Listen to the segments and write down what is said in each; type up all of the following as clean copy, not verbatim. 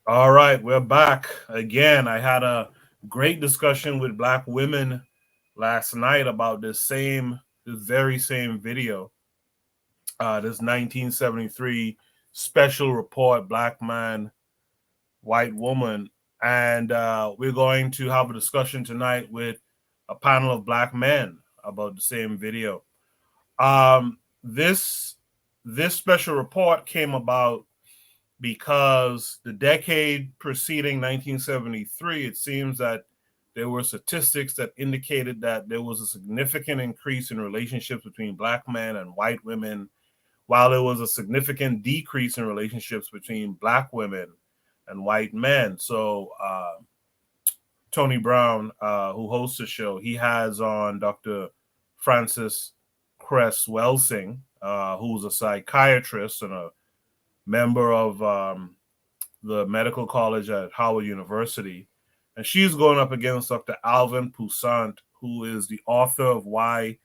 All right, we're back again. I had a great discussion with black women last night about this very same video. This 1973 special report, Black Man, White Woman. And we're going to have a discussion tonight with a panel of black men about the same video. This special report came about because the decade preceding 1973, it seems that there were statistics that indicated that there was a significant increase in relationships between black men and white women, while there was a significant decrease in relationships between black women and white men. So, Tony Brown, who hosts the show, he has on Dr. Francis Cress Welsing, who's a psychiatrist and a member of the medical college at Howard University. And she's going up against Dr. Alvin Poussant, who is the author of Why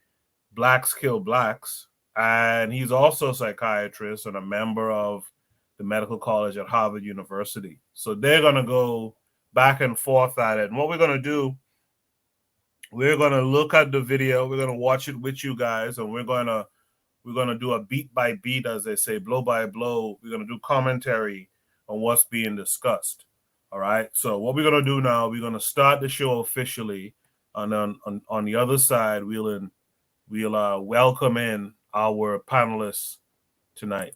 Blacks Kill Blacks. And he's also a psychiatrist and a member of the medical college at Harvard University. So they're going to go back and forth at it. And what we're going to do, we're going to look at the video. We're going to watch it with you guys, and we're going to do a beat by beat, as they say, blow by blow. We're going to do commentary on what's being discussed. All right. So what we're going to do now, we're going to start the show officially, and then on the other side, we'll welcome in our panelists tonight.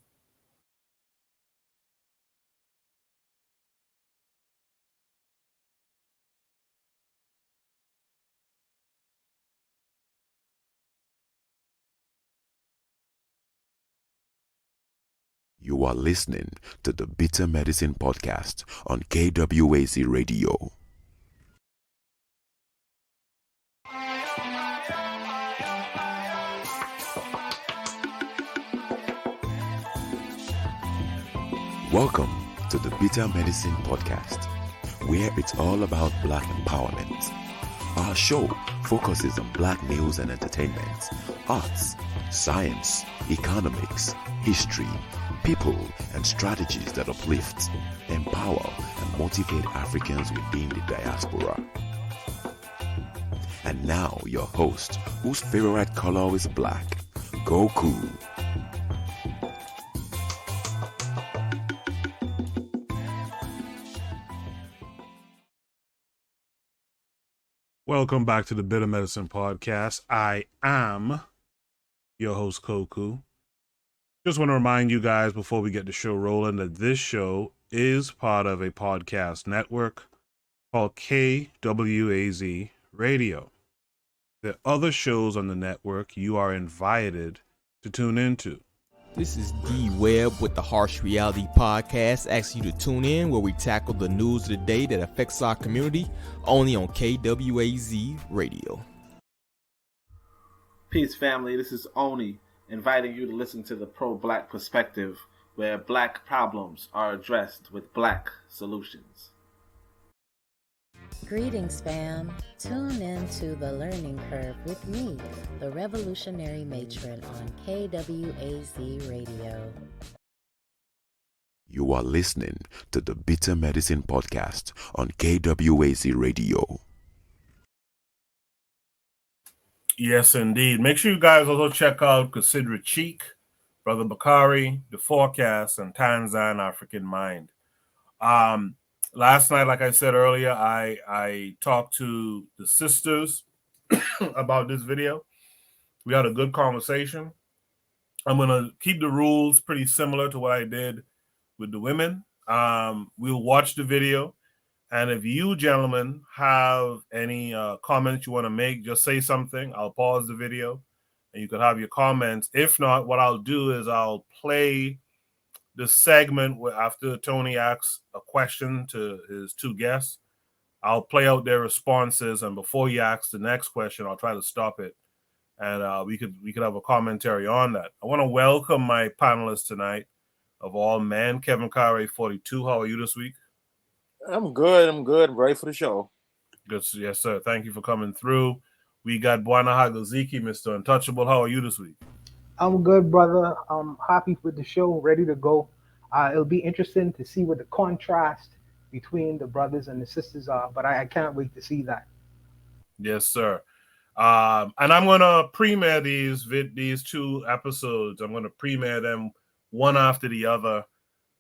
You are listening to the Bitter Medicine Podcast on KWAZ Radio. Welcome to the Bitter Medicine Podcast, where it's all about Black empowerment. Our show focuses on Black news and entertainment, arts, science, economics, history, people, and strategies that uplift, empower, and motivate Africans within the diaspora. And now, your host, whose favorite color is black, Goku. Welcome back to the Bitter Medicine Podcast. I am your host, Koku. Just want to remind you guys before we get the show rolling that this show is part of a podcast network called KWAZ Radio. There are other shows on the network you are invited to tune into. This is D Webb with the Harsh Reality Podcast, asking you to tune in where we tackle the news of the day that affects our community, only on KWAZ Radio. Peace, family. This is Oni, inviting you to listen to the Pro-Black Perspective, where Black problems are addressed with Black solutions. Greetings, fam. Tune in to The Learning Curve with me, the Revolutionary Matron on KWAZ Radio. You are listening to the Bitter Medicine Podcast on KWAZ Radio. Yes, indeed. Make sure you guys also check out Consider Cheek, Brother Bakari, The Forecast, and Tanzan African Mind. Last night, like I said earlier, I talked to the sisters about this video. We had a good conversation. I'm going to keep the rules pretty similar to what I did with the women. We'll watch the video. And if you gentlemen have any comments you want to make, just say something. I'll pause the video and you can have your comments. If not, what I'll do is I'll play the segment where after Tony asks a question to his two guests, I'll play out their responses. And before he asks the next question, I'll try to stop it. And we could have a commentary on that. I want to welcome my panelists tonight of all men. Kevin Carey, 42. How are you this week? I'm good. Ready for the show. Good. Yes, sir. Thank you for coming through. We got Bwana Hagaziki, Mr. Untouchable. How are you this week? I'm good, brother. I'm happy with the show, ready to go. It'll be interesting to see what the contrast between the brothers and the sisters are. But I can't wait to see that. Yes, sir. And I'm gonna premiere these 2 episodes. I'm gonna premiere them one after the other,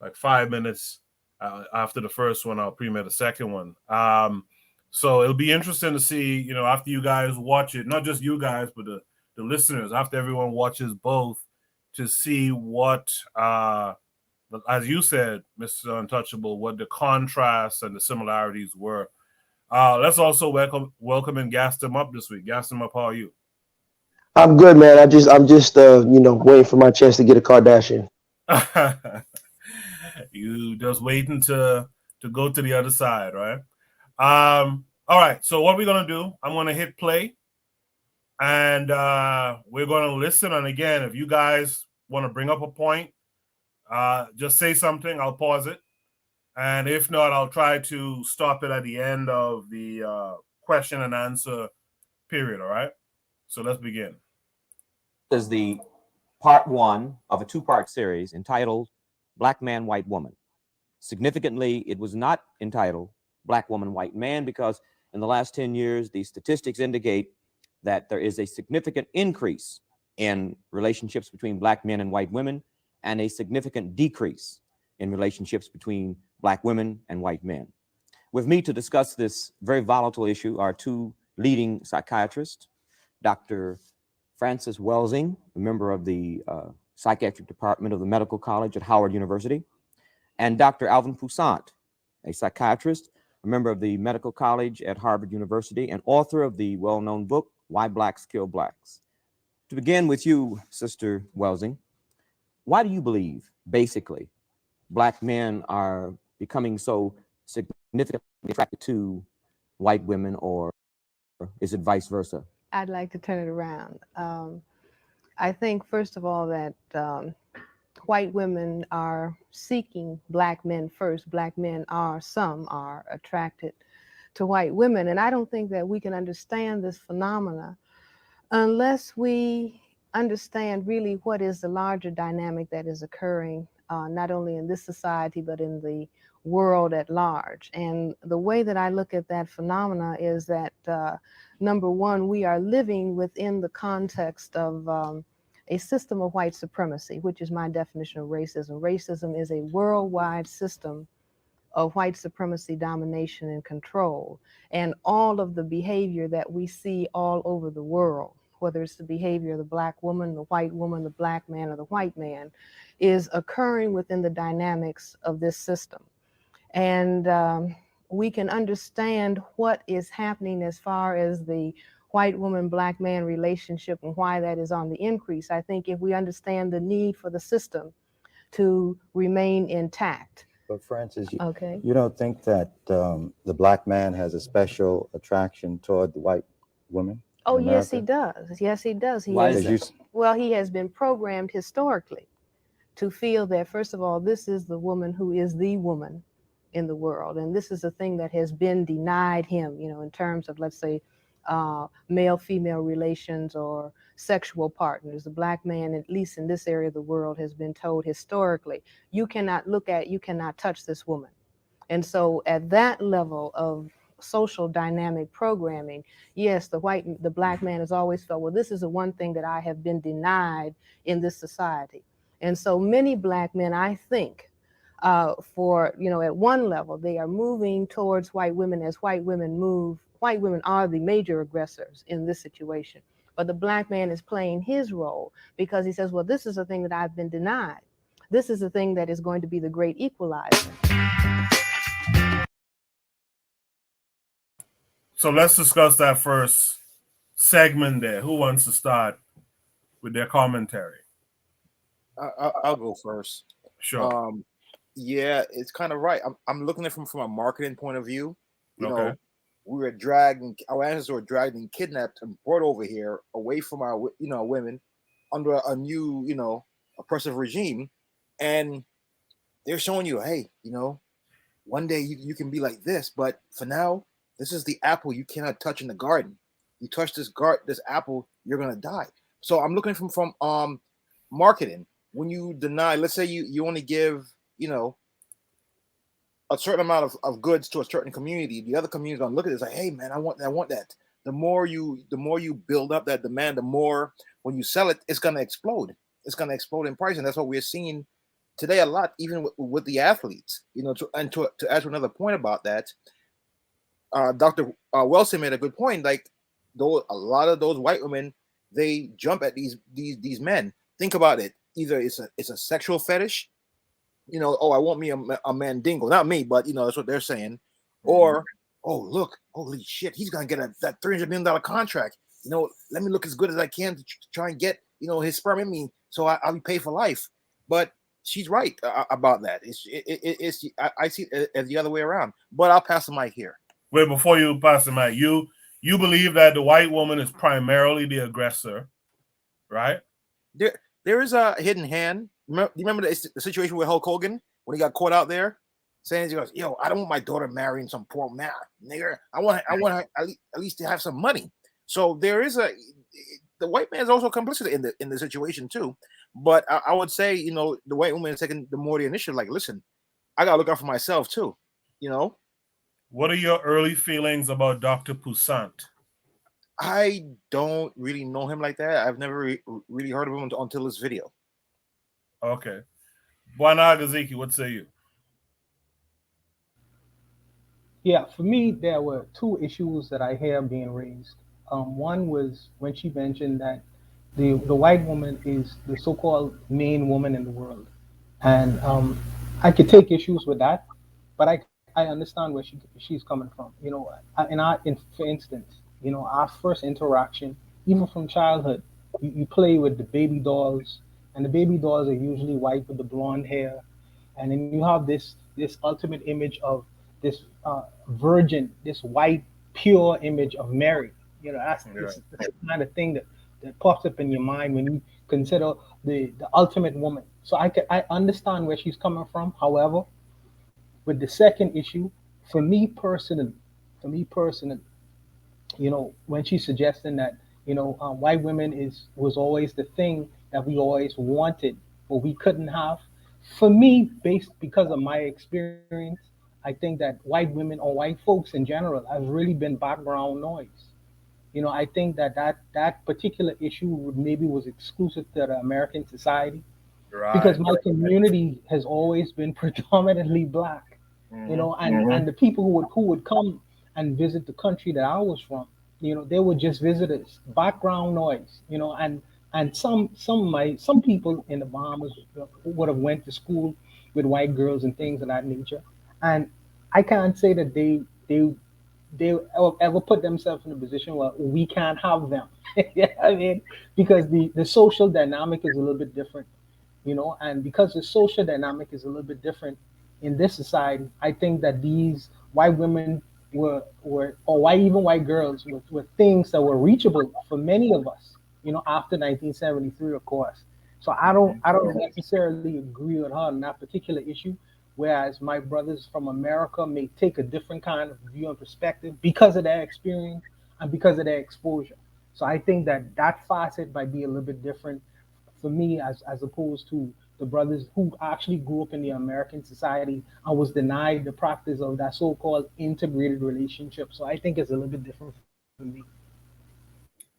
like 5 minutes after the first one. I'll premiere the second one. So it'll be interesting to see, after you guys watch it, not just you guys, but the listeners, after everyone watches both, to see what, as you said, Mr. Untouchable, what the contrasts and the similarities were. Let's also welcome and gas them up this week. Gas them up, how are you? I'm good, man. I'm just waiting for my chance to get a Kardashian. You just waiting to go to the other side, right? All right. So what we're gonna do? I'm gonna hit play, and we're gonna listen. And again, if you guys want to bring up a point, just say something. I'll pause it, and if not, I'll try to stop it at the end of the question and answer period. All right. So let's begin. This is the part 1 of a 2-part series entitled Black Man, White Woman. Significantly, it was not entitled Black Woman, White Man because in the last 10 years, the statistics indicate that there is a significant increase in relationships between Black men and white women and a significant decrease in relationships between Black women and white men. With me to discuss this very volatile issue are 2 leading psychiatrists, Dr. Francis Welsing, a member of the psychiatric department of the Medical College at Howard University, and Dr. Alvin Poussant, a psychiatrist, a member of the Medical College at Harvard University, and author of the well-known book, Why Blacks Kill Blacks. To begin with you, Sister Welsing, why do you believe, basically, Black men are becoming so significantly attracted to white women, or is it vice versa? I'd like to turn it around. I think, first of all, that white women are seeking Black men first. Black men some are attracted to white women. And I don't think that we can understand this phenomena unless we understand really what is the larger dynamic that is occurring, not only in this society, but in the world at large. And the way that I look at that phenomena is that, number one, we are living within the context of a system of white supremacy, which is my definition of racism. Racism is a worldwide system of white supremacy, domination, and control. And all of the behavior that we see all over the world, whether it's the behavior of the Black woman, the white woman, the Black man, or the white man, is occurring within the dynamics of this system. And we can understand what is happening as far as the white woman, Black man relationship and why that is on the increase. I think if we understand the need for the system to remain intact. But Francis, Okay. You don't think that the Black man has a special attraction toward the white woman? Oh, yes, he does. Yes, he does. Well, he has been programmed historically to feel that, first of all, this is the woman who is the woman in the world. And this is a thing that has been denied him, in terms of, let's say, male-female relations or sexual partners. The Black man, at least in this area of the world, has been told historically, you cannot touch this woman. And so at that level of social dynamic programming, yes, the Black man has always felt, well, this is the one thing that I have been denied in this society. And so many Black men, I think, at one level, they are moving towards white women as white women move. White women are the major aggressors in this situation. But the Black man is playing his role because he says, well, this is a thing that I've been denied. This is the thing that is going to be the great equalizer. So let's discuss that first segment there. Who wants to start with their commentary? I'll go first. Sure. Yeah, it's kind of right. I'm looking at it from a marketing point of view. You know, we were our ancestors were dragged and kidnapped and brought over here away from our, women under a new, oppressive regime. And they're showing you, hey, one day you can be like this, but for now, this is the apple you cannot touch in the garden. You touch this apple, you're gonna die. So I'm looking from marketing. When you deny, let's say you only give, a certain amount of goods to a certain community, the other community is gonna look at it and say, hey man, I want that. The more you build up that demand, the more when you sell it, it's gonna explode. It's gonna explode in price. And that's what we're seeing today a lot, even with the athletes. To add to another point about that, Dr. Wilson made a good point. Like, though a lot of those white women, they jump at these men. Think about it. Either it's a sexual fetish, oh, I want me a mandingo, not me, but that's what they're saying. Or, oh, look, holy shit, he's gonna get that $300 million contract. Let me look as good as I can to try and get his sperm in me, so I'll be paid for life. But she's right about that. I see it as the other way around. But I'll pass the mic here. Wait, before you pass the mic, you believe that the white woman is primarily the aggressor, right? There is a hidden hand. Do you remember the situation with Hulk Hogan when he got caught out there saying, he goes, yo, I don't want my daughter marrying some poor man, nigga. I want her at least to have some money. So there is the white man is also complicit in the situation too. But I would say, the white woman is taking the more the initiative. Like, listen, I gotta look out for myself too. What are your early feelings about Dr. Poussant? I don't really know him like that. I've never really heard of him until this video. Okay. Bwana Gaziki, what say you? Yeah, for me, there were two issues that I hear being raised. One was when she mentioned that the white woman is the so-called main woman in the world. And I could take issues with that, but I understand where she's coming from. For instance, our first interaction, even from childhood, you play with the baby dolls, and the baby dolls are usually white with the blonde hair, and then you have this ultimate image of this virgin, this white pure image of Mary. That's the kind of thing that pops up in your mind when you consider the ultimate woman. So I understand where she's coming from. However, with the second issue, for me personally, when she's suggesting that white women was always the thing that we always wanted but we couldn't have, for me, because of my experience, I think that white women or white folks in general have really been background noise. I think that particular issue maybe was exclusive to the American society, right, because my community has always been predominantly Black, and the people who would come and visit the country that I was from, they were just visitors, background noise, and some people in the Bahamas would have went to school with white girls and things of that nature, and I can't say that they ever put themselves in a position where we can't have them. I mean, because the social dynamic is a little bit different, and because the social dynamic is a little bit different in this society, I think that these white women were even white girls were things that were reachable for many of us, after 1973, of course. So I don't necessarily agree with her on that particular issue. Whereas my brothers from America may take a different kind of view and perspective because of their experience and because of their exposure. So I think that facet might be a little bit different for me as opposed to the brothers who actually grew up in the American society and was denied the practice of that so-called integrated relationship. So I think it's a little bit different for me.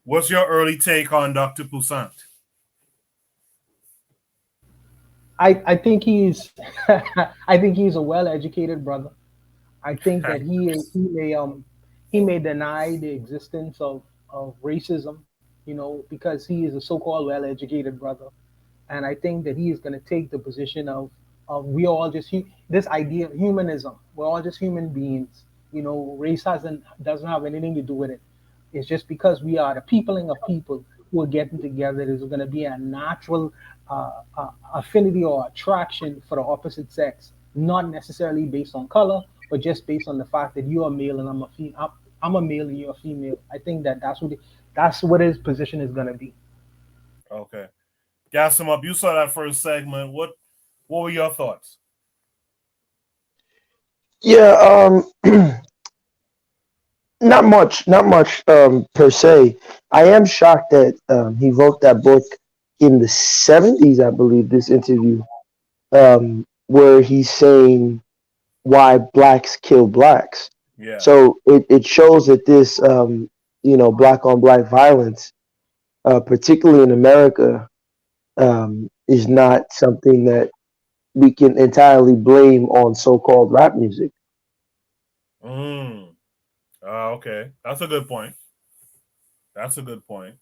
What's your early take on Dr. Poussant? I think he's a well-educated brother. I think that he may deny the existence of racism, because he is a so-called well-educated brother, and I think that he is going to take the position of we all just this idea of humanism. We're all just human beings. Race doesn't have anything to do with it. It's just because we are the peopling of people who are getting together. There's going to be a natural affinity or attraction for the opposite sex, not necessarily based on color, but just based on the fact that you're a male and I'm a male and you're a female. I think that's what his position is going to be. Okay, gas him up. You saw that first segment. What were your thoughts? Yeah, not much per se. I am shocked that he wrote that book in the 70s, I believe, this interview, where he's saying why blacks kill blacks. Yeah. So it shows that this black on black violence, particularly in America, is not something that we can entirely blame on so-called rap music. Okay, that's a good point. That's a good point.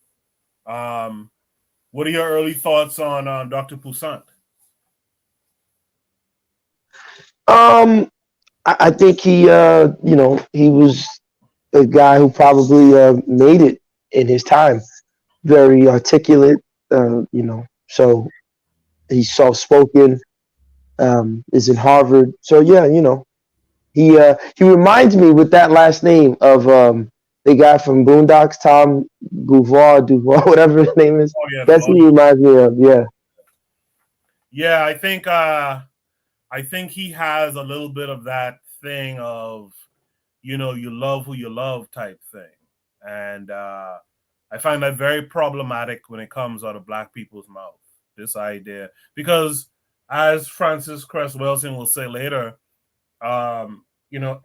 What are your early thoughts on Dr. Poussaint? I think he was a guy who probably made it in his time. Very articulate, so he's soft spoken. Is in Harvard, so yeah, he reminds me with that last name of the guy from Boondocks, Tom Duvoir, whatever his name is. Oh yeah, That's who he reminds me of. Yeah. Yeah, I think he has a little bit of that thing of, you love who you love type thing. And I find that very problematic when it comes out of black people's mouth, this idea. Because as Francis Cress Welsing will say later,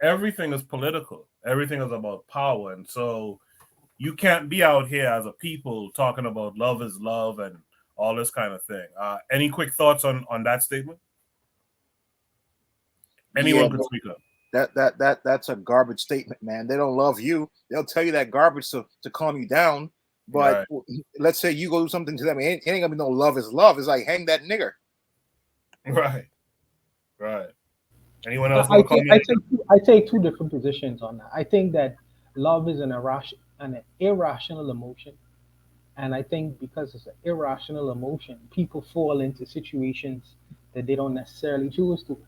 everything is political. Everything is about power. And so you can't be out here as a people talking about love is love and all this kind of thing. Any quick thoughts on that statement? Anyone could speak up. That's a garbage statement, man. They don't love you. They'll tell you that garbage to calm you down. But let's say you go do something to them, it ain't gonna be no love is love. It's like hang that nigger. Right. Anyone else? I take two different positions on that. I think that love is an irrational emotion. And I think because it's an irrational emotion, people fall into situations that they don't necessarily choose to.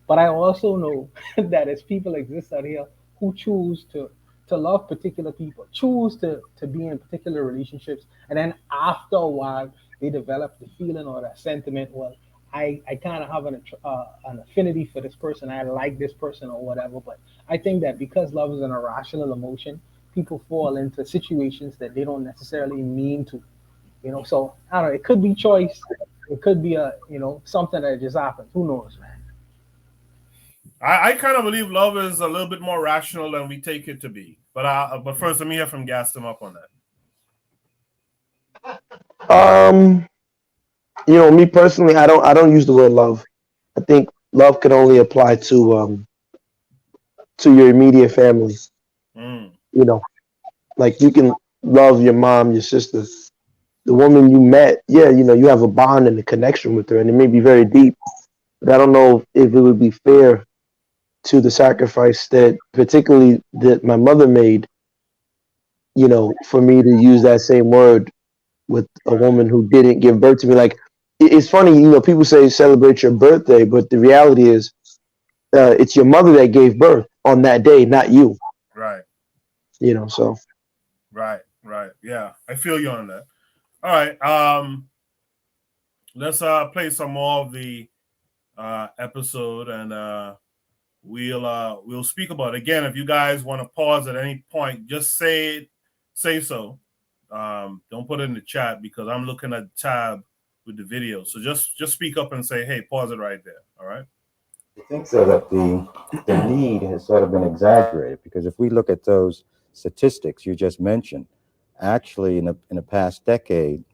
But I also know that as people exist out here who choose to love particular people, choose to be in particular relationships, and then after a while they develop the feeling or that sentiment, well, I kind of have an affinity for this person, I like this person or whatever. But I think that because love is an irrational emotion, people fall into situations that they don't necessarily mean to. So I don't know, it could be choice, it could be something that just happens. Who knows, man? I kind of believe love is a little bit more rational than we take it to be. But first, let me hear from Gaston up on that. Me personally, I don't use the word love. I think love can only apply to your immediate family. Like you can love your mom, your sister, the woman you met. Yeah, you have a bond and a connection with her, and it may be very deep. But I don't know if it would be fair to the sacrifice that particularly that my mother made, for me to use that same word with a woman who didn't give birth to me. Like, it's funny, people say celebrate your birthday, but the reality is it's your mother that gave birth on that day, not you. Right. So. Right. Yeah, I feel you on that. All right. Let's play some more of the episode, and we'll speak about it. Again, if you guys want to pause at any point, just say so. Don't put it in the chat because I'm looking at the tab with the video. So just speak up and say, hey, pause it right there. All right. I think so that the need has sort of been exaggerated, because if we look at those statistics you just mentioned, actually in the past decade,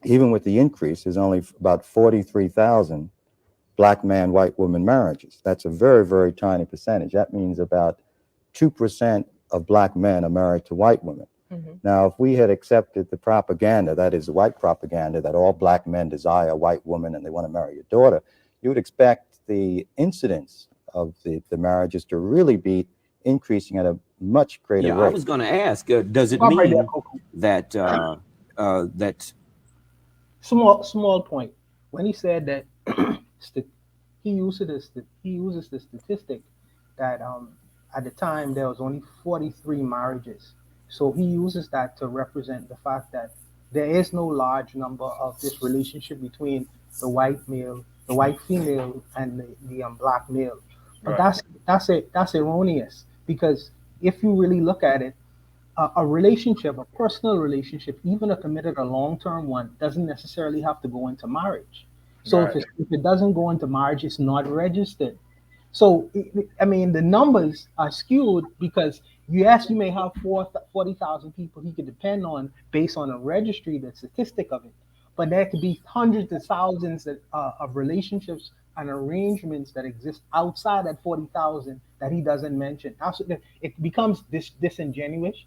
even with the increase, there's only about 43,000 black man, white woman marriages. That's a very, very tiny percentage. That means about 2% of black men are married to white women. Mm-hmm. Now, if we had accepted the propaganda, that is white propaganda, that all black men desire a white woman and they want to marry your daughter, you would expect the incidence of the marriages to really be increasing at a much greater rate. I was going to ask, does it mean that that small point when he said that he uses the statistic that at the time there was only 43 marriages, so he uses that to represent the fact that there is no large number of this relationship between the white female and the black male. But right. That's erroneous, because if you really look at it, a relationship, a personal relationship, even a committed or long-term one, doesn't necessarily have to go into marriage. So right. if it doesn't go into marriage, it's not registered. So, I mean, the numbers are skewed because yes, you may have 40,000 people he could depend on based on a registry, the statistic of it, but there could be hundreds of thousands of relationships and arrangements that exist outside that 40,000 that he doesn't mention. It becomes disingenuous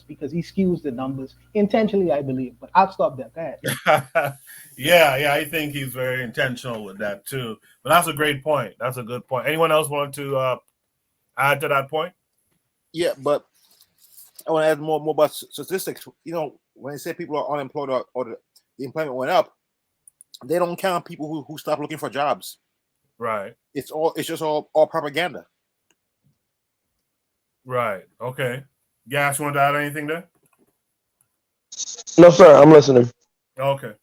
because he skews the numbers intentionally, I believe. But I'll stop there. Go ahead. Yeah, I think he's very intentional with that too. But that's a great point. That's a good point. Anyone else want to add to that point? Yeah, but I want to add more about statistics. You know, when they say people are unemployed or the employment went up, they don't count people who stop looking for jobs. Right. It's just all propaganda. Right. Okay. Gas, you want to add anything there? No, sir. I'm listening. Okay.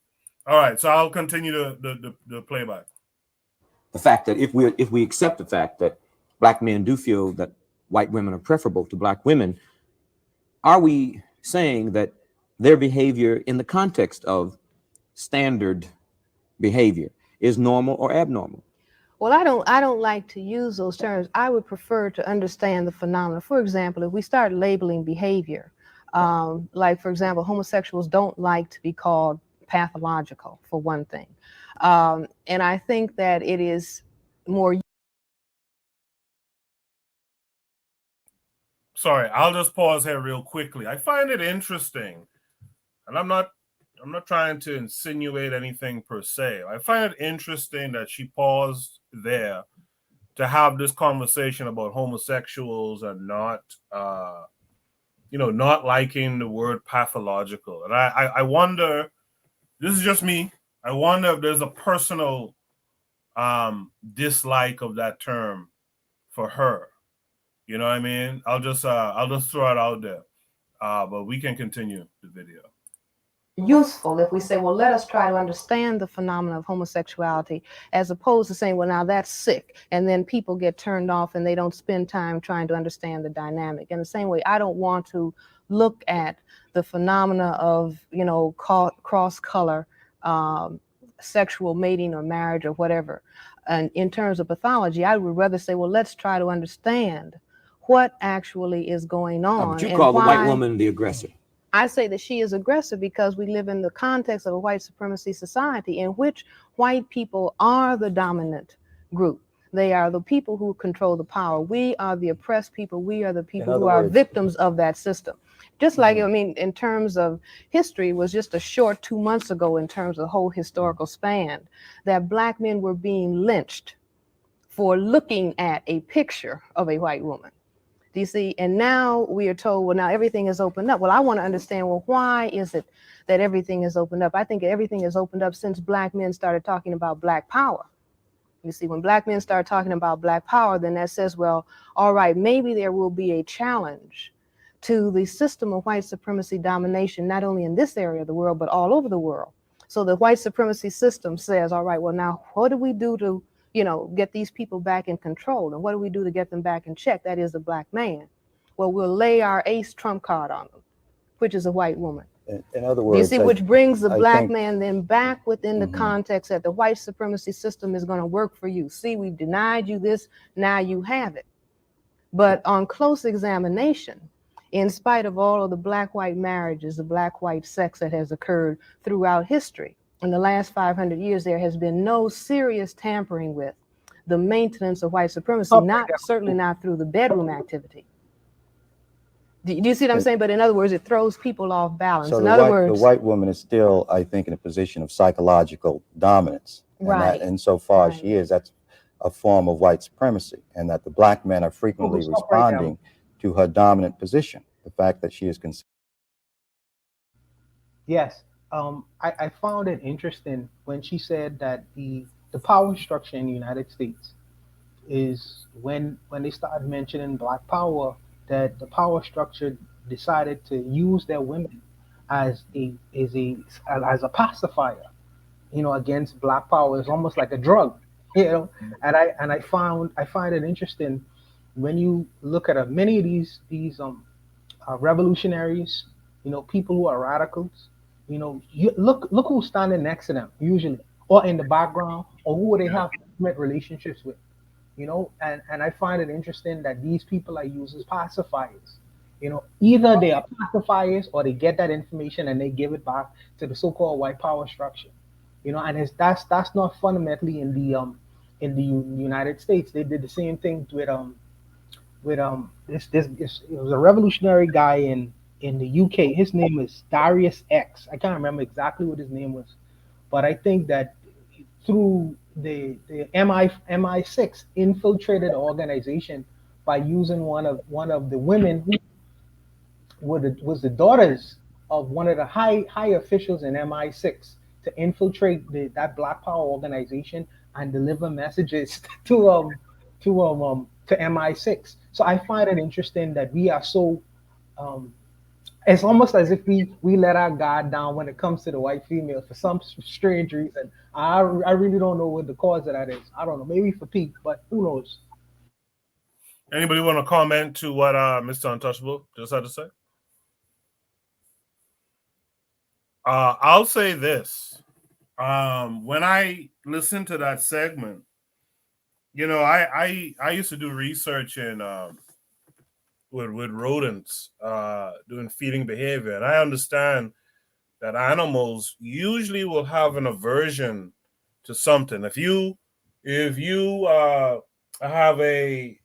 All right. So I'll continue the playback. The fact that if we accept the fact that black men do feel that white women are preferable to black women, are we saying that their behavior in the context of standard behavior is normal or abnormal? Well, I don't like to use those terms. I would prefer to understand the phenomena. For example, if we start labeling behavior, like for example, homosexuals don't like to be called pathological, for one thing. And I think that it is more. Sorry, I'll just pause here real quickly. I find it interesting, and I'm not trying to insinuate anything per se. I find it interesting that she paused there to have this conversation about homosexuals and not not liking the word pathological. And I wonder, this is just me, I wonder if there's a personal dislike of that term for her. You know what I mean? I'll just throw it out there. But we can continue the video. Useful if we say, well, let us try to understand the phenomena of homosexuality, as opposed to saying, well, now that's sick, and then people get turned off and they don't spend time trying to understand the dynamic. In the same way, I don't want to look at the phenomena of, cross color sexual mating or marriage or whatever, and in terms of pathology. I would rather say, well, let's try to understand what actually is going on. But you call the white woman the aggressor. I say that she is aggressive because we live in the context of a white supremacy society in which white people are the dominant group. They are the people who control the power. We are the oppressed people. We are the people who are victims of that system. Just like, in terms of history, it was just a short 2 months ago in terms of the whole historical span that black men were being lynched for looking at a picture of a white woman. Do you see? And now we are told, well, now everything is opened up. Well, I want to understand, well, why is it that everything is opened up? I think everything is opened up since black men started talking about black power. You see, when black men start talking about black power, then that says, well, all right, maybe there will be a challenge to the system of white supremacy domination, not only in this area of the world, but all over the world. So the white supremacy system says, all right, well, now what do we do to get these people back in control? And what do we do to get them back in check? That is the black man. Well, we'll lay our ace trump card on them, which is a white woman. In other words, you see, which brings the black man then back within the context that the white supremacy system is going to work for you. See, we've denied you this, now you have it. But on close examination, in spite of all of the black-white marriages, the black-white sex that has occurred throughout history, in the last 500 years, there has been no serious tampering with the maintenance of white supremacy, certainly not through the bedroom activity. Do you see what I'm saying? But in other words, it throws people off balance. So in other words, the white woman is still, I think, in a position of psychological dominance. And right. And so far as she is, that's a form of white supremacy, and that the black men are frequently responding to her dominant position. The fact that she is considered. Yes. I found it interesting when she said that the power structure in the United States is when they started mentioning black power, that the power structure decided to use their women as a pacifier, against black power. It's almost like a drug, and I find it interesting when you look at many of these revolutionaries, people who are radicals. You look who's standing next to them usually, or in the background, or who they have intimate relationships with. And I find it interesting that these people are used as pacifiers. Either they are pacifiers or they get that information and they give it back to the so-called white power structure. And that's not fundamentally in the United States. They did the same thing with it was a revolutionary guy in the UK. His name is Darius X. I can't remember exactly what his name was, but I think that through the MI6 infiltrated the organization by using one of the women who was the daughters of one of the high officials in MI6 to infiltrate that Black Power organization and deliver messages to MI6. So I find it interesting that we are so it's almost as if we let our guard down when it comes to the white females for some strange reason. I really don't know what the cause of that is. I don't know. Maybe for Pete, but who knows? Anybody want to comment to what Mr. Untouchable just had to say? I'll say this. When I listened to that segment, I used to do research in with rodents, doing feeding behavior, and I understand that animals usually will have an aversion to something. If you have a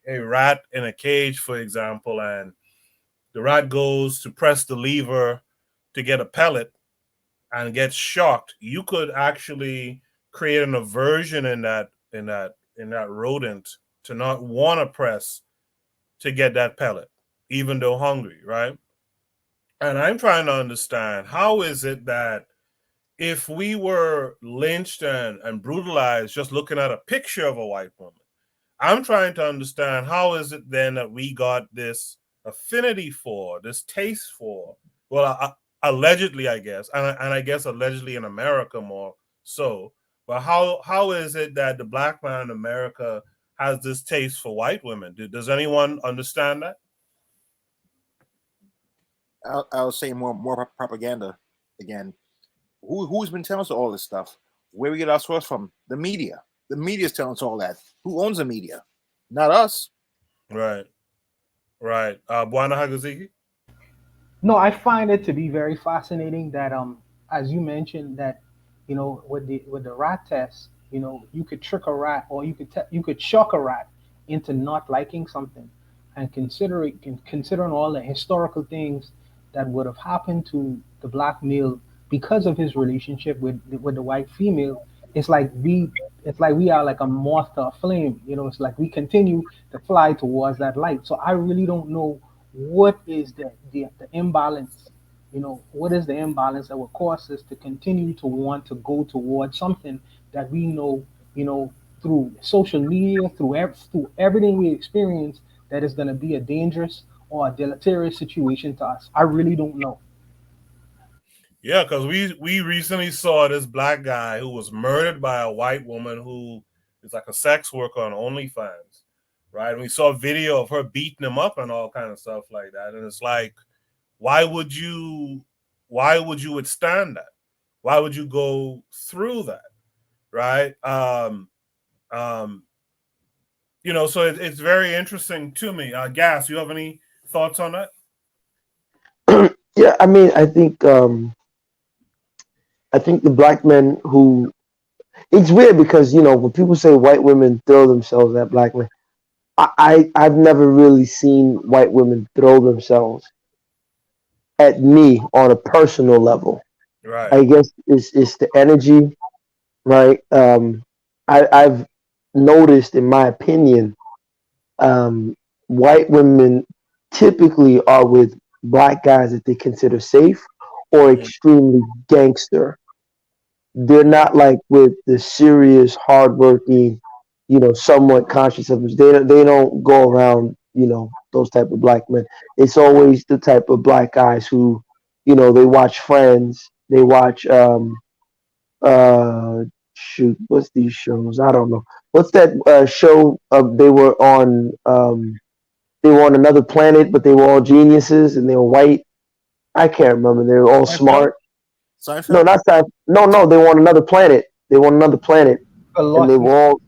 rat in a cage, for example, and the rat goes to press the lever to get a pellet and gets shocked, you could actually create an aversion in that rodent to not want to press to get that pellet, even though hungry, right? And I'm trying to understand, how is it that if we were lynched and brutalized just looking at a picture of a white woman, I'm trying to understand, how is it then that we got this affinity for, this taste for, well, allegedly, I guess, and I guess allegedly in America more so, but how is it that the Black man in America has this taste for white women? Does anyone understand that? I'll say more propaganda again. Who's been telling us all this stuff? Where we get our source from? The media. The media is telling us all that. Who owns the media? Not us. Right. Bwana Hagaziki? No, I find it to be very fascinating that as you mentioned that with the rat test, you could trick a rat, or you could shock a rat into not liking something, and considering all the historical things that would have happened to the black male because of his relationship with the white female. It's like we are like a moth to a flame. It's like we continue to fly towards that light. So I really don't know what is the imbalance. What is the imbalance that will cause us to continue to want to go towards something that we know, through social media, through everything we experience, that is going to be a dangerous or a deleterious situation to us. I really don't know. Yeah, because we recently saw this black guy who was murdered by a white woman who is like a sex worker on OnlyFans, right? And we saw a video of her beating him up and all kind of stuff like that. And it's like, why would you withstand that? Why would you go through that, right? So it's very interesting to me. Gas, you have any thoughts on that? Yeah, I mean, I think the black men who, it's weird because when people say white women throw themselves at black men, I've never really seen white women throw themselves at me on a personal level. Right. I guess it's the energy, right? I've noticed, in my opinion, white women typically are with black guys that they consider safe or extremely gangster. They're not like with the serious, hardworking, somewhat conscious of them. They don't go around, those type of black men. It's always the type of black guys who, they watch Friends, they watch shoot, what's these shows? I don't know. What's that show? They were on another planet, but they were all geniuses and they were white. I can't remember. They were all smart. No, not that. No, they were on another planet. They were on another planet, and they were all.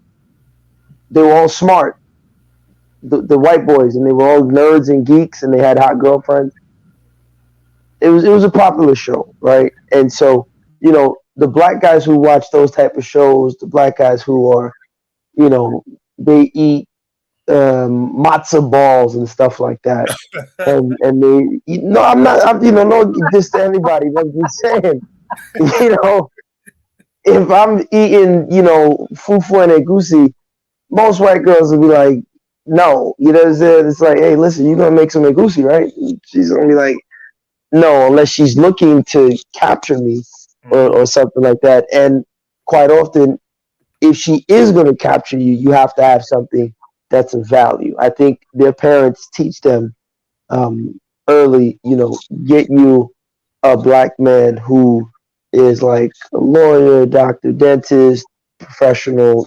they were all smart, the white boys, and they were all nerds and geeks, and they had hot girlfriends. It was a popular show, right? And so, the black guys who watch those type of shows, the black guys who are, they eat matzo balls and stuff like that, and no, I'm not, no this to anybody, but I'm just saying, if I'm eating, fufu and egusi, most white girls will be like, no, what I'm saying? It's like, hey, listen, you're gonna make some egusi, right? She's gonna be like, no, unless she's looking to capture me or something like that. And quite often, if she is going to capture you, you have to have something that's of value. I think their parents teach them early, get you a black man who is like a lawyer, doctor, dentist, professional,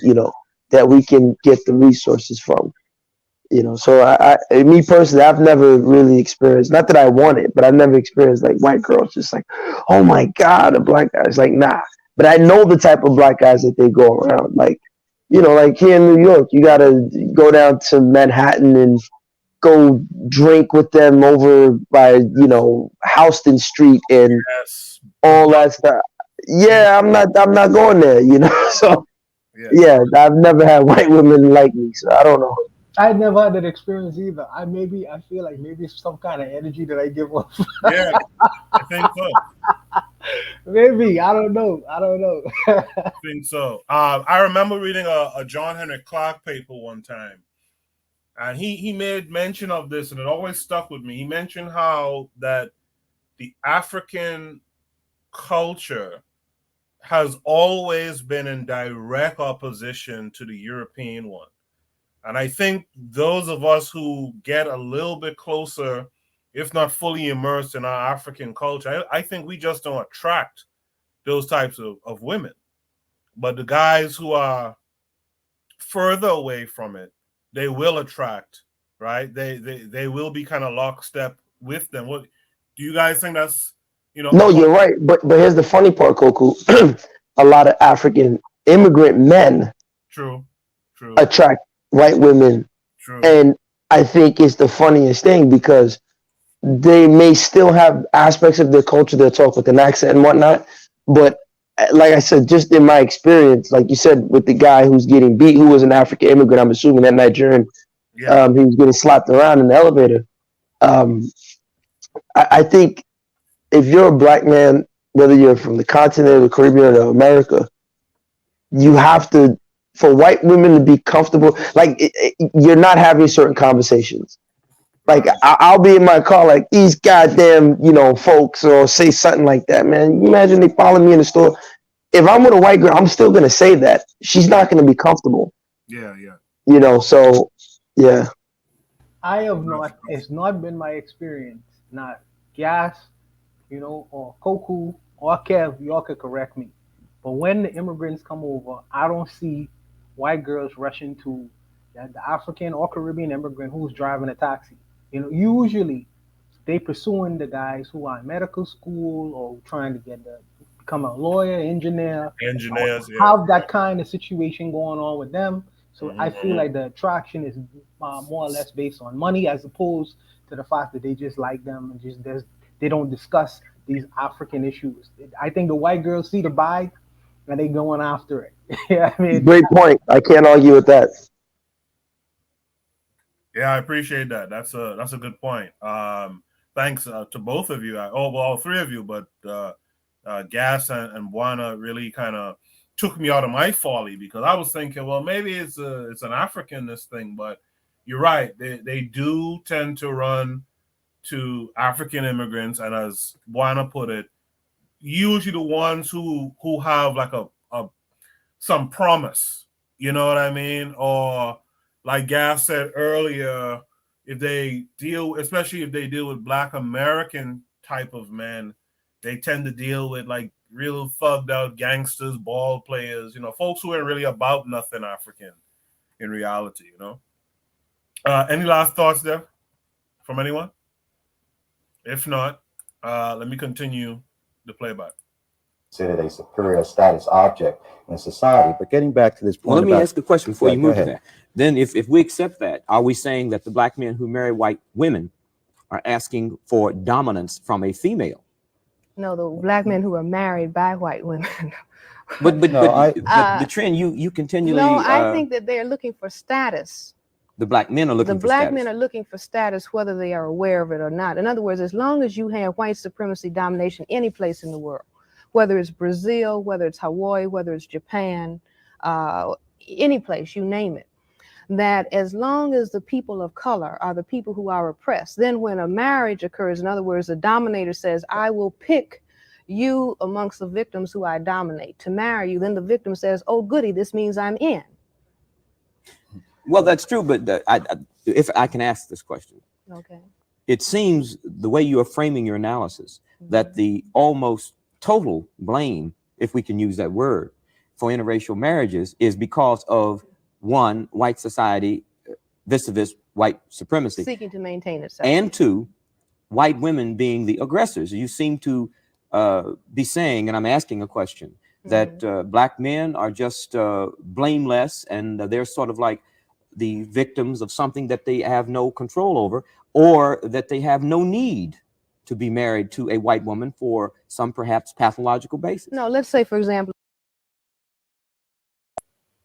that we can get the resources from. So me personally, I've never really experienced, not that I want it, but I've never experienced like white girls just like, oh my God, a black guy. It's like, nah. But I know the type of black guys that they go around. Like, like here in New York, you got to go down to Manhattan and go drink with them over by, Houston Street and all that stuff. Yeah, I'm not going there, So, yeah, I've never had white women like me, so I don't know. I never had that experience either. I feel like maybe it's some kind of energy that I give off. Yeah, I think so. Maybe I don't know. I think so. I remember reading a John Henry Clark paper one time, and he made mention of this, and it always stuck with me. He mentioned how that the African culture has always been in direct opposition to the European one. And I think those of us who get a little bit closer, if not fully immersed in our African culture, I think we just don't attract those types of women. But the guys who are further away from it, they will attract, right? They will be kind of lockstep with them. What do you guys think that's, No, you're right. But here's the funny part, Koku. A lot of African immigrant men True. attract white women. True. And I think it's the funniest thing because they may still have aspects of their culture they'll talk with an accent and whatnot. But like I said, just in my experience, like you said, with the guy who's getting beat, who was an African immigrant, I'm assuming that Nigerian, he was getting slapped around in the elevator. I think if you're a black man, whether you're from the continent, the Caribbean, or America, you have to, for white women to be comfortable, like you're not having certain conversations. Like I'll be in my car, like these goddamn, folks, or say something like that, man. You imagine they follow me in the store. If I'm with a white girl, I'm still gonna say that. She's not gonna be comfortable. Yeah. So yeah. I have not. It's not been my experience. Not Gas, or Koku or Kev. Y'all could correct me. But when the immigrants come over, I don't see white girls rushing to the African or Caribbean immigrant who's driving a taxi. Usually they pursuing the guys who are in medical school or trying to become a lawyer, engineers, have that kind of situation going on with them. So I feel like the attraction is more or less based on money, as opposed to the fact that they just like them and they don't discuss these African issues. I think the white girls see the bag and they going after it. Yeah, I mean, great point. I can't argue with that. Yeah, I appreciate that. That's a good point. Thanks to both of you. All three of you, but Gas and Buana really kind of took me out of my folly because I was thinking, well, maybe it's an African this thing, but you're right. They do tend to run to African immigrants, and as Buana put it, usually the ones who have like some promise, you know what I mean? Or like Gas said earlier, especially if they deal with Black American type of men, they tend to deal with like real thugged out gangsters, ball players, folks who ain't really about nothing African in reality, Any last thoughts there from anyone? If not, let me continue the playback. considered a superior status object in society. But getting back to this point, well, let me ask a question before you move to that. Then, if we accept that, are we saying that the black men who marry white women are asking for dominance from a female? No, the black men who are married by white women. but the trend you continually. No, I think that they are looking for status. The black men are looking for status. The black men are looking for status, whether they are aware of it or not. In other words, as long as you have white supremacy domination any place in the world, whether it's Brazil, whether it's Hawaii, whether it's Japan, any place, you name it, that as long as the people of color are the people who are oppressed, then when a marriage occurs, in other words, the dominator says, I will pick you amongst the victims who I dominate to marry you, then the victim says, oh, goody, this means I'm in. Well, that's true, but if I can ask this question. Okay. It seems the way you are framing your analysis, that the almost total blame, if we can use that word, for interracial marriages is because of, one, white society vis-a-vis white supremacy. Seeking to maintain itself. And two, white women being the aggressors. You seem to be saying, and I'm asking a question, that black men are just blameless and they're sort of like the victims of something that they have no control over, or that they have no need to be married to a white woman for some perhaps pathological basis. No, let's say, for example.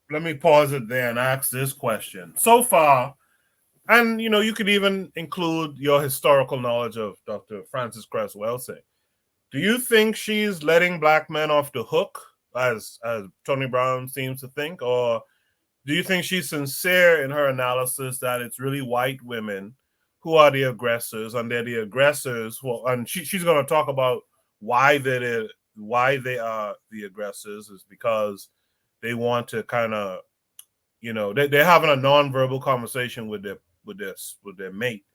Let me pause it there and ask this question. So far, and you could even include your historical knowledge of Dr. Frances Cress Welsing. Do you think she's letting black men off the hook, as Tony Brown seems to think, or do you think she's sincere in her analysis that it's really white women who are the aggressors, and they're the aggressors? And she's going to talk about why they are the aggressors is because they want to kind of, they're having a nonverbal conversation with their mate.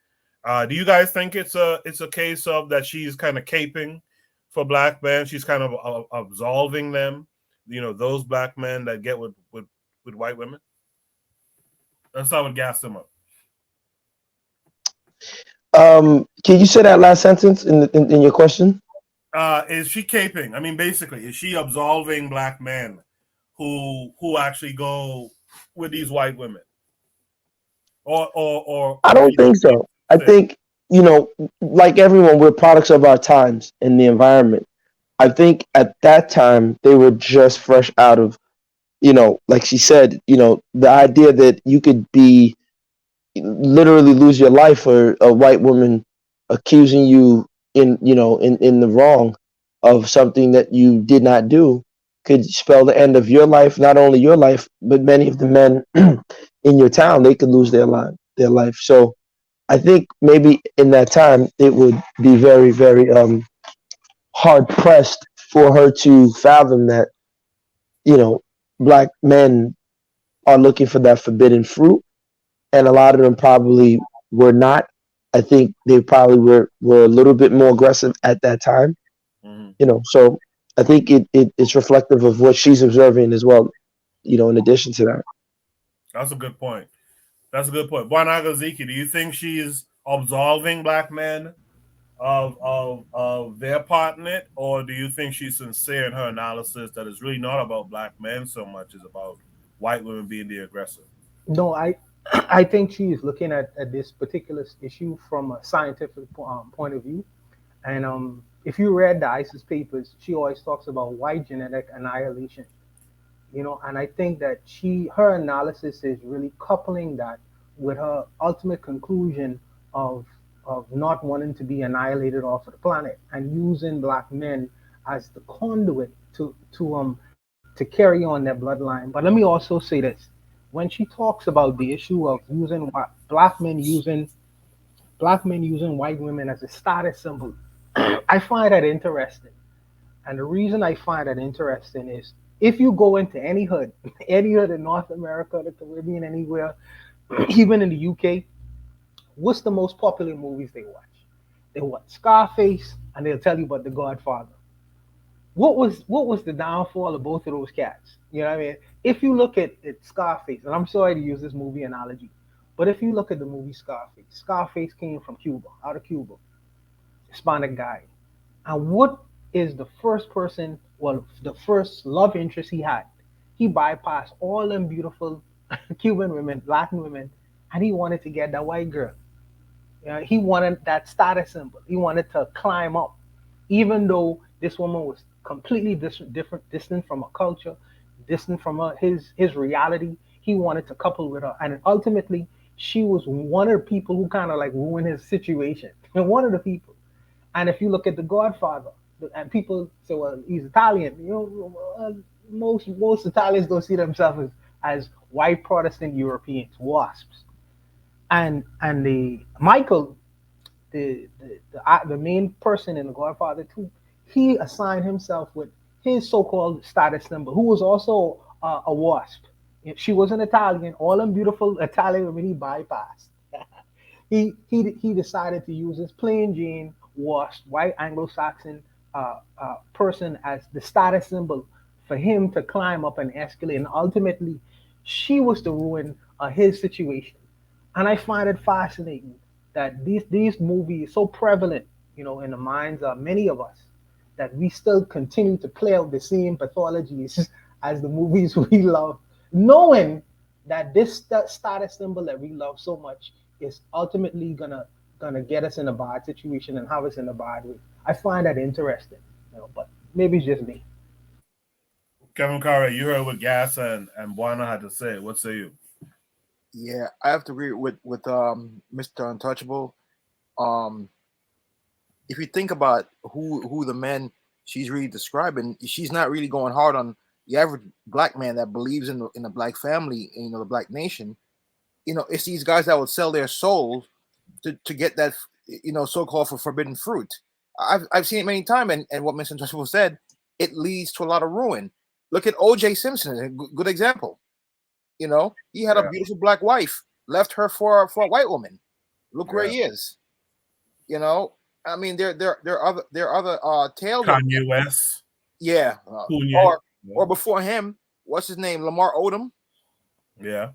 Do you guys think it's a case of that she's kind of caping for black men? She's kind of absolving them, those black men that get with white women? That's how I would gas them up. Can you say that last sentence in your question? Is she caping? I mean, basically, is she absolving black men who actually go with these white women? Or I don't think so. I think, like everyone, we're products of our times and the environment. I think at that time they were just fresh out of, like she said, the idea that you could be literally lose your life for a white woman accusing you in the wrong of something that you did not do could spell the end of your life. Not only your life, but many of the men in your town, they could lose their life. So I think maybe in that time it would be very, very hard pressed for her to fathom that, black men are looking for that forbidden fruit, and a lot of them probably were not. I think they probably were a little bit more aggressive at that time. So I think it's reflective of what she's observing as well, in addition to that. That's a good point. Bwanagaziki, do you think she's absolving black men of their part in it, or do you think she's sincere in her analysis that it's really not about black men so much as about white women being the aggressor? No, I think she is looking at this particular issue from a scientific point of view. And if you read the ISIS papers, she always talks about white genetic annihilation. And I think that her analysis is really coupling that with her ultimate conclusion of not wanting to be annihilated off of the planet and using black men as the conduit to carry on their bloodline. But let me also say this. When she talks about the issue of using black men using white women as a status symbol, I find that interesting. And the reason I find that interesting is if you go into any hood in North America, the Caribbean, anywhere, even in the UK, what's the most popular movies they watch? They watch Scarface, and they'll tell you about The Godfather. What was the downfall of both of those cats? You know what I mean? If you look at Scarface, and I'm sorry to use this movie analogy, but if you look at the movie Scarface came from Cuba, out of Cuba, Hispanic guy. And what is the first person well, the first love interest he had, he bypassed all them beautiful Cuban women, Latin women, and he wanted to get that white girl. He wanted that status symbol. He wanted to climb up, even though this woman was completely different, distant from her culture, distant from his reality. He wanted to couple with her, and ultimately, she was one of the people who kind of like ruined his situation. And one of the people. And if you look at The Godfather, and people say, "Well, he's Italian." Most Italians don't see themselves as white Protestant Europeans, wasps. And the Michael, the main person in The Godfather 2, he assigned himself with his so-called status symbol, who was also a wasp. She was an Italian. All them beautiful Italian women he bypassed. He decided to use his plain Jane wasp, white Anglo-Saxon person as the status symbol for him to climb up and escalate. And ultimately, she was the ruin of his situation. And I find it fascinating that these movies so prevalent, in the minds of many of us, that we still continue to play out the same pathologies as the movies we love, knowing that this status symbol that we love so much is ultimately gonna get us in a bad situation and have us in a bad way. I find that interesting, but maybe it's just me. Kevin Carter, you heard what Gas and Buana had to say. What say you? Yeah, I have to agree with Mr. Untouchable. Um, if you think about who the men she's really describing, she's not really going hard on the average black man that believes in the black family, the black nation. It's these guys that would sell their souls to get that, so-called for forbidden fruit. I've seen it many times, and what Mr. Untouchable said, it leads to a lot of ruin. Look at O.J. Simpson, a good example. He had a beautiful black wife, left her for a white woman. Look where he is. I mean, there are other tales. Kanye West. Yeah. Or before him, what's his name? Lamar Odom. Yeah.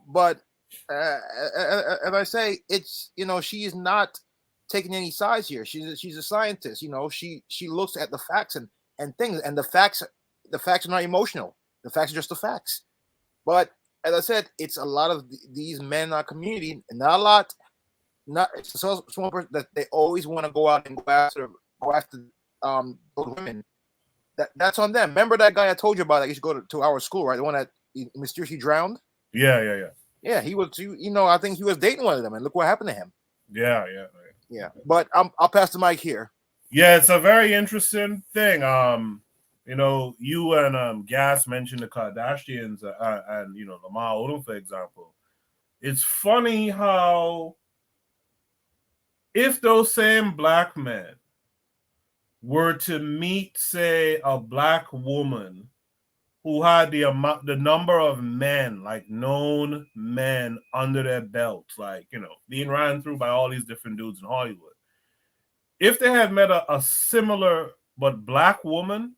But as I say, it's she is not taking any sides here. She's a scientist. She looks at the facts and things, and the facts are not emotional. The facts are just the facts. But as I said, it's a lot of these men in our community, and not a lot. Not so small person that they always want to go out and go after those women. That's on them. Remember that guy I told you about that used to go to our school, right? The one that mysteriously drowned. Yeah. Yeah, he was. I think he was dating one of them, and look what happened to him. Yeah. But I'll pass the mic here. Yeah, it's a very interesting thing. You and Gas mentioned the Kardashians and Lamar Odom, for example. It's funny how if those same black men were to meet, say, a black woman who had the number of men, like known men under their belts, like, being ran through by all these different dudes in Hollywood. If they had met a similar but black woman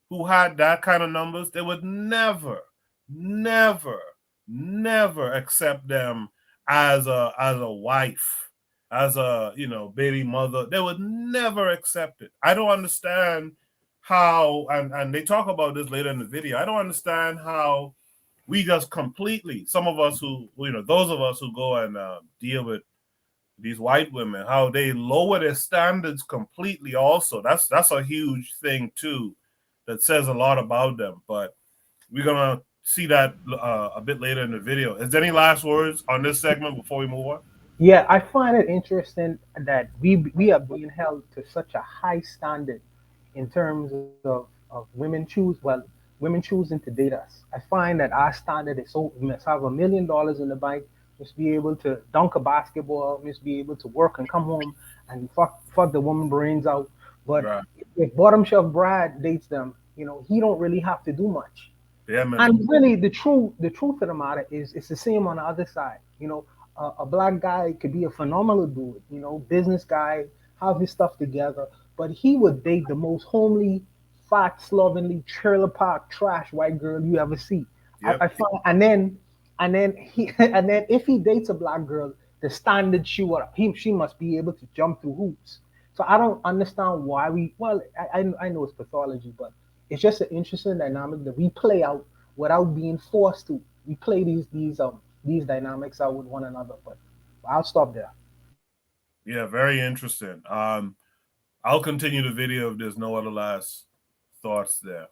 who had that kind of numbers, they would never accept them as a wife, as a baby mother. They would never accept it. I don't understand how, and they talk about this later in the video. I don't understand how we just completely, some of us who those of us who go and deal with these white women, how they lower their standards completely. Also, that's a huge thing too, that says a lot about them. But we're gonna see that a bit later in the video. Is there any last words on this segment before we move on? Yeah, I find it interesting that we are being held to such a high standard in terms of women choosing to date us. I find that our standard is so, we must have $1 million in the bank, must be able to dunk a basketball, must be able to work and come home and fuck the woman brains out. But right. If bottom shelf Brad dates them, he don't really have to do much. Yeah, man. And really, the truth of the matter is, it's the same on the other side. A black guy could be a phenomenal dude, business guy, have his stuff together, but he would date the most homely, fat, slovenly, trailer park trash white girl you ever see. Yep. I find, and then if he dates a black girl, the standard she must be able to jump through hoops. So I don't understand why we. Well, I know it's pathology, but it's just an interesting dynamic that we play out without being forced to. We play these dynamics out with one another. But I'll stop there. Yeah, very interesting. I'll continue the video if there's no other last thoughts there.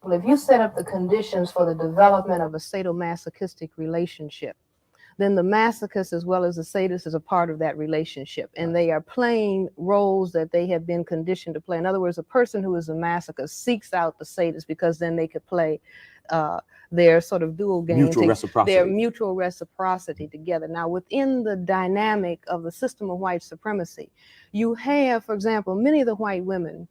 Well, if you set up the conditions for the development of a sadomasochistic relationship, then the masochist as well as the sadist is a part of that relationship, and they are playing roles that they have been conditioned to play. In other words, a person who is a masochist seeks out the sadist because then they could play their sort of dual game, their mutual reciprocity together. Now, within the dynamic of the system of white supremacy, you have, for example, many of the white women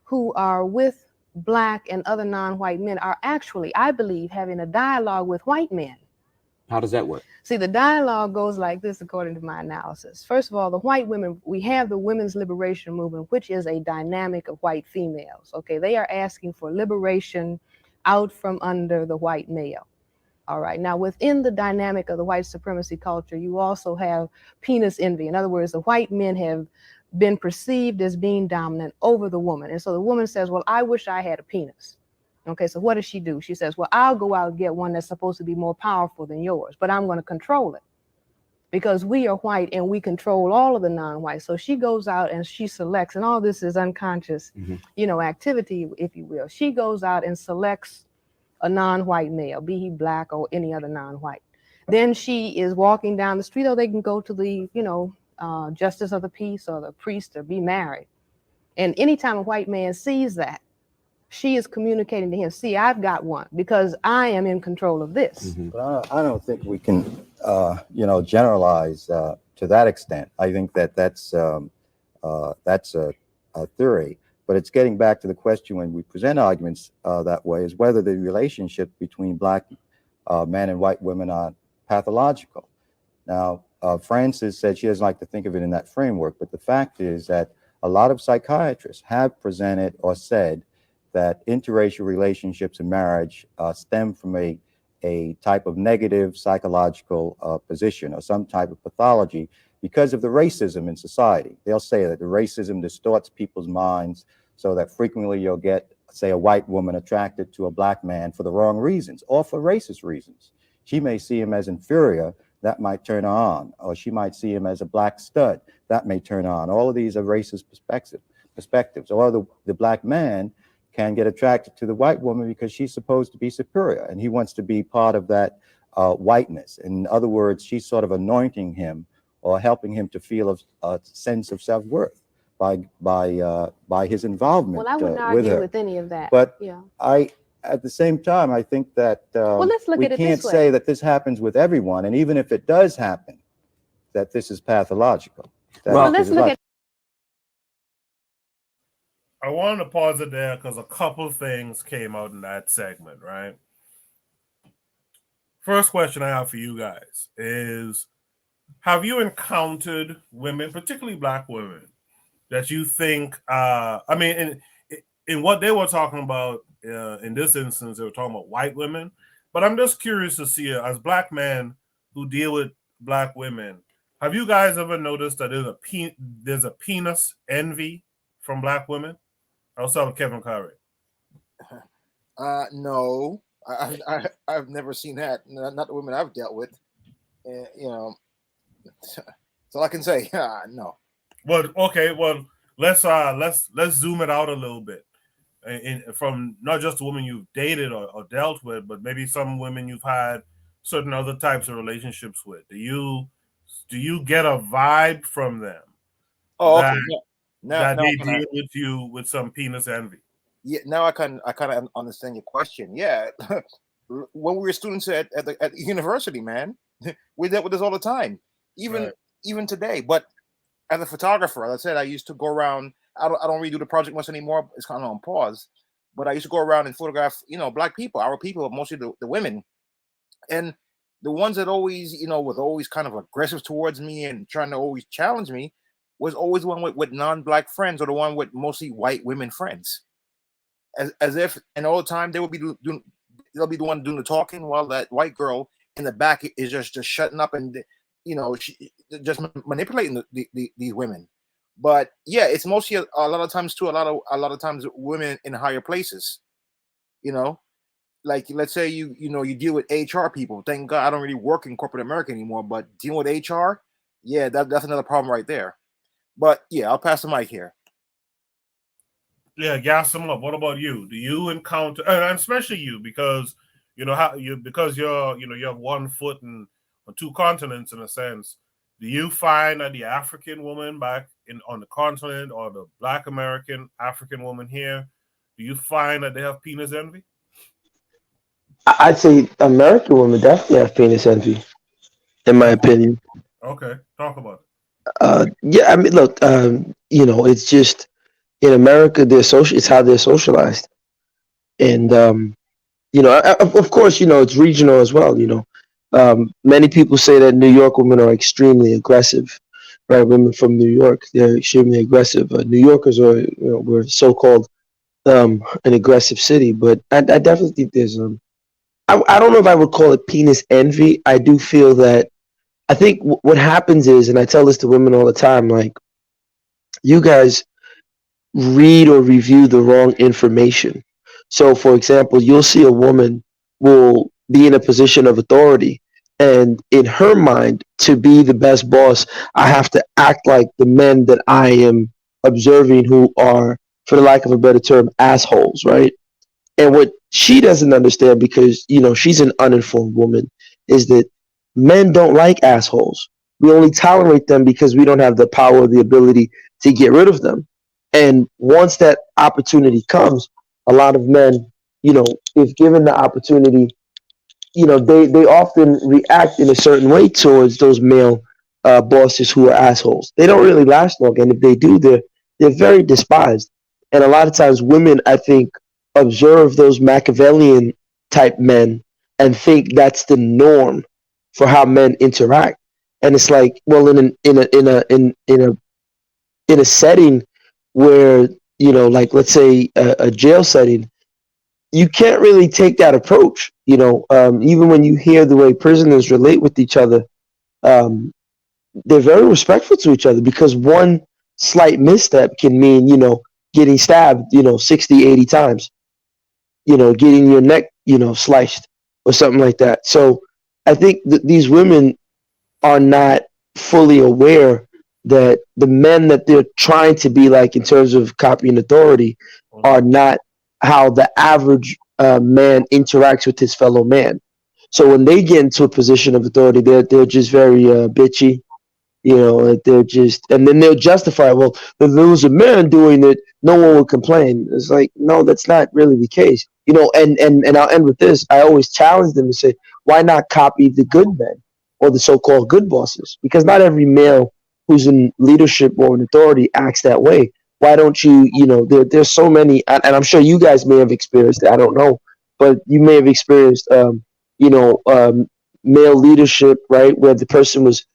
who are with Black and other non-white men are actually, I believe, having a dialogue with white men. How does that work? See, the dialogue goes like this, according to my analysis. First of all, the white women, we have the women's liberation movement, which is a dynamic of white females. Okay, they are asking for liberation out from under the white male. All right, now within the dynamic of the white supremacy culture, you also have penis envy. In other words, the white men have been perceived as being dominant over the woman. And so the woman says, well, I wish I had a penis. Okay, so what does she do? She says, well, I'll go out and get one that's supposed to be more powerful than yours, but I'm going to control it because we are white and we control all of the non-whites. So she goes out and she selects, and all this is unconscious, activity, if you will. She goes out and selects a non-white male, be he Black or any other non-white. Then she is walking down the street, or they can go to the, justice of the peace or the priest or be married. And anytime a white man sees that, she is communicating to him, see, I've got one because I am in control of this. But I don't think we can, generalize to that extent. I think that's a theory. But it's getting back to the question when we present arguments that way is whether the relationship between Black men and white women are pathological. Now, Frances said she doesn't like to think of it in that framework, but the fact is that a lot of psychiatrists have presented or said that interracial relationships in marriage stem from a type of negative psychological position or some type of pathology because of the racism in society. They'll say that the racism distorts people's minds so that frequently you'll get, say, a white woman attracted to a Black man for the wrong reasons or for racist reasons. She may see him as inferior, that might turn her on, or she might see him as a Black stud, that may turn her on. All of these are racist perspectives. Or the Black man can get attracted to the white woman because she's supposed to be superior and he wants to be part of that whiteness. In other words, she's sort of anointing him or helping him to feel a sense of self-worth by his involvement with her. Well, I wouldn't argue with any of that. But at the same time, I think that we can't say that this happens with everyone. And even if it does happen, that this is pathological. Well, let's look at. I wanted to pause it there because a couple things came out in that segment, right? First question I have for you guys is, have you encountered women, particularly Black women, that you think, in what they were talking about, in this instance, they were talking about white women, but I'm just curious to see, as Black men who deal with Black women, have you guys ever noticed that there's a penis envy from Black women? I'll start with Kevin Curry. No, I've never seen that. Not the women I've dealt with. That's all I can say. No. Well, okay. Well, let's zoom it out a little bit, from not just the women you've dated or dealt with, but maybe some women you've had certain other types of relationships with. Do you get a vibe from them? Oh, okay. That they deal with you with some penis envy. Yeah, now I kind of understand your question. Yeah, when we were students at university, man, we dealt with this all the time, even today. But as a photographer, as I said, I used to go around. I don't really do the project much anymore. It's kind of on pause. But I used to go around and photograph, Black people, our people, mostly the women, and the ones that always, was always kind of aggressive towards me and trying to always challenge me was always the one with non-Black friends or the one with mostly white women friends. As if, and all the time they'll be the one doing the talking while that white girl in the back is just shutting up and, she just manipulating these women. But yeah, it's mostly a lot of times too. A lot of times women in higher places. You know, like let's say you deal with HR people. Thank God I don't really work in corporate America anymore. But dealing with HR, yeah, that's another problem right there. But yeah, I'll pass the mic here. Yeah, gas them up. What about you? Do you encounter, and especially you, because how you because you have one foot on two continents in a sense. Do you find that the African woman back on the continent or the Black American African woman here, do you find that they have penis envy? I'd say American women definitely have penis envy, in my opinion. Okay, talk about it. Yeah, I mean, look, it's just in America, it's how they're socialized, and of course, it's regional as well. Many people say that New York women are extremely aggressive, right? Women from New York, they're extremely aggressive. New Yorkers are, we're so-called an aggressive city, but I definitely think there's I don't know if I would call it penis envy. I do feel that I think what happens is, and I tell this to women all the time, like you guys read or review the wrong information. So, for example, you'll see a woman will be in a position of authority, and in her mind, to be the best boss, I have to act like the men that I am observing who are, for the lack of a better term, assholes, right? And what she doesn't understand, because she's an uninformed woman, is that men don't like assholes. We only tolerate them because we don't have the power or the ability to get rid of them. And once that opportunity comes, a lot of men, if given the opportunity, they often react in a certain way towards those male bosses who are assholes. They don't really last long, and if they do, they're very despised. And a lot of times, women, I think, observe those Machiavellian type men and think that's the norm for how men interact. And it's like, well, in a setting where like let's say a jail setting, you can't really take that approach. Even when you hear the way prisoners relate with each other, um, they're very respectful to each other, because one slight misstep can mean getting stabbed 60, 80 times, getting your neck sliced or something like that. So I think that these women are not fully aware that the men that they're trying to be like in terms of copy and authority are not how the average man interacts with his fellow man. So when they get into a position of authority, they're just very bitchy. They're just, and then they'll justify, well, if there was a man doing it, no one would complain. It's like, no, that's not really the case. And I'll end with this. I always challenge them to say, why not copy the good men or the so-called good bosses? Because not every male who's in leadership or in authority acts that way. Why don't you, there's so many, and I'm sure you guys may have experienced it, I don't know, but you may have experienced, you know, um, male leadership, right, where the person was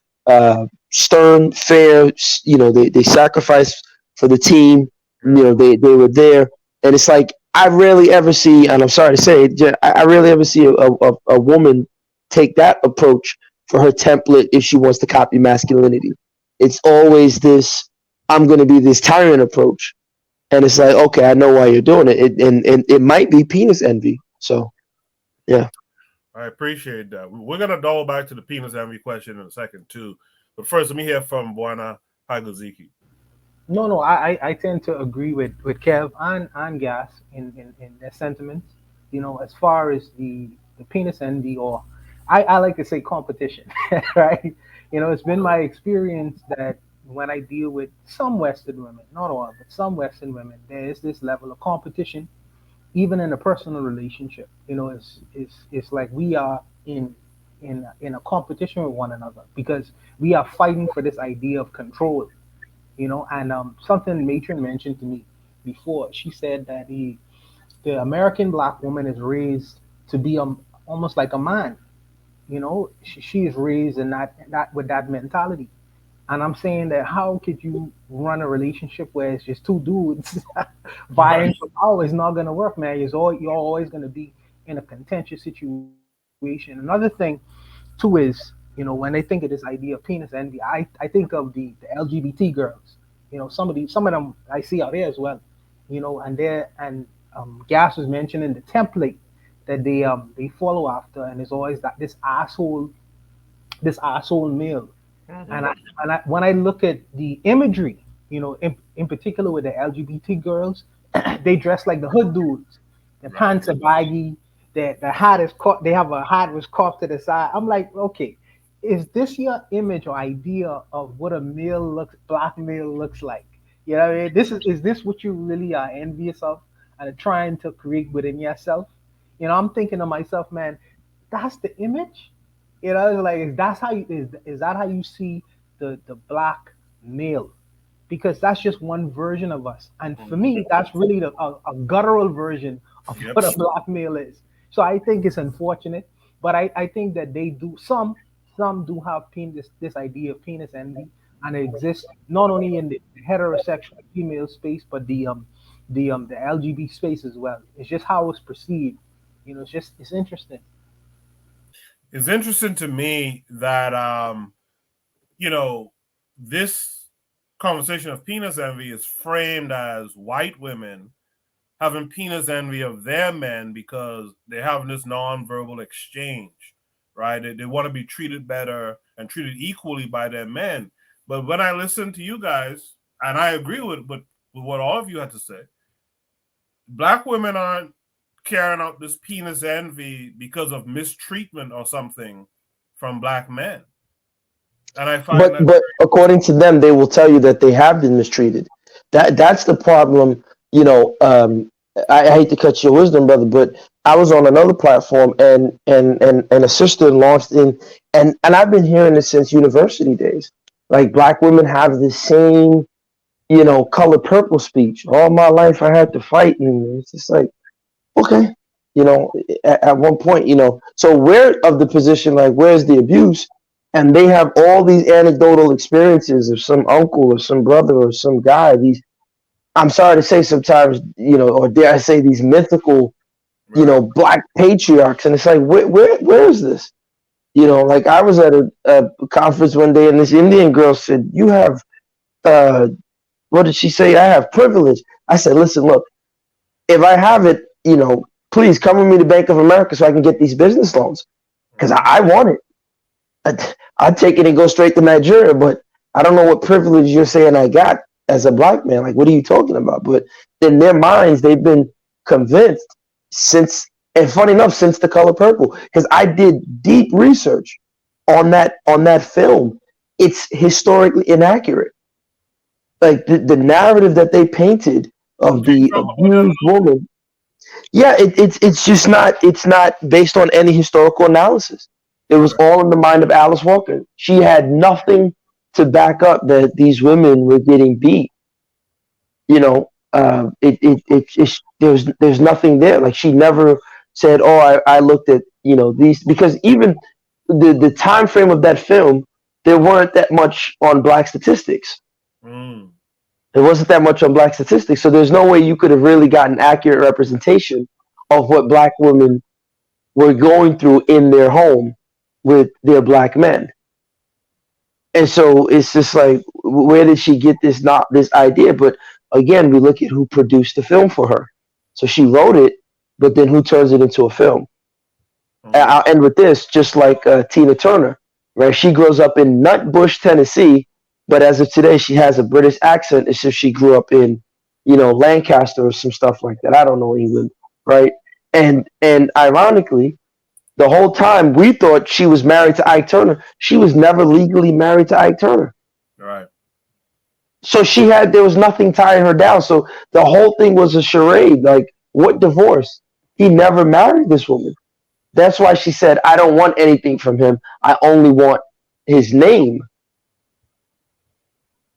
stern, fair, they sacrificed for the team, they were there. And it's like, I rarely ever see, and I'm sorry to say it, I rarely ever see a woman take that approach for her template if she wants to copy masculinity. It's always this, I'm going to be this tyrant approach. And it's like, okay, I know why you're doing it. And it might be penis envy. So, yeah. I appreciate that. We're going to double back to the penis envy question in a second, too. But first, let me hear from Buana Hagaziki. No, I tend to agree with Kev and Gas in their sentiments. As far as the penis envy, or I like to say competition, right? It's been my experience that when I deal with some Western women, not all, but some Western women, there is this level of competition, even in a personal relationship. It's like we are in a competition with one another because we are fighting for this idea of control. And something Matron mentioned to me before. She said that the American black woman is raised to be almost like a man. She is raised in that with that mentality. And I'm saying that how could you run a relationship where it's just two dudes vying for power? It's not gonna work, man. You're always gonna be in a contentious situation. Another thing too is, when they think of this idea of penis envy, I think of the LGBT girls. some of them I see out there as well, and Gas was mentioning the template that they follow after, and it's always that this asshole male. And when I look at the imagery, in particular with the LGBT girls, they dress like the hood dudes. The pants are baggy. The hat is caught. They have a hat was cropped to the side. I'm like, okay, is this your image or idea of what a black male looks like? You know, what I mean? Is this what you really are envious of and are trying to create within yourself? I'm thinking to myself, man, that's the image. It's like is that how you see the black male? Because that's just one version of us, and for me, that's really a guttural version of what a black male is. So I think it's unfortunate, but I think that they do some do have this idea of penis envy, and it exists not only in the heterosexual female space, but the LGBT space as well. It's just how it's perceived. It's interesting. It's interesting to me that this conversation of penis envy is framed as white women having penis envy of their men because they're having this non-verbal exchange, right? They want to be treated better and treated equally by their men. But when I listen to you guys, and I agree with what all of you had to say, black women aren't carrying out this penis envy because of mistreatment or something from black men. And I find but according to them, they will tell you that they have been mistreated. That's the problem. I hate to cut your wisdom, brother, but I was on another platform and a sister launched in, and I've been hearing this since university days. Like black women have the same, color purple speech. All my life I had to fight, and it's just like, okay, at one point, so we're of the position like, where's the abuse? And they have all these anecdotal experiences of some uncle or some brother or some guy. I'm sorry to say sometimes, or dare I say these mythical, black patriarchs. And it's like, where is this? Like I was at a conference one day and this Indian girl said, you have, what did she say? I have privilege. I said, listen, look, if I have it, please come with me to Bank of America so I can get these business loans because I want it. I'd take it and go straight to Nigeria, but I don't know what privilege you're saying I got as a black man. Like, what are you talking about? But in their minds, they've been convinced and funny enough, since The Color Purple, because I did deep research on that film. It's historically inaccurate. Like the narrative that they painted of the abused woman. Yeah, it's just not. It's not based on any historical analysis. It was all in the mind of Alice Walker. She had nothing to back up that these women were getting beat. There's nothing there. Like she never said, "Oh, I looked at these," because even the time frame of that film, there weren't that much on black statistics. There wasn't that much on black statistics, so there's no way you could have really gotten accurate representation of what black women were going through in their home with their black men. And so it's just like, where did she get this idea? But again, we look at who produced the film for her. So she wrote it, but then who turns it into a film? And I'll end with this, just like Tina Turner, right? She grows up in Nutbush, Tennessee, but as of today, she has a British accent as if she grew up in, Lancaster or some stuff like that. I don't know England, right? And ironically, the whole time we thought she was married to Ike Turner. She was never legally married to Ike Turner. Right. So there was nothing tying her down. So the whole thing was a charade. Like, what divorce? He never married this woman. That's why she said, I don't want anything from him. I only want his name.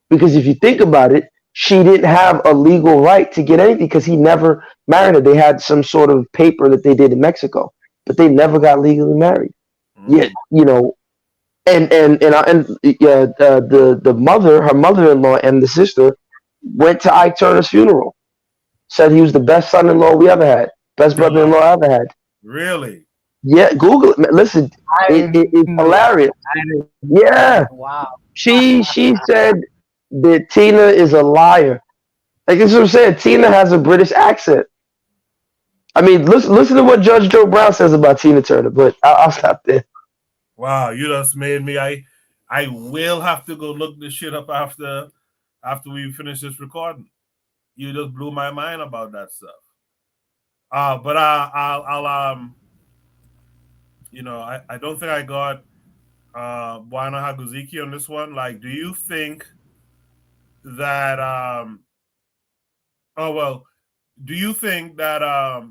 Because if you think about it, she didn't have a legal right to get anything because he never married her. They had some sort of paper that they did in Mexico, but they never got legally married. Yet, and the mother, her mother-in-law, and the sister went to Ike Turner's funeral. Said he was the best son-in-law we ever had, best brother-in-law I ever had. Really? Yeah, Google it. Listen, it's hilarious. Yeah. Wow. She said, that Tina is a liar. Like that's what I'm saying. Tina has a British accent. I mean, listen to what Judge Joe Brown says about Tina Turner, but I'll stop there. Wow, you just made me. I will have to go look this shit up after we finish this recording. You just blew my mind about that stuff. But I'll I don't think I got Buana Haguziki on this one. Like, do you think that do you think that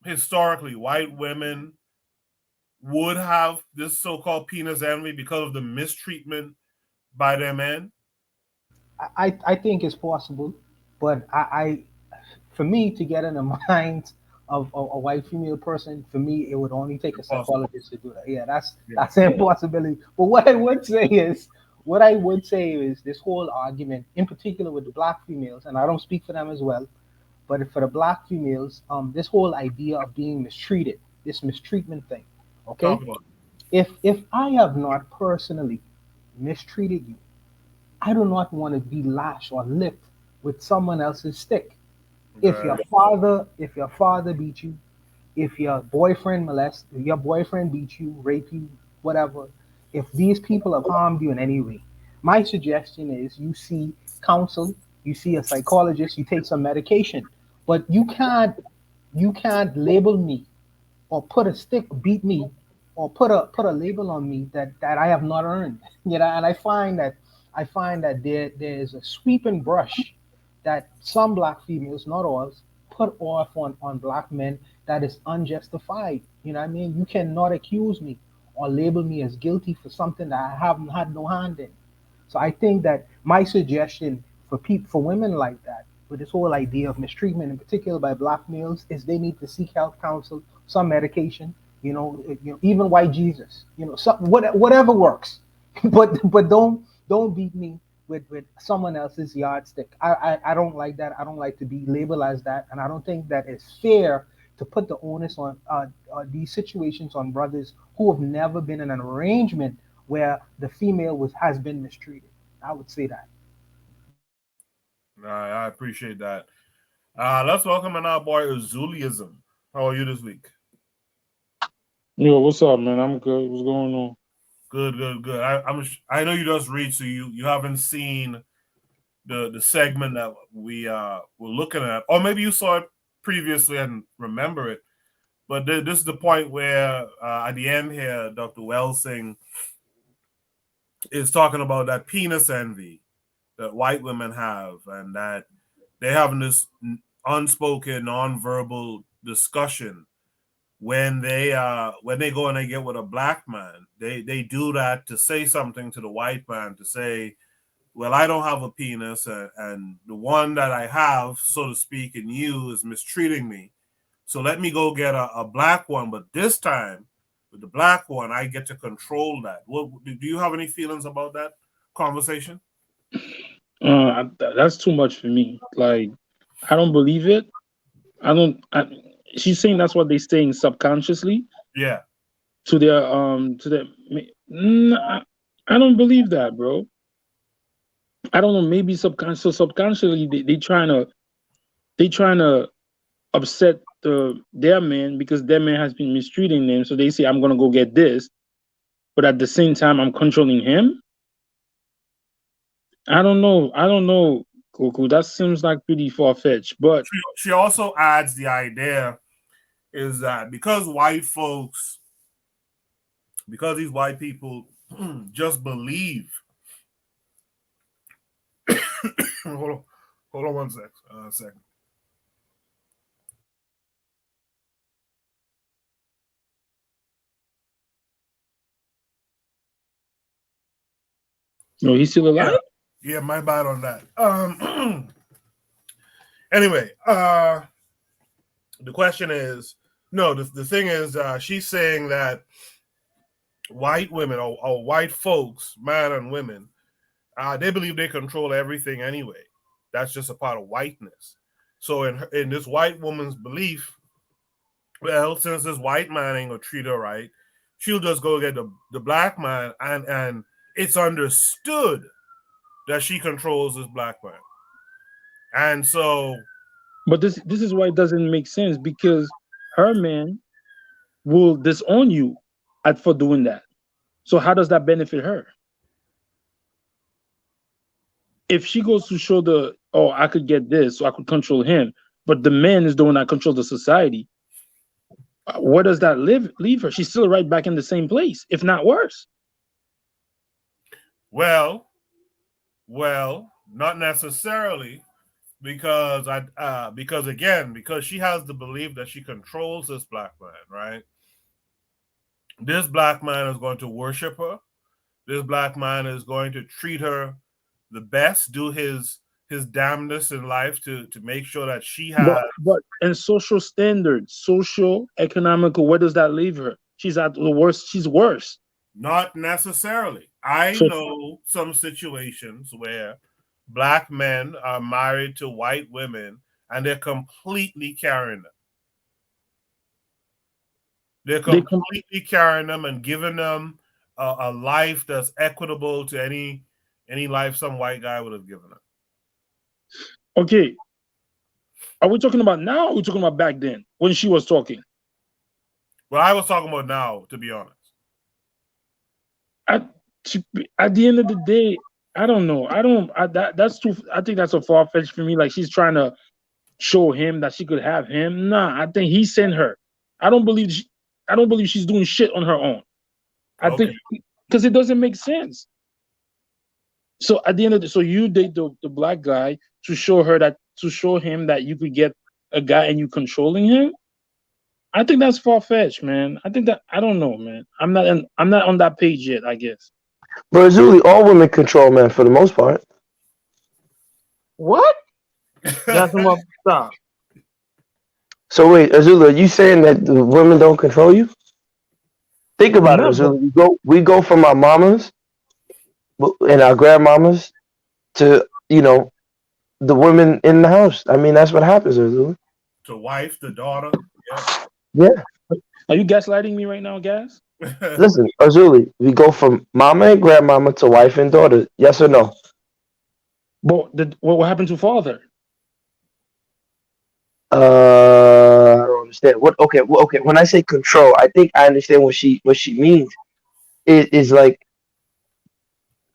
historically white women would have this so-called penis envy because of the mistreatment by their men? I think it's possible, but for me to get in the mind of a white female person, for me it would only take a psychologist to do that. Yeah, that's an impossibility. But what I would say is this whole argument, in particular with the black females, and I don't speak for them as well, but for the black females, this whole idea of being mistreated, this mistreatment thing. Okay, if I have not personally mistreated you, I do not want to be lashed or licked with someone else's stick. If your father beat you, if your boyfriend beat you, rape you, whatever, if these people have harmed you in any way, my suggestion is you see counsel, you see a psychologist, you take some medication. But you can't label me or put a stick, beat me, or put a label on me that I have not earned. And I find that there's a sweeping brush that some black females, not all, put off on black men that is unjustified. You know what I mean? You cannot accuse me or label me as guilty for something that I haven't had no hand in. So I think that my suggestion for women like that, with this whole idea of mistreatment, in particular by black males, is they need to seek health counsel, some medication, even white Jesus, whatever works, but don't beat me with someone else's yardstick. I don't like that. I don't like to be labeled as that, and I don't think that it's fair to put the onus on these situations on brothers who have never been in an arrangement where the female has been mistreated. I would say that. I appreciate that. Let's welcome in our boy Azuliism. How are you this week? Yo, what's up, man? I'm good. What's going on? Good. I know you just read, so you haven't seen the segment that we were looking at, or maybe you saw it previously and remember it. But this is the point where at the end here, Dr. Welsing is talking about that penis envy that white women have, and that they're having this unspoken, non-verbal discussion when they go and they get with a black man. They do that to say something to the white man, to say, well, I don't have a penis, and the one that I have, so to speak, in you is mistreating me. So let me go get a black one, but this time with the black one, I get to control that. Do you have any feelings about that conversation? That's too much for me. Like, I don't believe it. She's saying that's what they're saying subconsciously. Yeah. To their I don't believe that, bro. I don't know. Maybe subconsciously they trying to upset their man because their man has been mistreating them. So they say, I'm gonna go get this, but at the same time I'm controlling him. I don't know, Coco. That seems like pretty far-fetched. But she also adds the idea is that because these white people just believe. hold on 1 second. No, he's still alive? Yeah, my bad on that. Anyway, the question is, no, the thing is, she's saying that white women or white folks, men and women, they believe they control everything anyway. That's just a part of whiteness. So in this white woman's belief, well, since this white man ain't gonna treat her right, she'll just go get the black man, and it's understood that she controls this black man. And so, but this is why it doesn't make sense, because her man will disown you for doing that. So how does that benefit her? If she goes to show I could get this, so I could control him, but the man is the one that controls the society, where does that leave her? She's still right back in the same place, if not worse. Well, not necessarily, because because she has the belief that she controls this black man, right? This black man is going to worship her. This black man is going to treat her the best, do his damnness in life to make sure that she has. But in social standards, social, economical, where does that leave her? She's at the worst. She's worse. Not necessarily. I know some situations where black men are married to white women and they're completely carrying them. They're completely carrying them and giving them a life that's equitable to any life some white guy would have given them. Okay. Are we talking about now, or are we talking about back then when she was talking? Well, I was talking about now, to be honest. At the end of the day, I don't know. That's too. I think that's a far fetched for me. Like, she's trying to show him that she could have him. Nah, I think he sent her. I don't believe she's doing shit on her own. I think because it doesn't make sense. So at the end of the, so you date the black guy to show him that you could get a guy and you controlling him. I think that's far fetched, man. I don't know, man. I'm not on that page yet, I guess. But Azuli, all women control men for the most part. What? Stop. So wait, Azuli, are you saying that the women don't control you? Think about it, Azuli. We go from our mamas and our grandmamas to, the women in the house. I mean, that's what happens, Azuli. To wife, the daughter. Yeah. Are you gaslighting me right now, Gas? Listen, Azuli, we go from mama and grandmama to wife and daughter. Yes or no? But what happened to father? I don't understand. Okay. When I say control, I think I understand what she means. It is like,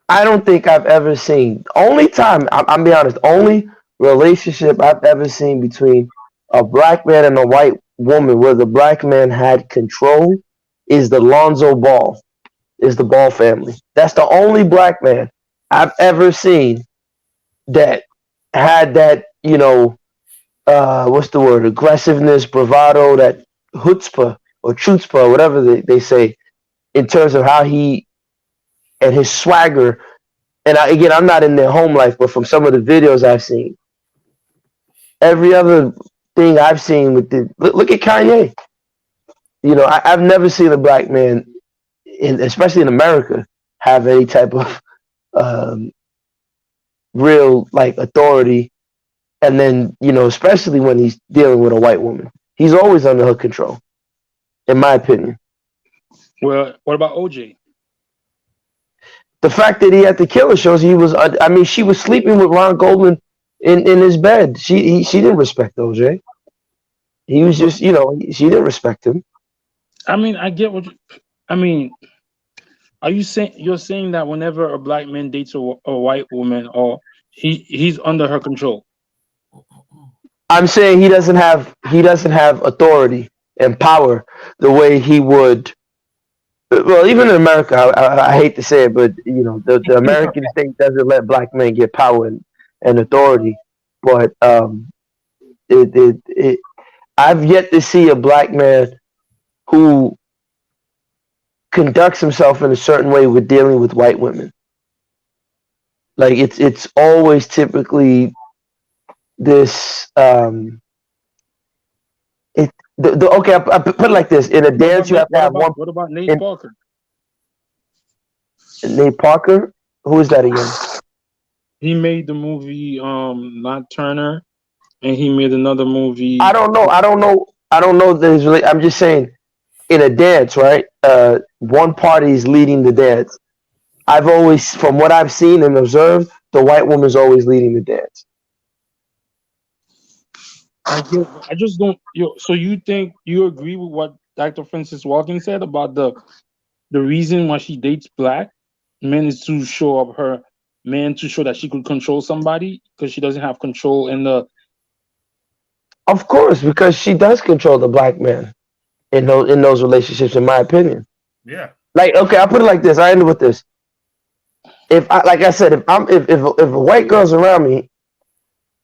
I don't think I've ever seen. Only time, I'm be honest, only relationship I've ever seen between a black man and a white woman where the black man had control is the Lonzo Ball, is the Ball family. That's the only black man I've ever seen that had that, what's the word? Aggressiveness, bravado, that chutzpah or chutzpah, whatever they say, in terms of how he and his swagger. And I'm not in their home life, but from some of the videos I've seen, every other thing I've seen with look at Kanye. I've never seen a black man, especially in America, have any type of real authority. And then, especially when he's dealing with a white woman, he's always under her control, in my opinion. Well, what about OJ? The fact that he had to kill her shows he was. She was sleeping with Ron Goldman in his bed. She didn't respect OJ. He was just, she didn't respect him. I get what are you saying? You're saying that whenever a black man dates a white woman, or he's under her control? I'm saying he doesn't have authority and power the way he would. Well, even in America, I hate to say it, but the American state doesn't let black men get power and authority. But I've yet to see a black man who conducts himself in a certain way with dealing with white women. Like it's always typically this. Okay, I put it like this: in a dance, you have to have one. What about Nate Parker? Nate Parker, who is that again? He made the movie Not Turner, and he made another movie. I don't know. I'm just saying, in a dance, right? One party is leading the dance. I've always, from what I've seen and observed, the white woman's always leading the dance. I just don't. So you think you agree with what Dr. Francis Walton said about the reason why she dates black men is to show up her man, to show that she could control somebody because she doesn't have control in the. Of course, because she does control the black man in those relationships, in my opinion. Yeah. Like, okay, I'll put it like this. I end with this. Like I said, if a white girl's around me,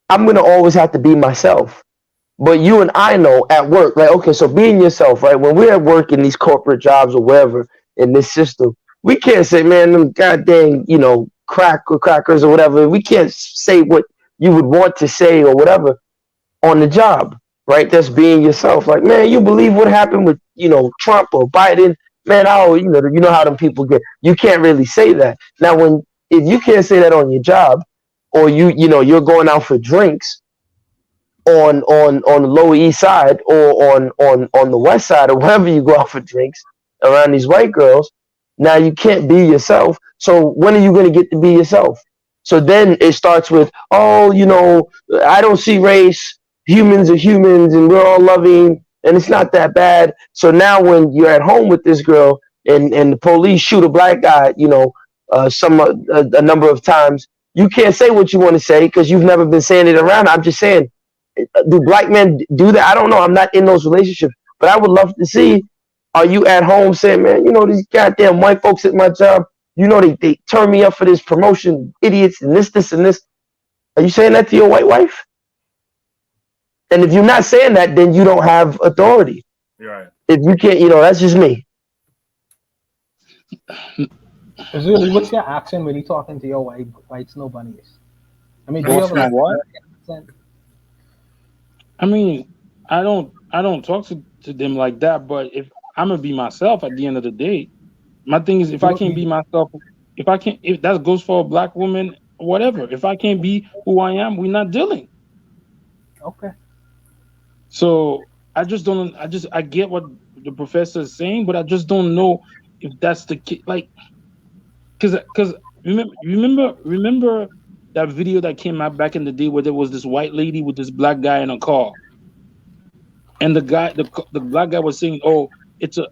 I'm gonna always have to be myself. But you and I know at work, like, okay, so being yourself, right? When we're at work in these corporate jobs or wherever in this system, we can't say, man, them goddamn, crackers or whatever. We can't say what you would want to say or whatever on the job, right? That's being yourself. Like, man, you believe what happened with, Trump or Biden? Man, you know how them people get. You can't really say that. Now, if you can't say that on your job, or you're going out for drinks on the Lower East Side or on the West Side or wherever you go out for drinks around these white girls, now you can't be yourself. So when are you going to get to be yourself? So then it starts with, I don't see race. Humans are humans, and we're all loving, and it's not that bad. So now when you're at home with this girl and the police shoot a black guy, a number of times, you can't say what you want to say because you've never been saying it around. I'm just saying, do black men do that? I don't know. I'm not in those relationships, but I would love to see. Are you at home saying, man, these goddamn white folks at my job, they turn me up for this promotion, idiots, and this, and this. Are you saying that to your white wife? And if you're not saying that, then you don't have authority. You're right. If you can't, that's just me. Really, what's your accent when you talking to your white snow bunnies? I mean, do you have like what? Accent? I mean, I don't talk to them like that. But if I'm gonna be myself at the end of the day, my thing is, if I can't be myself, if that goes for a black woman, whatever. If I can't be who I am, we're not dealing. Okay. So I just don't. I get what the professor is saying, but I just don't know if that's the key. Like, because remember that video that came out back in the day where there was this white lady with this black guy in a car, and the black guy was saying, "Oh, it's a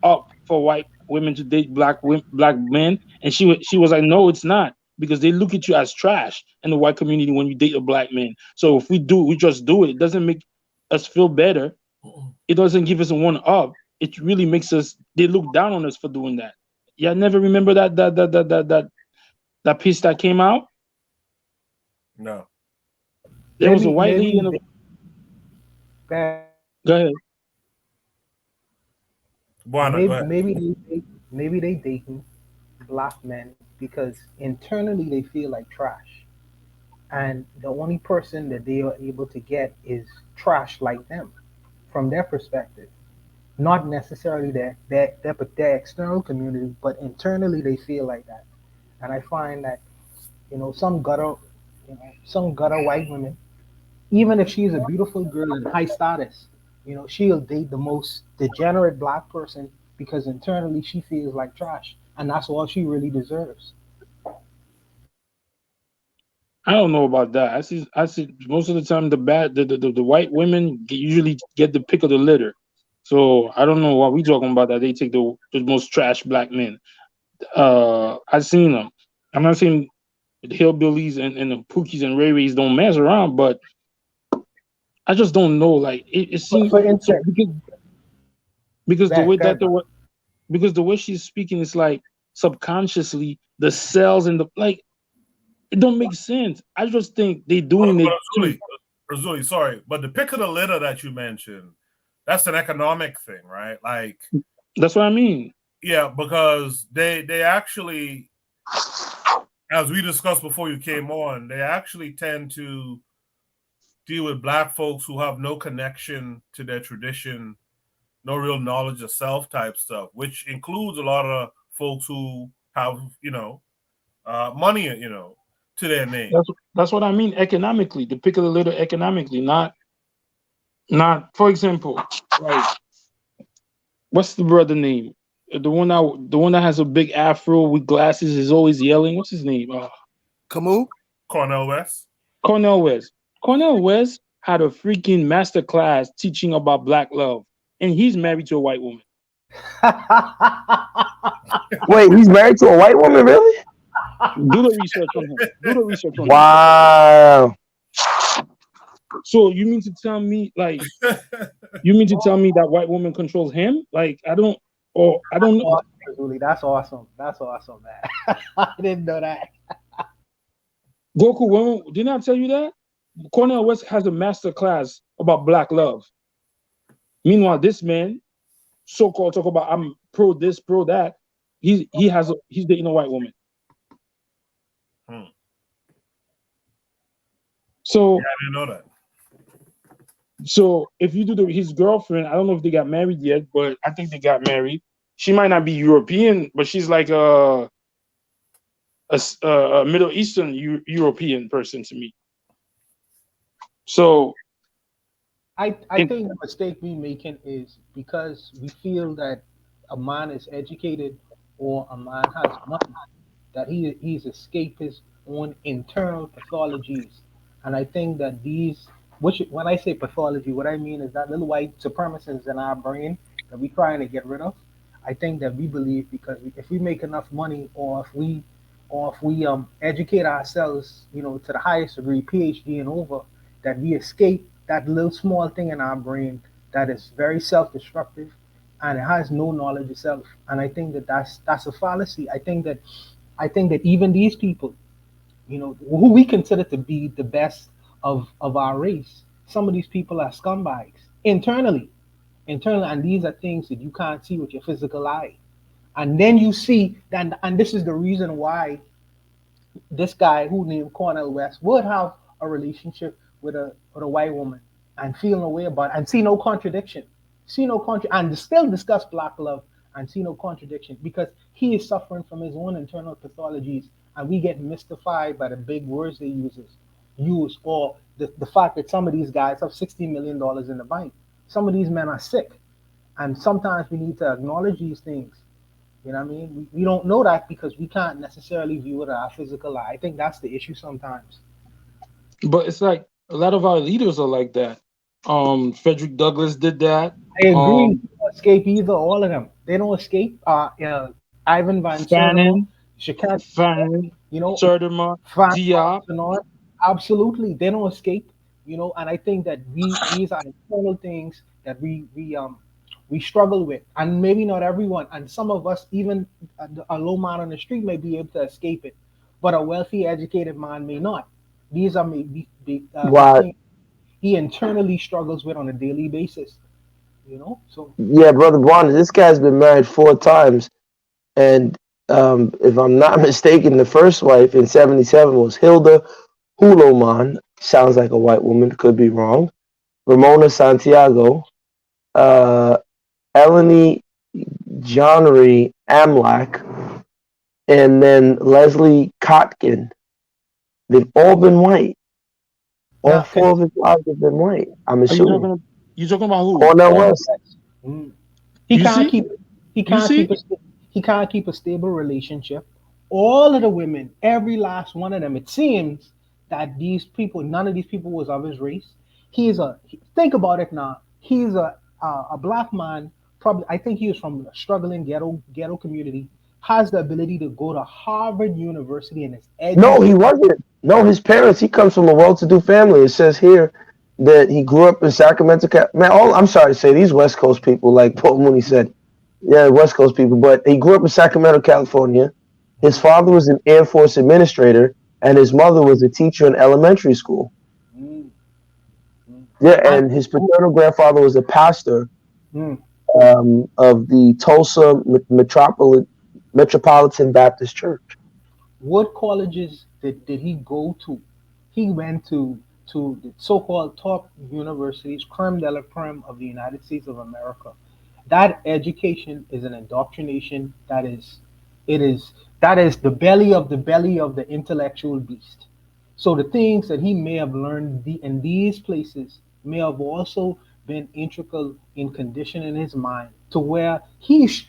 up for white women to date black men," and she was like, "No, it's not." Because they look at you as trash in the white community when you date a black man. So if we just do it. It doesn't make us feel better. It doesn't give us a one up. It really makes us. They look down on us for doing that. Yeah, never remember that piece that came out. No. There was a white lady in a. Go ahead. Maybe they dating black men because internally they feel like trash, and the only person that they are able to get is trash like them from their perspective, not necessarily their external community, but internally they feel like that. And I find that some gutter white women, even if she's a beautiful girl and high status, she'll date the most degenerate black person because internally she feels like trash, and that's all she really deserves. I don't know about that. I see most of the time the white women usually get the pick of the litter. So I don't know what we talking about that they take the most trash black men. I've seen them. I'm not saying the hillbillies and the Pookies and Ray Rays don't mess around, but I just don't know. Like it seems so because the way she's speaking is like subconsciously the cells and it don't make sense. I just think they doing it. Razuli, sorry, but the pick of the litter that you mentioned, that's an economic thing, right? Like that's what I mean. Yeah, because they actually, as we discussed before you came on, they actually tend to deal with black folks who have no connection to their tradition, no real knowledge of self type stuff, which includes a lot of folks who have, money, to their name. That's what I mean economically. The pick of the litter economically, not for example, like what's the brother name? The one that has a big afro with glasses is always yelling. What's his name? Camus? Cornel West. Cornel West. Cornel West had a freaking master class teaching about black love, and he's married to a white woman. Wait, he's married to a white woman, really? Do the research on him. Do the research on him. Wow. So you mean to tell me, like, that white woman controls him? Like, I don't know. That's awesome. That's awesome, man. I didn't know that. Goku, didn't I tell you that? Cornel West has a master class about black love. Meanwhile, this man, so-called, talk about I'm pro this, pro that. He's dating a white woman. So yeah, I didn't know that. So if you do his girlfriend, I don't know if they got married yet, but I think they got married. She might not be European, but she's like a Middle Eastern European person to me. So I think the mistake we're making is because we feel that a man is educated or a man has money, that he's escaped his own internal pathologies. And I think that when I say pathology, what I mean is that little white supremacists in our brain that we're trying to get rid of. I think that we believe because if we make enough money, or if we educate ourselves, to the highest degree, PhD and over, that we escape that little small thing in our brain that is very self-destructive and it has no knowledge of self. And I think that that's a fallacy. I think that even these people, who we consider to be the best of our race, some of these people are scumbags internally, and these are things that you can't see with your physical eye. And then you see that, and this is the reason why this guy who named Cornel West would have a relationship with a white woman and feel no way about it and see no contradiction, and still discuss black love and see no contradiction, because he is suffering from his own internal pathologies, and we get mystified by the big words they use, or the fact that some of these guys have $60 million in the bank. Some of these men are sick, and sometimes we need to acknowledge these things. You know what I mean? We don't know that because we can't necessarily view it with our physical eye. I think that's the issue sometimes. But it's like a lot of our leaders are like that. Frederick Douglass did that. I agree. They don't escape either. All of them. They don't escape. Ivan Van Fannin, Fannin, Sertima, Diop. Absolutely, they don't escape. And I think that these are internal things that we struggle with, and maybe not everyone, and some of us, even a low man on the street, may be able to escape it, but a wealthy, educated man may not. These are maybe things he internally struggles with on a daily basis. So yeah, brother Bond, this guy's been married 4 times, and if I'm not mistaken, the first wife in '77 was Hilda Huloman. Sounds like a white woman, could be wrong. Ramona Santiago, Eleni Johnnery Amlak, and then Leslie Kotkin. They've all been white. All 4 of his wives have been white. I'm assuming. You talking about who? Cornel West. He can't keep a stable relationship. All of the women, every last one of them, it seems that none of these people was of his race. Think about it now. He's a black man. Probably, I think he was from a struggling ghetto community. Has the ability to go to Harvard University and is educated. No, he wasn't. No, his parents. He comes from a well-to-do family. It says here that he grew up in Sacramento. Man, I'm sorry to say, these West Coast people, like Paul Mooney said, yeah, West Coast people. But he grew up in Sacramento, California. His father was an Air Force administrator, and his mother was a teacher in elementary school. Yeah, and his paternal grandfather was a pastor of the Tulsa Metropolitan Baptist Church. What colleges did he go to? He went to the so-called top universities, creme de la creme of the United States of America. That education is an indoctrination that is the belly of the intellectual beast. So the things that he may have learned in these places may have also been integral in conditioning his mind to where he's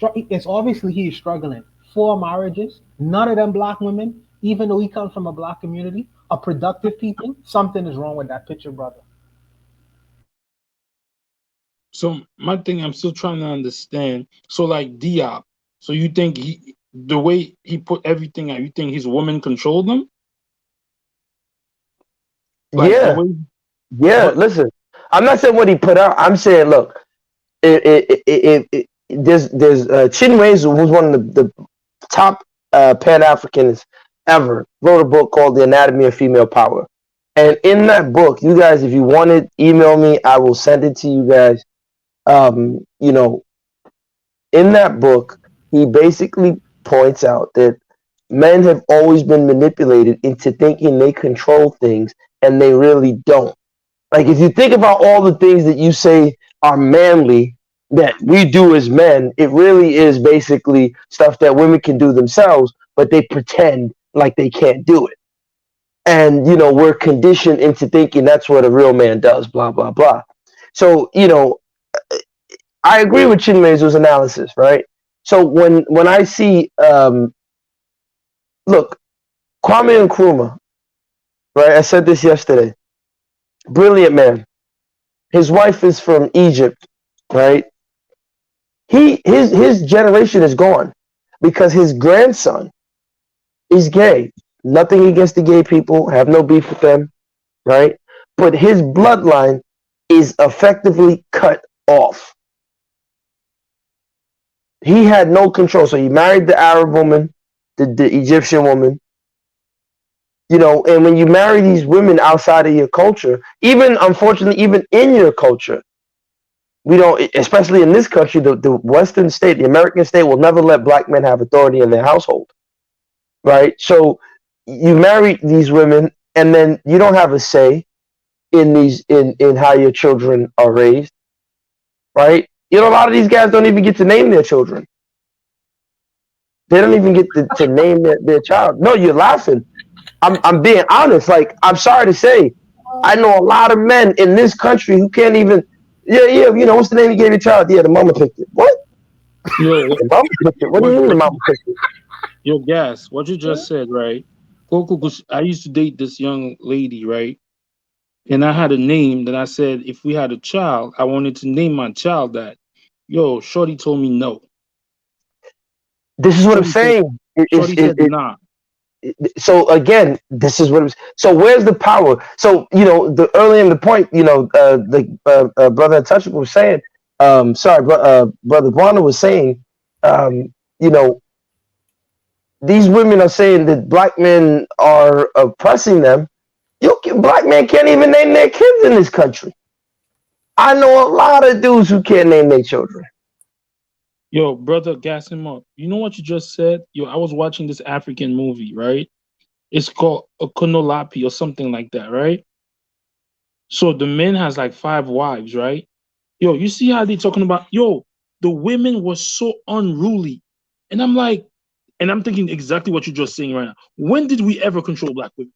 obviously struggling. 4 marriages, none of them black women, even though he comes from a black community, a productive people, something is wrong with that picture, brother. So my thing, I'm still trying to understand. So like Diop, so you think the way he put everything out, you think his woman controlled him? Like the Yeah, way, yeah. but Listen, I'm not saying what he put out. I'm saying, look, there's Chinweizu, who's one of the top Pan Africans ever, wrote a book called The Anatomy of Female Power. And in that book, you guys, if you want it, email me. I will send it to you guys. You know, in that book, he basically points out that men have always been manipulated into thinking they control things, and they really don't. Like, if you think about all the things that you say are manly that we do as men, it really is basically stuff that women can do themselves, but they pretend like they can't do it. And, we're conditioned into thinking that's what a real man does, blah, blah, blah. So, I agree with Chinmezu's analysis, right? So when I see, look, Kwame Nkrumah, right? I said this yesterday. Brilliant man. His wife is from Egypt, right? His generation is gone because his grandson is gay. Nothing against the gay people, have no beef with them, right? But his bloodline is effectively cut off. He had no control. So he married the Arab woman, the Egyptian woman, and when you marry these women outside of your culture, even unfortunately, even in your culture, we don't, especially in this country, the Western state, the American state will never let black men have authority in their household, right? So you marry these women, and then you don't have a say in how your children are raised, right? A lot of these guys don't even get to name their children. They don't even get to name their child. No, you're laughing. I'm being honest. Like, I'm sorry to say, I know a lot of men in this country who can't even. Yeah. What's the name you gave your child? Yeah, the mama picked it. What? yo, The mama picked it. What do you mean the mama picked it? yo, Gas, what you just said, right? Coco, 'cause I used to date this young lady, right? And I had a name that I said if we had a child, I wanted to name my child that. Yo, Shorty told me no. This is what I'm Shorty said, saying. Shorty said nah. So again, this is what it was. So where's the power? So the early in the point, the brother Touchable was saying, brother Bwana was saying, you know, these women are saying that black men are oppressing them. Black men can't even name their kids in this country. I know a lot of dudes who can't name their children. Yo, brother, gas him up. You know what you just said? Yo, I was watching this African movie, right? It's called Okonolapi or something like that, right? So the man has like 5 wives, right? Yo, you see how they talking about, the women were so unruly. And I'm like, and I'm thinking exactly what you're just saying right now. When did we ever control black women?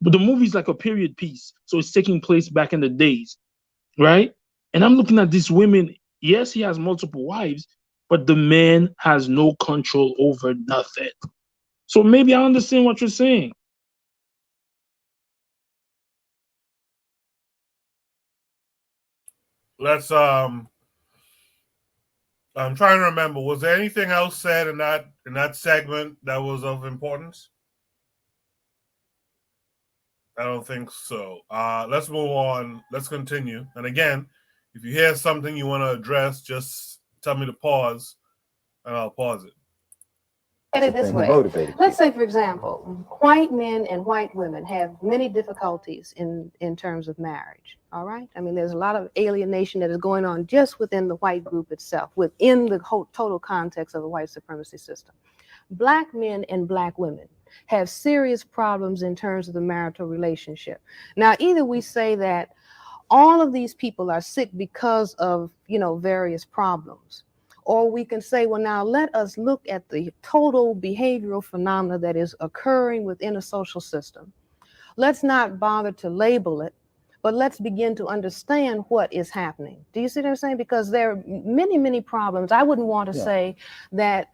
But the movie's like a period piece. So it's taking place back in the days, right? And I'm looking at these women. Yes, he has multiple wives, but the man has no control over nothing. So maybe I understand what you're saying. Let's I'm trying to remember. Was there anything else said in that segment that was of importance? I don't think so. Let's move on. Let's continue. And again, if you hear something you want to address, just tell me to pause, and I'll pause it. It this way. Let's say, for example, white men and white women have many difficulties in terms of marriage. All right. I mean, there's a lot of alienation that is going on just within the white group itself, within the whole total context of the white supremacy system. Black men and black women have serious problems in terms of the marital relationship. Now, either we say that all of these people are sick because of, various problems, or we can say, well, now let us look at the total behavioral phenomena that is occurring within a social system. Let's not bother to label it, but let's begin to understand what is happening. Do you see what I'm saying? Because there are many, many problems. I wouldn't want to say that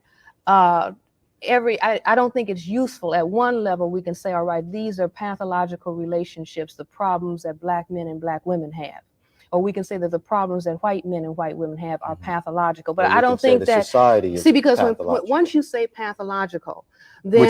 I don't think it's useful. At one level, we can say, all right, these are pathological relationships, the problems that Black men and Black women have. Or we can say that the problems that white men and white women have are pathological. But I don't think that society is because once you say pathological, then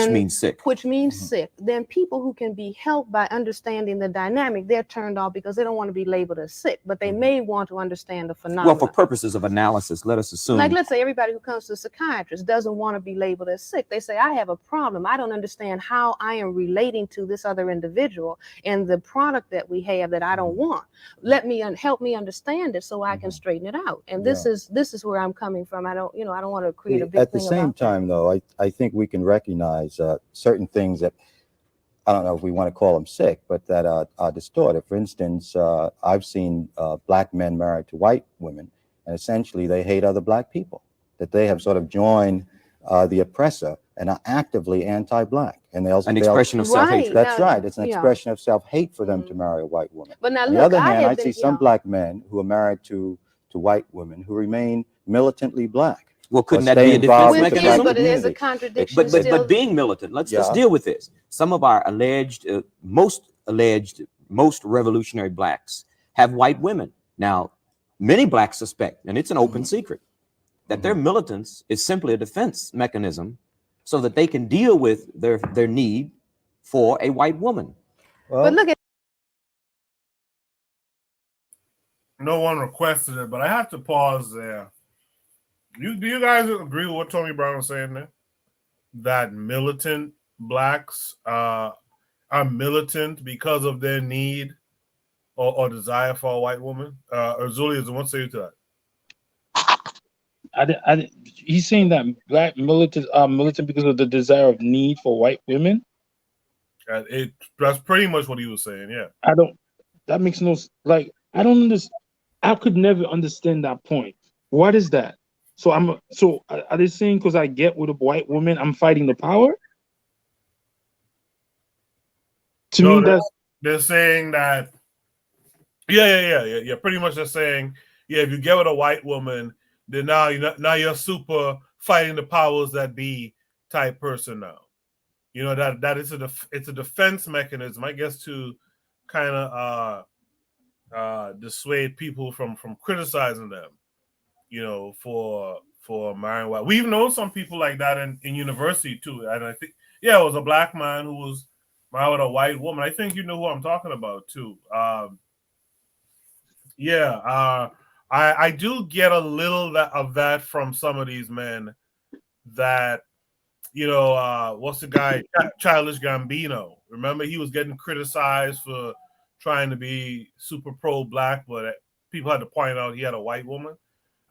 which means sick, then people who can be helped by understanding the dynamic, they're turned off because they don't want to be labeled as sick, but they may want to understand the phenomenon. Well, for purposes of analysis, let us assume, like, let's say everybody who comes to a psychiatrist doesn't want to be labeled as sick. They say, I have a problem. I don't understand how I am relating to this other individual and the product that we have that I don't want. Let me help me understand it so I can straighten it out. And this is where I'm coming from. I don't want to create a big thing. At the same time, though, I think we can recognize certain things that, I don't know if we want to call them sick, but that are distorted. For instance, I've seen Black men married to white women, and essentially they hate other Black people, that they have sort of joined the oppressor and are actively anti-Black. And they'll an expression of self-hate. Right. That's right. It's an expression of self-hate for them to marry a white woman. But now, on the other hand, I see some Black men who are married to white women who remain militantly Black. Well, couldn't that be a defense mechanism? But there's a contradiction. But being militant, let's deal with this. Some of our most revolutionary Blacks have white women. Now, many Blacks suspect, and it's an open secret, that their militance is simply a defense mechanism so that they can deal with their need for a white woman. Well, but look at. No one requested it, but I have to pause there. Do you guys agree with what Tony Brown was saying there? That militant Blacks are militant because of their need or desire for a white woman? Or Zulia, what say you to that? He's saying that Black militants are militant because of the desire of need for white women. That's pretty much what he was saying. Yeah. That makes no, like, I don't understand. I could never understand that point. What is that? So are they saying because I get with a white woman, I'm fighting the power? To me, they're saying that. Yeah. Pretty much they're saying, if you get with a white woman, then now you're super fighting the powers that be type person now. You know that it's a defense mechanism, I guess, to kind of dissuade people from criticizing them. You know, for marrying white. We've known some people like that in university too. And I think, it was a Black man who was married with a white woman. I think you know who I'm talking about too. I do get a little of that from some of these men that, what's the guy, Childish Gambino. Remember, he was getting criticized for trying to be super pro-Black, but people had to point out he had a white woman.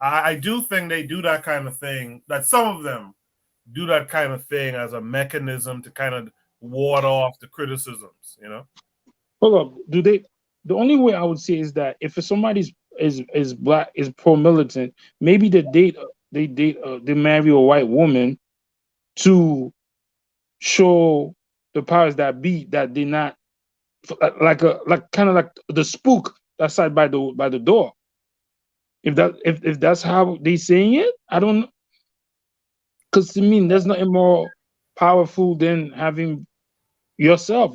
I do think they do that kind of thing, that some of them do that kind of thing as a mechanism to kind of ward off the criticisms, Hold up. The only way I would say is that if somebody is Black, is pro-militant, maybe they marry a white woman to show the powers that be that they're not like the spook that's side by the door. If that's how they saying it, I don't, because to me there's nothing more powerful than having yourself,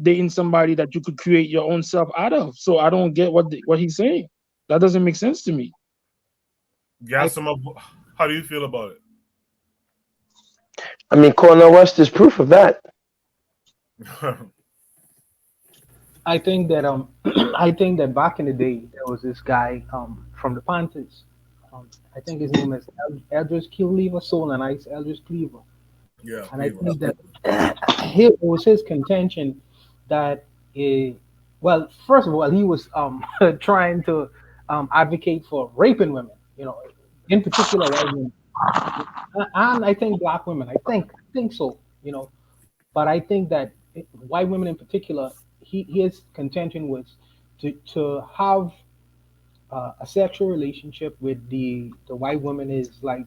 dating somebody that you could create your own self out of. So I don't get what he's saying. That doesn't make sense to me. Yeah, how do you feel about it? I mean, Cornel West is proof of that. I think that back in the day there was this guy from the Panthers. I think his name is Eldridge Cleaver, Soul and Ice Eldridge Cleaver. Yeah. And I think that it was his contention that first of all, he was trying to advocate for raping women, in particular white women. And I think Black women. I think so, but I think that white women in particular, his contention was to have a sexual relationship with the white woman is like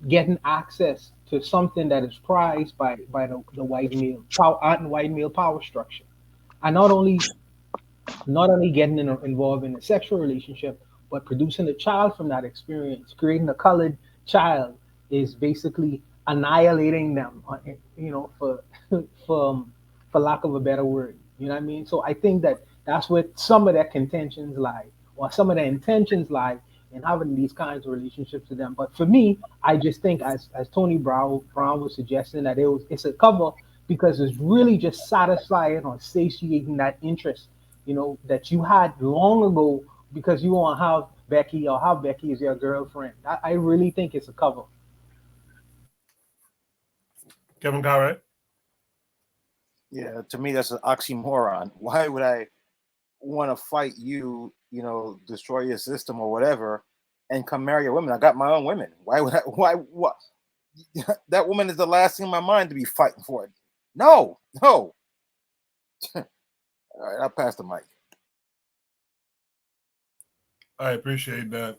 getting access to something that is prized by the white male power structure, and not only getting involved in a sexual relationship, but producing a child from that experience, creating a colored child is basically annihilating them, for for lack of a better word. You know what I mean? So I think that that's where some of their contentions lie, or some of their intentions lie in having these kinds of relationships with them. But for me, I just think, as Tony Brown was suggesting, that it's a cover because it's really just satisfying or satiating that interest, that you had long ago because you want to have Becky or have Becky as your girlfriend. I really think it's a cover. Kevin Garrett? Yeah, to me that's an oxymoron. Why would I want to fight you, destroy your system or whatever, and come marry a woman? I got my own women. Why would I? Why? What? That woman is the last thing in my mind to be fighting for it. No. All right, I'll pass the mic. I appreciate that.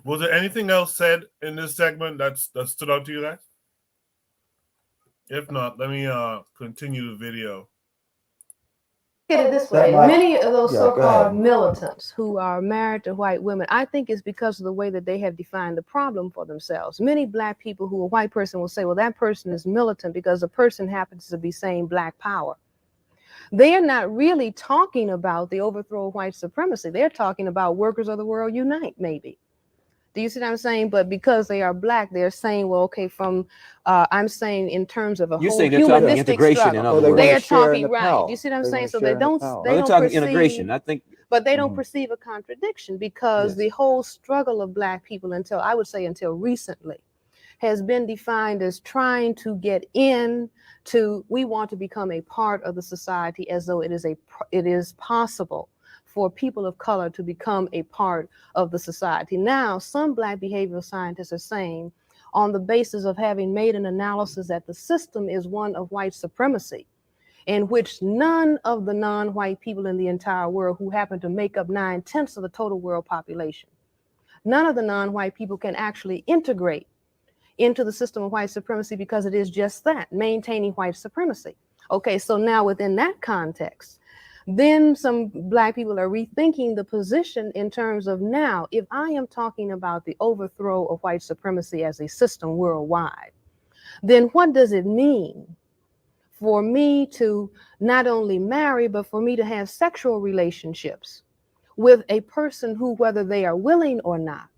Was there anything else said in this segment that stood out to you guys? If not, let me continue the video. Look at it this way. Many of those so-called militants who are married to white women, I think it's because of the way that they have defined the problem for themselves. Many black people who a white person will say, well, that person is militant because the person happens to be saying black power. They are not really talking about the overthrow of white supremacy. They're talking about workers of the world unite, maybe. Do you see what I'm saying? But because they are black, they're saying, well, okay, I'm saying in terms of a whole humanistic struggle. They are talking, right. Do you see what I'm saying? So they don't perceive integration. I think, but they don't perceive a contradiction, because the whole struggle of black people until recently has been defined as trying to get we want to become a part of the society, as though it is possible for people of color to become a part of the society. Now, some black behavioral scientists are saying, on the basis of having made an analysis that the system is one of white supremacy, in which none of the non-white people in the entire world, who happen to make up 9/10 of the total world population, none of the non-white people can actually integrate into the system of white supremacy, because it is just that, maintaining white supremacy. Okay, so now within that context, then some black people are rethinking the position in terms of, now, if I am talking about the overthrow of white supremacy as a system worldwide, then what does it mean for me to not only marry, but for me to have sexual relationships with a person who, whether they are willing or not,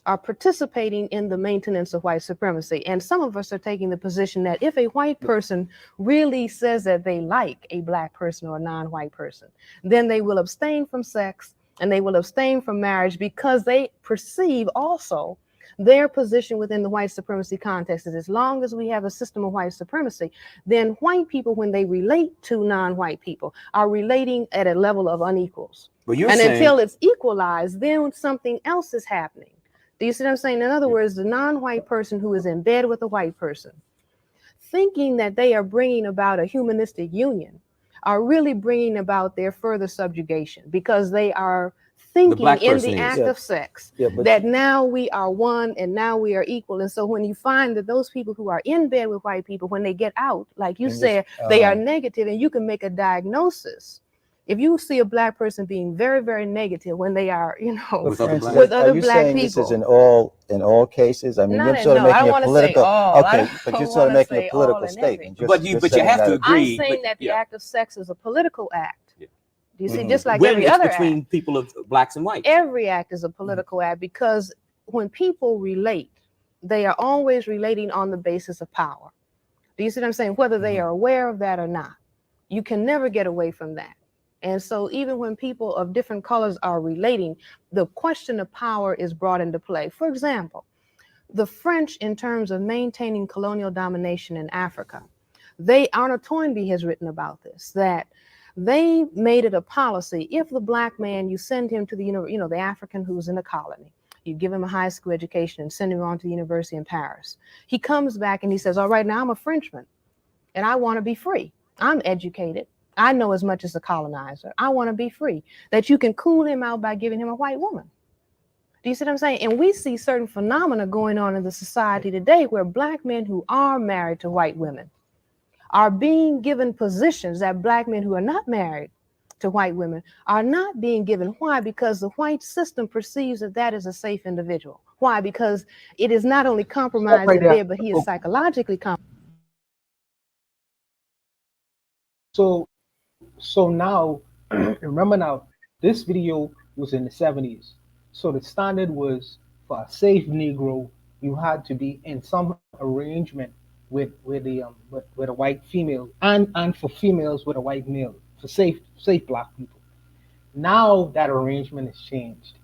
are participating in the maintenance of white supremacy? And some of us are taking the position that if a white person really says that they like a black person or a non-white person, then they will abstain from sex and they will abstain from marriage, because they perceive also their position within the white supremacy context is, as long as we have a system of white supremacy, then white people, when they relate to non-white people, are relating at a level of unequals. And until it's equalized, then something else is happening. Do you see what I'm saying? In other words, the non-white person who is in bed with a white person, thinking that they are bringing about a humanistic union, are really bringing about their further subjugation, because they are thinking in the act of sex that now we are one and now we are equal. And so when you find that those people who are in bed with white people, when they get out, like you said, they are negative, and you can make a diagnosis. If you see a black person being very, very negative when they are, with other black people. This is in all cases? I mean, you're sort of making a political. Okay, but you're sort of making a political statement. But you have to agree. I'm saying that the act of sex is a political act. Do you see? Mm-hmm. Just like when every other between act. People of blacks and whites. Every act is a political act, because when people relate, they are always relating on the basis of power. Do you see what I'm saying? Whether they are aware of that or not, you can never get away from that. And so even when people of different colors are relating, the question of power is brought into play. For example, the French, in terms of maintaining colonial domination in Africa, Arnold Toynbee has written about this, that they made it a policy, if the black man, you send him to the, the African who's in a colony, you give him a high school education and send him on to the university in Paris. He comes back and he says, all right, now I'm a Frenchman and I want to be free. I'm educated. I know as much as a colonizer. I want to be free. That you can cool him out by giving him a white woman. Do you see what I'm saying? And we see certain phenomena going on in the society today where black men who are married to white women are being given positions that black men who are not married to white women are not being given. Why? Because the white system perceives that that is a safe individual. Why? Because it is not only compromised in bed, but he is psychologically compromised. So now, remember now, this video was in the 70s. So the standard was for a safe Negro, you had to be in some arrangement with a white female, and for females with a white male, for safe black people. Now that arrangement has changed,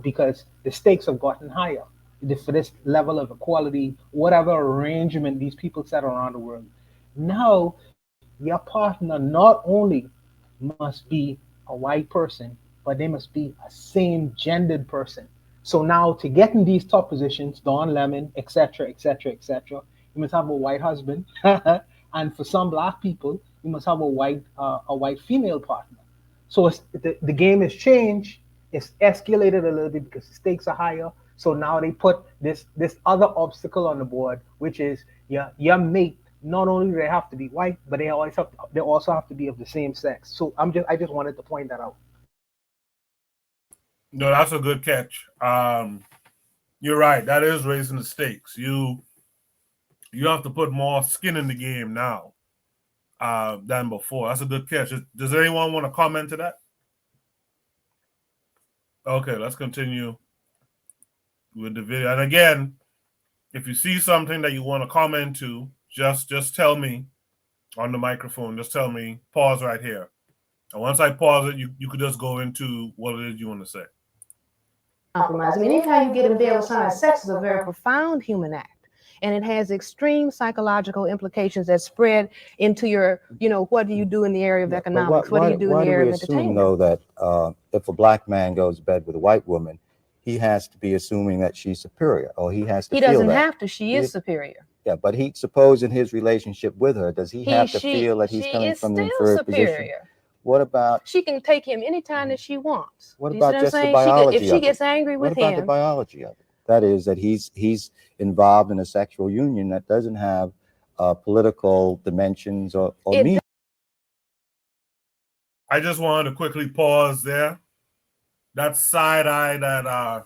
because the stakes have gotten higher for this level of equality, whatever arrangement these people set around the world. Now your partner not only must be a white person, but they must be a same gendered person. So now to get in these top positions, Don Lemon, etc., etc., etc., you must have a white husband, and for some black people, you must have a white female partner. So the game has changed. It's escalated a little bit because the stakes are higher. So now they put this other obstacle on the board, which is your mate. Not only do they have to be white, but they also have to be of the same sex. So I just wanted to point that out. No, that's a good catch. You're right. That is raising the stakes. You have to put more skin in the game now than before. That's a good catch. Does anyone want to comment to that? Okay, let's continue with the video. And again, if you see something that you want to comment to, just tell me on the microphone. Just tell me, pause right here. And once I pause it, you could just go into what it is you want to say. Compromise. I mean, anytime you get in bed with someone, sex is a very profound human act. And it has extreme psychological implications that spread into your, what do you do in the area of economics? What do you do in the area of entertainment? Why do we assume, though, that if a black man goes to bed with a white woman, he has to be assuming that she's superior, or he has to feel that? He doesn't have to. She is superior. Yeah, but suppose in his relationship with her, does he have to feel that he's coming from the inferior position? What about? She can take him anytime that she wants. What about just the biology of it? If she gets angry with him. What about the biology of it? That is that he's involved in a sexual union that doesn't have political dimensions or meaning. I just wanted to quickly pause there. That side eye that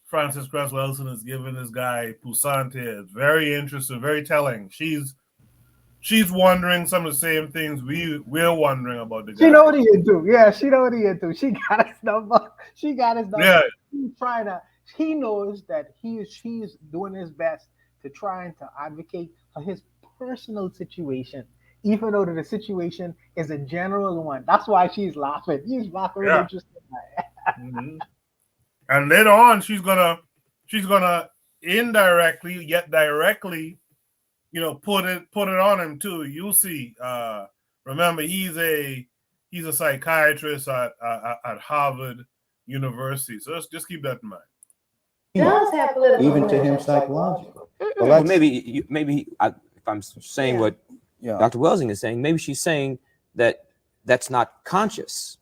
Frances Cress Wilson is giving this guy Poussante is very interesting, very telling. She's wondering some of the same things we're wondering about the guy. She know what he into. Yeah, she know what he into. She got his number. She got his number. Yeah. He knows that she's doing his best to try and to advocate for his personal situation, even though the situation is a general one. That's why she's laughing. He's laughing. Yeah. Mm-hmm. And later on, she's gonna indirectly yet directly, put it on him too. You'll see. Remember, he's a psychiatrist at Harvard University. So just keep that in mind. Does have political even to him psychologically. Well, maybe if I'm saying what Dr. Welsing is saying, maybe she's saying that that's not conscious,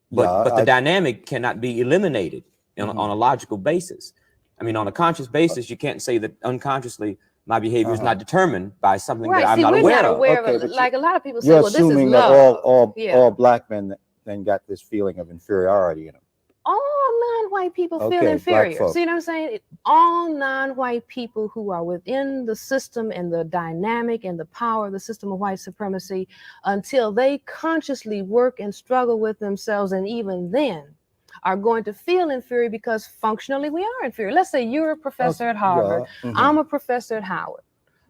but the dynamic cannot be eliminated on a logical basis. I mean, on a conscious basis, you can't say that unconsciously my behavior is not determined by something that I'm not aware of. Like a lot of people say, well, this is assuming love. that all black men then got this feeling of inferiority in them. All non-white people feel inferior. See what I'm saying? All non-white people who are within the system and the dynamic and the power of the system of white supremacy, until they consciously work and struggle with themselves, and even then are going to feel inferior, because functionally we are inferior. Let's say you're a professor at Harvard. I'm a professor at Howard.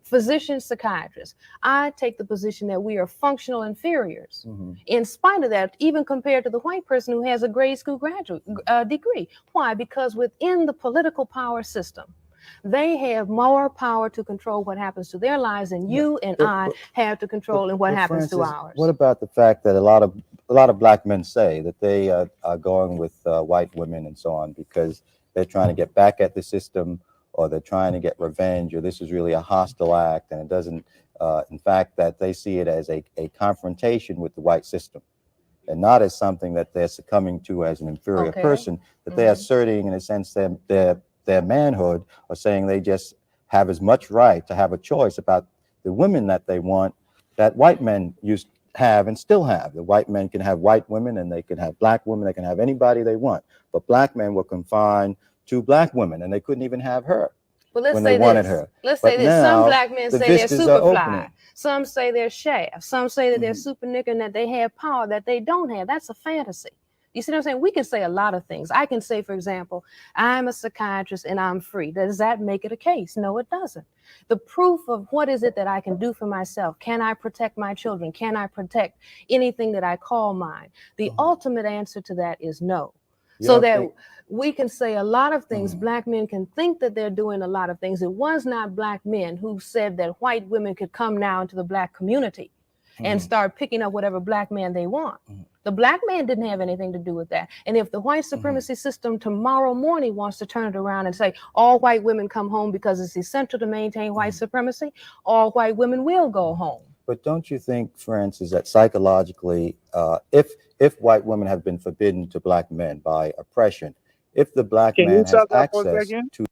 Physician, psychiatrist. I take the position that we are functional inferiors. In spite of that, even compared to the white person who has a grade school graduate degree. Why? Because within the political power system, they have more power to control what happens to their lives than you and I have to control in what happens to ours. What about the fact that a lot of black men say that they are going with white women and so on because they're trying to get back at the system, or they're trying to get revenge, or this is really a hostile act, and it doesn't, in fact, that they see it as a confrontation with the white system, and not as something that they're succumbing to as an inferior person, that they're asserting, in a sense, their manhood, or saying they just have as much right to have a choice about the women that they want that white men used to have and still have. The white men can have white women, and they can have black women, they can have anybody they want, but black men were confined to black women, and they couldn't even have her. But let's when say they wanted this. her. Let's But say this. Some now, black men the say they're vistas super are fly. opening. Some say they're shaft. Some say that they're super nigger and that they have power that they don't have. That's a fantasy. You see what I'm saying? We can say a lot of things. I can say, for example, I'm a psychiatrist and I'm free. Does that make it a case? No, it doesn't. The proof of what is it that I can do for myself? Can I protect my children? Can I protect anything that I call mine? The ultimate answer to that is no. So that we can say a lot of things. Black men can think that they're doing a lot of things. It was not black men who said that white women could come now into the black community and start picking up whatever black man they want. The black man didn't have anything to do with that. And if the white supremacy system tomorrow morning wants to turn it around and say all white women come home because it's essential to maintain white supremacy, all white women will go home. But don't you think, Francis, that psychologically, if white women have been forbidden to black men by oppression, if the black man has access to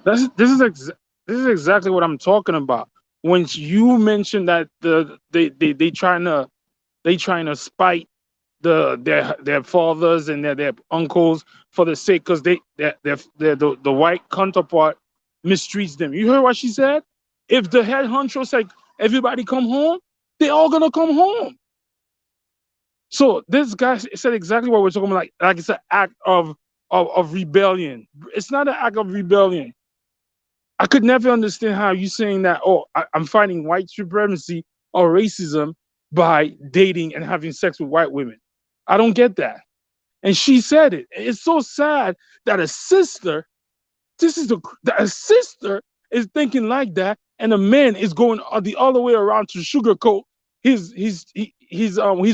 this is exactly what I'm talking about. When you mentioned that they trying to spite their fathers and their uncles for the sake because the white counterpart mistreats them. You heard what she said? If the head honcho said everybody come home, they all gonna come home. So this guy said exactly what we're talking about. Like it's an act of rebellion. It's not an act of rebellion. I could never understand how you saying that, oh, I'm fighting white supremacy or racism by dating and having sex with white women. I don't get that. And she said it. It's so sad that a sister is thinking like that, and a man is going the other way around to sugarcoat his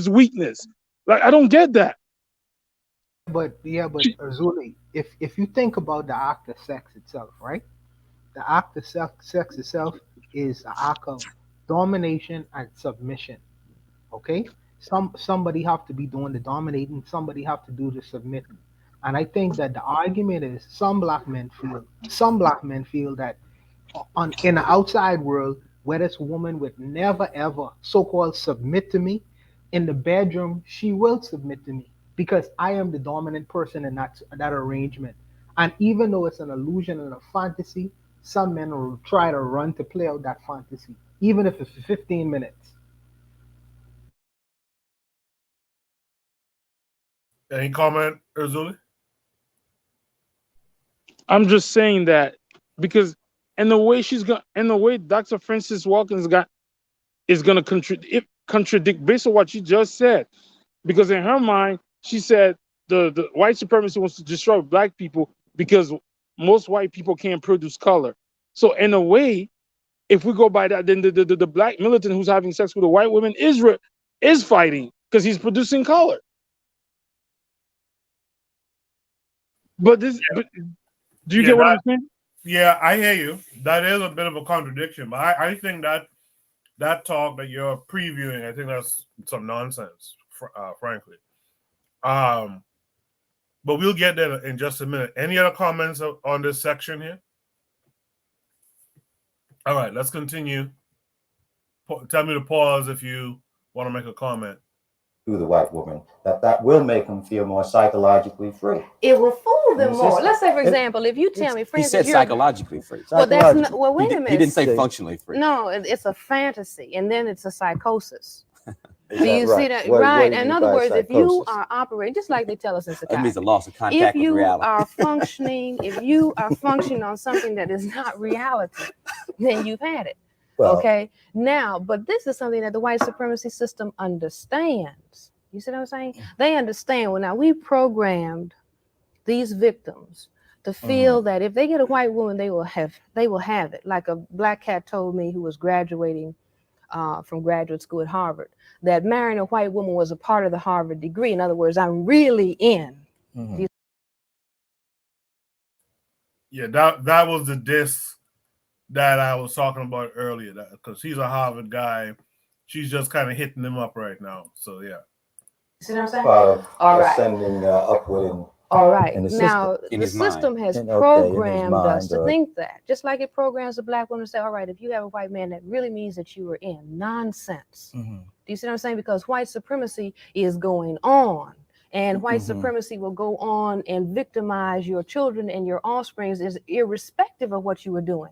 weakness. Like, I don't get that. But Zuli, if you think about the act of sex itself, right? The act of sex itself is an act of domination and submission. Okay? Somebody have to be doing the dominating, somebody have to do the submitting. And I think that the argument is some black men feel that in the outside world, where this woman would never ever so-called submit to me, in the bedroom she will submit to me because I am the dominant person in that arrangement. And even though it's an illusion and a fantasy, some men will try to run to play out that fantasy, even if it's for 15 minutes. Any comment, Urzuli? I'm just saying that because in the way Dr. Francis Watkins is gonna contradict based on what you just said. Because in her mind, she said the white supremacy wants to destroy black people because most white people can't produce color. So in a way, if we go by that, then the black militant who's having sex with a white woman is fighting because he's producing color. But do you get what I'm saying? Yeah, I hear you. That is a bit of a contradiction, but I think that talk that you're previewing, I think that's some nonsense, frankly. But we'll get there in just a minute. Any other comments on this section here? All right, let's continue. Tell me to pause if you want to make a comment. To the white woman, that will make them feel more psychologically free. It will fool them more. Let's say, for example, if you tell me, for instance, he said psychologically free. Well, that's not, well, wait a minute. He didn't say functionally free. No, it's a fantasy, and then it's a psychosis. Do you see that? Right. In other words, if you are operating, just like they tell us in psychiatry, that means a loss of contact with reality. If you are functioning on something that is not reality, then you've had it. Well, okay. Now, but this is something that the white supremacy system understands. You see what I'm saying? They understand. Well, now we programmed these victims to feel that if they get a white woman, they will have it. Like a black cat told me who was graduating from graduate school at Harvard, that marrying a white woman was a part of the Harvard degree. In other words, I'm really in. Yeah, that was the diss that I was talking about earlier, because he's a Harvard guy. She's just kind of hitting him up right now. So yeah. See what I'm saying? All right. Ascending upward all right. Now the system has programmed us to think that, just like it programs a black woman to say, all right, if you have a white man, that really means that you were in. Nonsense. Do you see what I'm saying? Because white supremacy is going on. And white supremacy will go on and victimize your children and your offspring is irrespective of what you were doing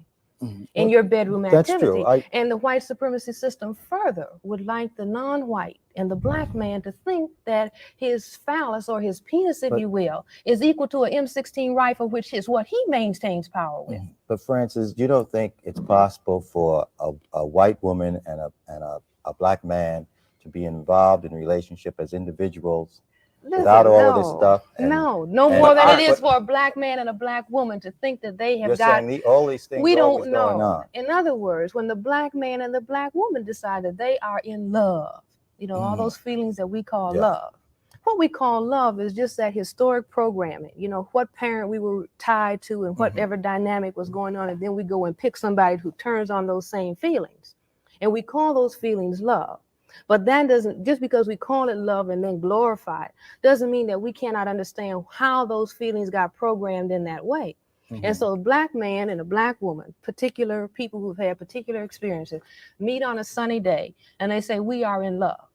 in your bedroom activity. And the white supremacy system further would like the non-white and the black man to think that his phallus or his penis, if you will, is equal to an M16 rifle, which is what he maintains power with. But Francis, you don't think it's possible for a white woman and a black man to be involved in a relationship as individuals without all of this stuff? No more than it is for a black man and a black woman to think that they have got all these things. We don't know. In other words, when the black man and the black woman decide that they are in love, you know, all those feelings that we call love. What we call love is just that historic programming, you know, what parent we were tied to and whatever dynamic was going on. And then we go and pick somebody who turns on those same feelings. And we call those feelings love. But that doesn't, just because we call it love and then glorify it, doesn't mean that we cannot understand how those feelings got programmed in that way. And so a black man and a black woman, particular people who've had particular experiences, meet on a sunny day and they say, we are in love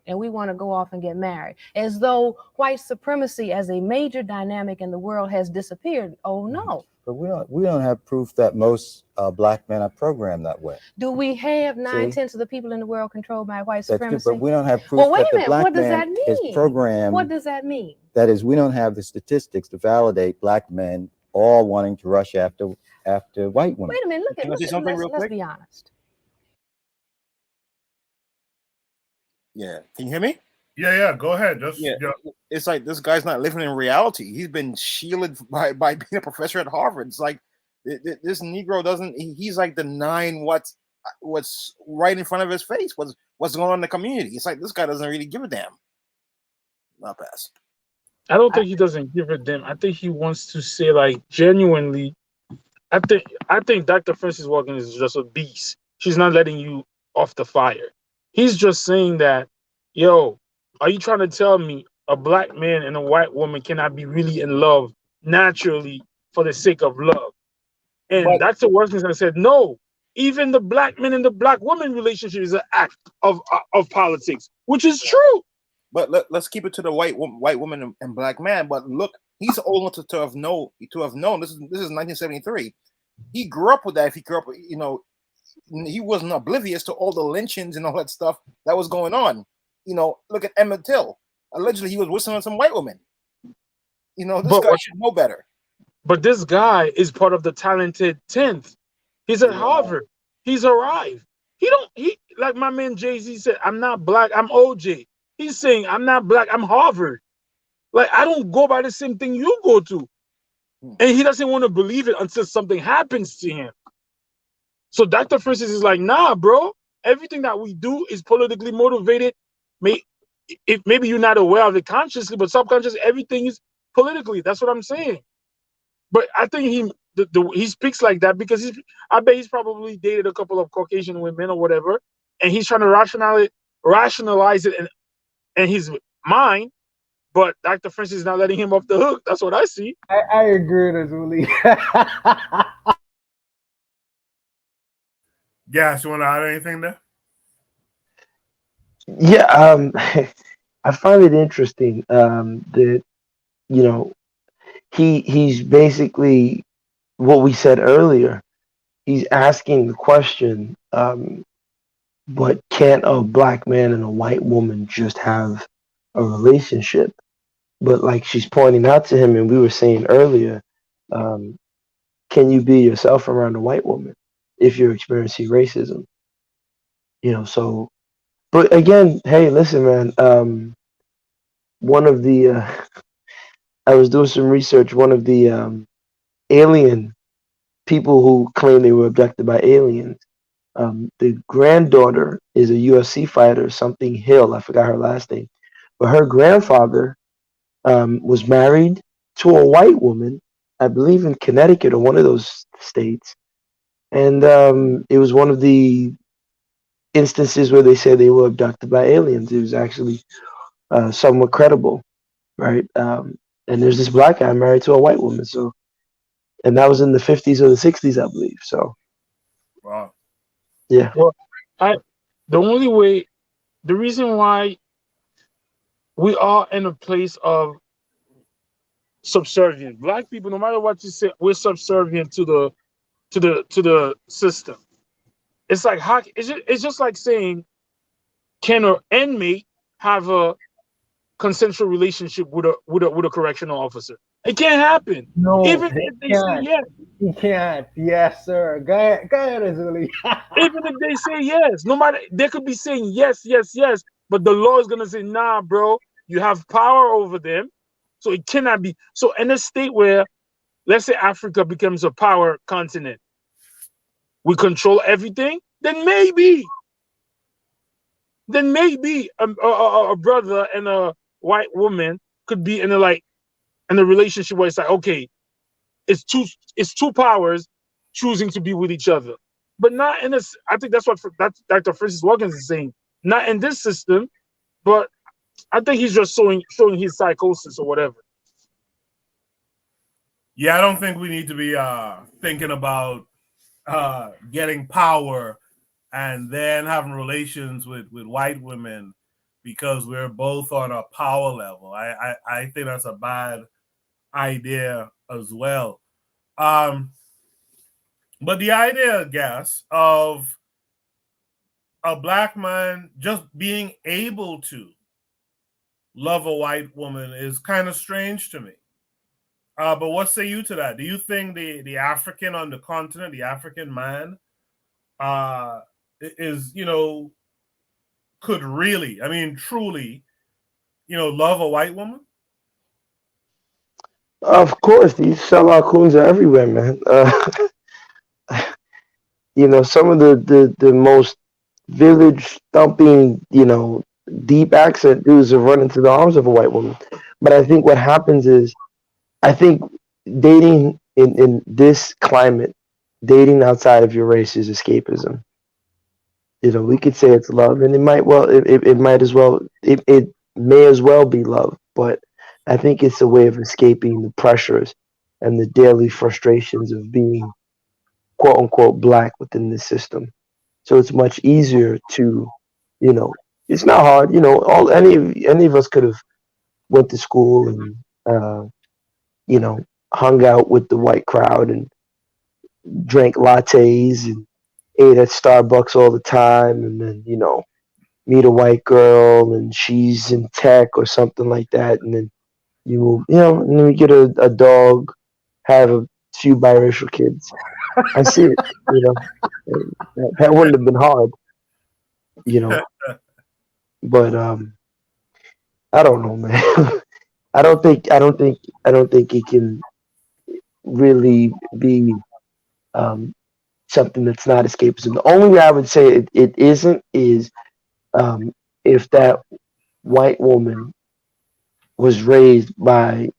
and we want to go off and get married, as though white supremacy as a major dynamic in the world has disappeared. Oh no. But we don't have proof that most black men are programmed that way. Do we have 9/10 of the people in the world controlled by white supremacy? But we don't have proof that the black man is programmed. What does that mean? That is, we don't have the statistics to validate black men all wanting to rush after white women. Wait a minute, let's be honest. Yeah, can you hear me? Yeah, go ahead. It's like this guy's not living in reality. He's been shielded by being a professor at Harvard. It's like this Negro doesn't. He's like denying what's right in front of his face. What's going on in the community? It's like this guy doesn't really give a damn. Not pass. I don't think he doesn't give a damn. I think he wants to say, like, genuinely. I think Dr. Francis Walken is just a beast. She's not letting you off the fire. He's just saying that, yo, are you trying to tell me a black man and a white woman cannot be really in love naturally for the sake of love? And Dr. Walken said, no, even the black man and the black woman relationship is an act of politics, which is true. But let's keep it to the white woman and black man. But look, he's old enough to have known. This is 1973. He grew up with that. If he grew up, you know, he wasn't oblivious to all the lynchings and all that stuff that was going on. You know, look at Emmett Till. Allegedly, he was whistling on some white women. You know, this guy should know better. But this guy is part of the talented 10th. He's at Harvard. He's arrived. He like my man Jay-Z said, I'm not black, I'm OJ. He's saying, I'm not black, I'm Harvard. Like, I don't go by the same thing you go to. And he doesn't want to believe it until something happens to him. So Dr. Francis is like, nah, bro. Everything that we do is politically motivated. Maybe you're not aware of it consciously, but subconsciously, everything is politically. That's what I'm saying. But I think he speaks like that because I bet he's probably dated a couple of Caucasian women or whatever, and he's trying to rationalize it in his mind. But Dr. Francis is not letting him off the hook. That's what I see. I agree with Azuli. Gas, you want to add anything there? Yeah, I find it interesting that, you know, he's basically what we said earlier. He's asking the question, but can't a black man and a white woman just have a relationship? But like she's pointing out to him, and we were saying earlier, can you be yourself around a white woman if you're experiencing racism? You know, so, but again, hey, listen, man, one of the, I was doing some research, one of the alien people who claim they were abducted by aliens, the granddaughter is a UFC fighter, something Hill, I forgot her last name, but her grandfather was married to a white woman, I believe in Connecticut or one of those states. And it was one of the instances where they said they were abducted by aliens. It was actually somewhat credible, right? And there's this black guy married to a white woman. So, and that was in the 50s or the 60s, I believe. So, wow. Yeah. Well, the reason why we are in a place of subservient. Black people, no matter what you say, we're subservient to the system. It's like how it's just like saying, can an inmate have a consensual relationship with a correctional officer? It can't happen. No, Even they if they say can't. yes. You can't. Yes, sir. Go ahead, Azuli. Even if they say yes, no matter, they could be saying yes, yes, yes, but the law is gonna say, nah, bro, you have power over them, so it cannot be. So in a state where, let's say, Africa becomes a power continent, we control everything, then maybe a brother and a white woman could be in a relationship where it's like, okay, it's two powers choosing to be with each other, but not in this. I think that's what Dr. Francis Wilkins is saying. Not in this system, but I think he's just showing his psychosis or whatever. Yeah, I don't think we need to be thinking about getting power and then having relations with white women because we're both on a power level. I think that's a bad idea as well. Um, but the idea, I guess, of a black man just being able to love a white woman is kind of strange to me. But what say you to that? Do you think the African on the continent, the African man, is could really, I mean, truly, love a white woman? Of course, these sellout coons are everywhere, man. Some of the most village thumping, deep accent dudes have run into the arms of a white woman. But I think what happens is, I think dating in this climate, dating outside of your race is escapism. We could say it's love, and it might as well, it may as well be love, but I think it's a way of escaping the pressures and the daily frustrations of being quote unquote black within this system. So it's much easier to, you know, it's not hard. All any of us could have went to school and you know hung out with the white crowd and drank lattes and ate at Starbucks all the time, and then meet a white girl and she's in tech or something like that, and then and then we get a dog, have a few biracial kids. I see it. That wouldn't have been hard, you know. But I don't know, man. I don't think it can really be um, something that's not escapism. The only way I would say it isn't is um, if that white woman was raised by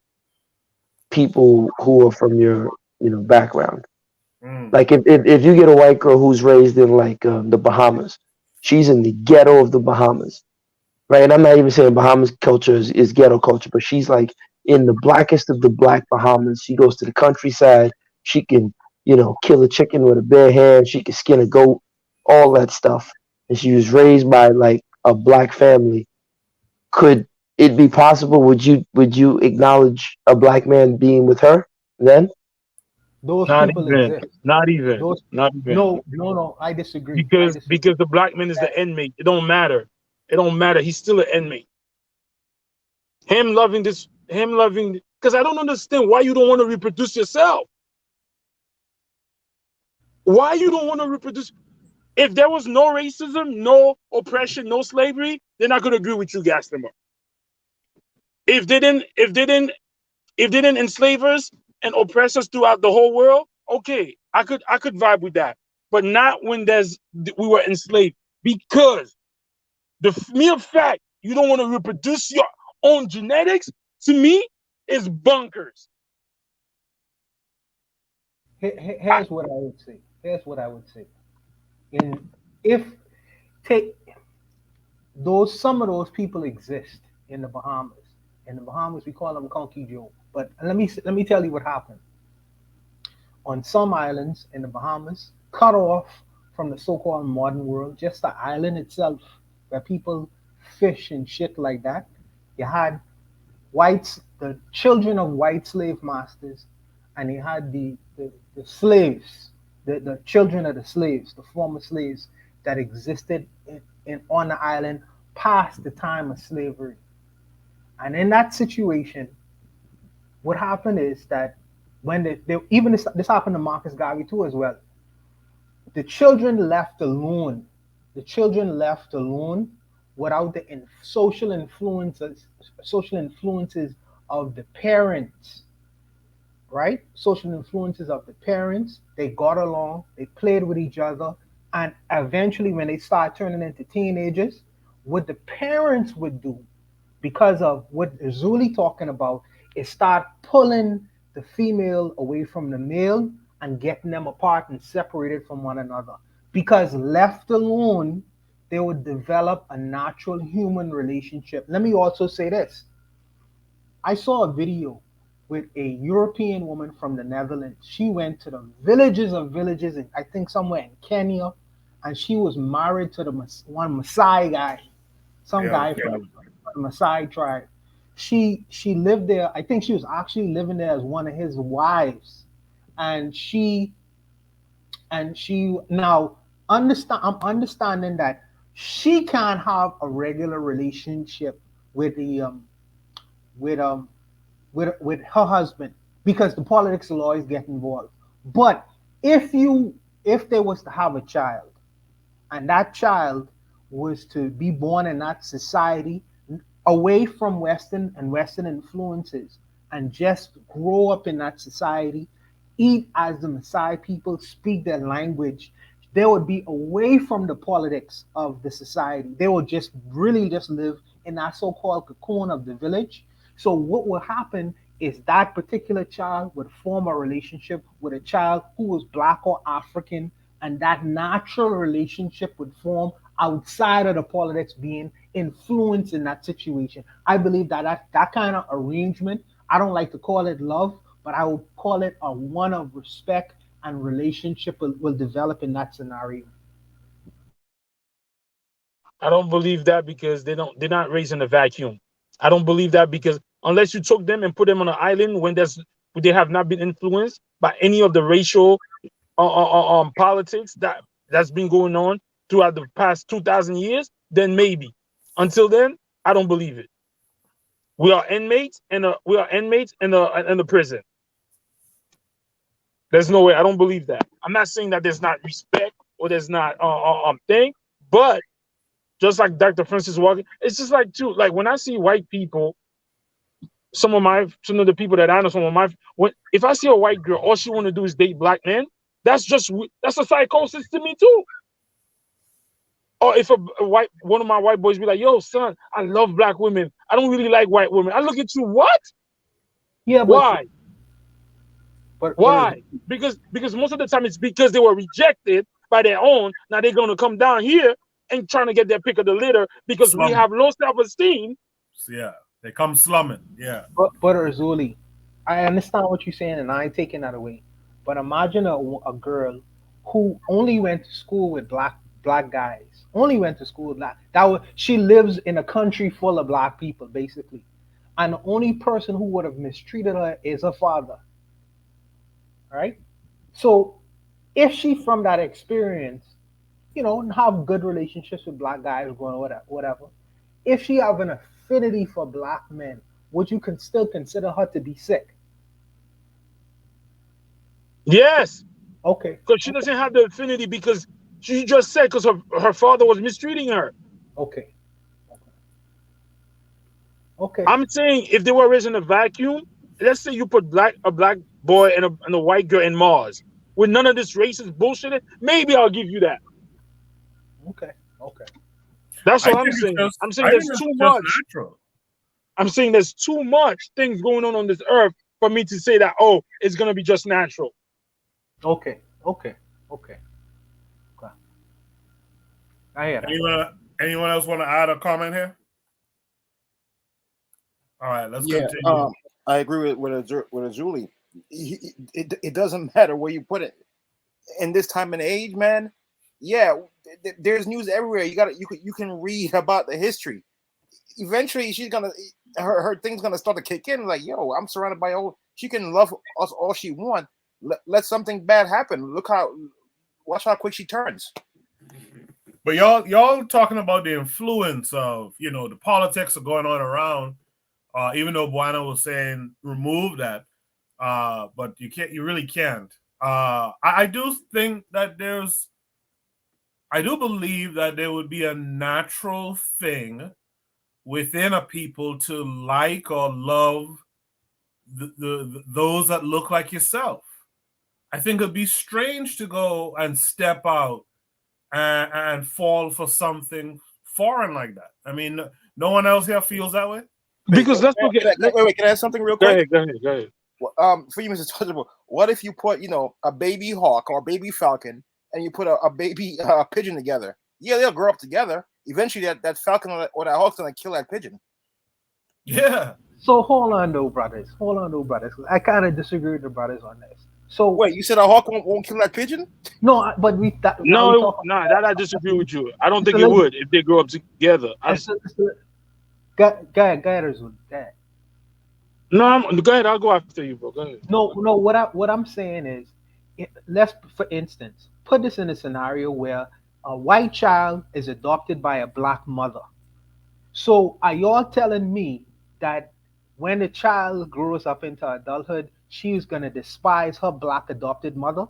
people who are from your background. Like if you get a white girl who's raised in like the Bahamas, she's in the ghetto of the Bahamas, right? And I'm not even saying Bahamas culture is ghetto culture, but she's like in the blackest of the black Bahamas. She goes to the countryside. She can, kill a chicken with a bare hand. She can skin a goat, all that stuff. And she was raised by like a black family. Could it be possible? Would you acknowledge a black man being with her then? Those Not people even, exist. not even, Those not even. no. I disagree. Because the black man is the inmate. It don't matter. It don't matter. He's still an inmate. Him loving, because I don't understand why you don't want to reproduce yourself. Why you don't want to reproduce? If there was no racism, no oppression, no slavery, then I could agree with you, Gastimer. If they didn't enslave us and oppress us throughout the whole world, okay, I could vibe with that. But not when we were enslaved, because the mere fact you don't want to reproduce your own genetics, to me, is bunkers. Here's what I would say. And if take some of those people exist in the Bahamas. In the Bahamas, we call them Conky Joe. But let me tell you what happened. On some islands in the Bahamas, cut off from the so-called modern world, just the island itself, where people fish and shit like that, You had whites, the children of white slave masters, and you had the slaves, the children of the slaves, the former slaves that existed on the island past the time of slavery. And in that situation, what happened is that when they even this happened to Marcus Garvey too as well. The children left alone. The children left alone without the social influences of the parents, right? Social influences of the parents. They got along, they played with each other, and eventually, when they start turning into teenagers, what the parents would do, because of what Zuli talking about, is start pulling the female away from the male and getting them apart and separated from one another. Because left alone, they would develop a natural human relationship. Let me also say this. I saw a video with a European woman from the Netherlands. She went to the villages of villages, in, I think somewhere in Kenya, and she was married to the one Maasai guy, some guy from the Maasai tribe. She lived there. I think she was actually living there as one of his wives, and she now understand. I'm understanding that she can't have a regular relationship with the with with her husband because the politics will always get involved. But if they was to have a child, and that child was to be born in that society away from Western influences and just grow up in that society, eat as the Maasai people, speak their language, they would be away from the politics of the society. They would just really just live in that so-called cocoon of the village. So what will happen is that particular child would form a relationship with a child who was black or African, and that natural relationship would form outside of the politics being influenced in that situation. I believe that kind of arrangement, I don't like to call it love, but I would call it a one of respect and relationship will develop in that scenario. I don't believe that because they're not raised in a vacuum. I don't believe that because unless you took them and put them on an island when they have not been influenced by any of the racial politics that's been going on throughout the past 2,000 years, then maybe. Until then, I don't believe it. We are inmates and we are inmates in the prison. There's no way. I don't believe that. I'm not saying that there's not respect or there's not thing, but just like Dr. Francis Walker, it's just like too. Like when I see white people, some of the people that I know, if I see a white girl, all she want to do is date black men. That's a psychosis to me too. Or if one of my white boys be like, "Yo, son, I love black women. I don't really like white women." I look at you, what? Yeah, why? But why? Because most of the time it's because they were rejected by their own. Now they're gonna come down here and trying to get their pick of the litter because we have low self-esteem. Yeah, they come slumming. Yeah. But Azuli, I understand what you're saying, and I ain't taking that away. But imagine a girl who only went to school with black guys. Only went to school with black. She lives in a country full of black people, basically, and the only person who would have mistreated her is her father. Right? So if she from that experience, have good relationships with black guys, going whatever. If she have an affinity for black men, would you still consider her to be sick? Yes. Okay. Because she doesn't have the affinity because she just said because her father was mistreating her. Okay. Okay. I'm saying if they were raised in a vacuum, let's say you put a black boy and a white girl in Mars with none of this racist bullshit, maybe I'll give you that. Okay. That's what I'm saying. I'm saying there's too much. Natural. I'm saying there's too much things going on this earth for me to say that, it's going to be just natural. Okay. I hear that. Anyone else want to add a comment here? All right, let's continue. I agree with Azuli. It doesn't matter where you put it. In this time and age, man, yeah, there's news everywhere. You can read about the history. eventually she's gonna her thing's gonna start to kick in. Like, yo, I'm surrounded by all. She can love us all she wants. Let something bad happen. Watch how quick she turns. But y'all talking about the influence of the politics are going on around. Even though Buana was saying remove that, but you really can't. I do think that I do believe that there would be a natural thing within a people to like or love those that look like yourself. I think it'd be strange to go and step out and fall for something foreign like that. I mean, no one else here feels that way. Because let's look at. Wait, can I add something real quick? Go ahead. For you, Mr. Touchable, what if you put a baby hawk or a baby falcon and you put a baby pigeon together? Yeah, they'll grow up together. Eventually, that falcon or that hawk's gonna kill that pigeon. Yeah. So hold on, though, brothers. I kind of disagree with the brothers on this. So wait, you said a hawk won't kill that pigeon? No, but that I disagree with you. I don't think it would if they grow up together. Go ahead, Azul. Go ahead. Go ahead. I'll go after you, bro. Go ahead. No. What I'm saying is, let's, for instance, put this in a scenario where a white child is adopted by a black mother. So are y'all telling me that when the child grows up into adulthood, she's gonna despise her black adopted mother?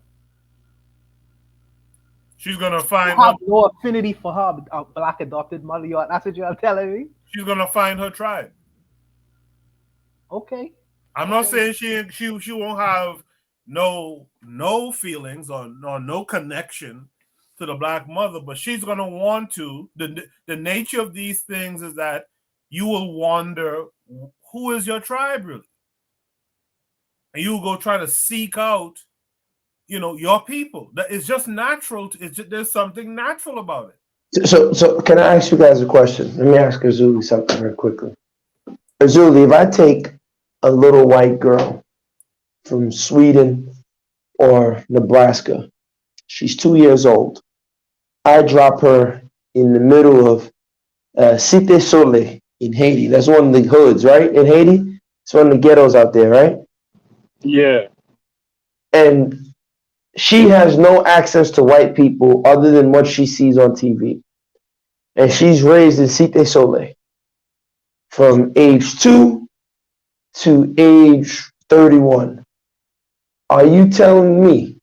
She's gonna find have no affinity for her black adopted mother. That's what you're telling me? She's gonna find her tribe. Okay. I'm not saying she won't have no feelings or no connection to the black mother, but she's gonna want to. The nature of these things is that you will wonder who is your tribe really, and you will go try to seek out, your people. That is just natural. There's something natural about it. So can I ask you guys a question? Let me ask Azuli something very quickly. Azuli, if I take a little white girl from Sweden or Nebraska, she's 2 years old. I drop her in the middle of Cité Soleil in Haiti. That's one of the hoods, right? In Haiti, it's one of the ghettos out there, right? Yeah. And she has no access to white people other than what she sees on TV. And she's raised in Cité Soleil from age 2 to age 31. Are you telling me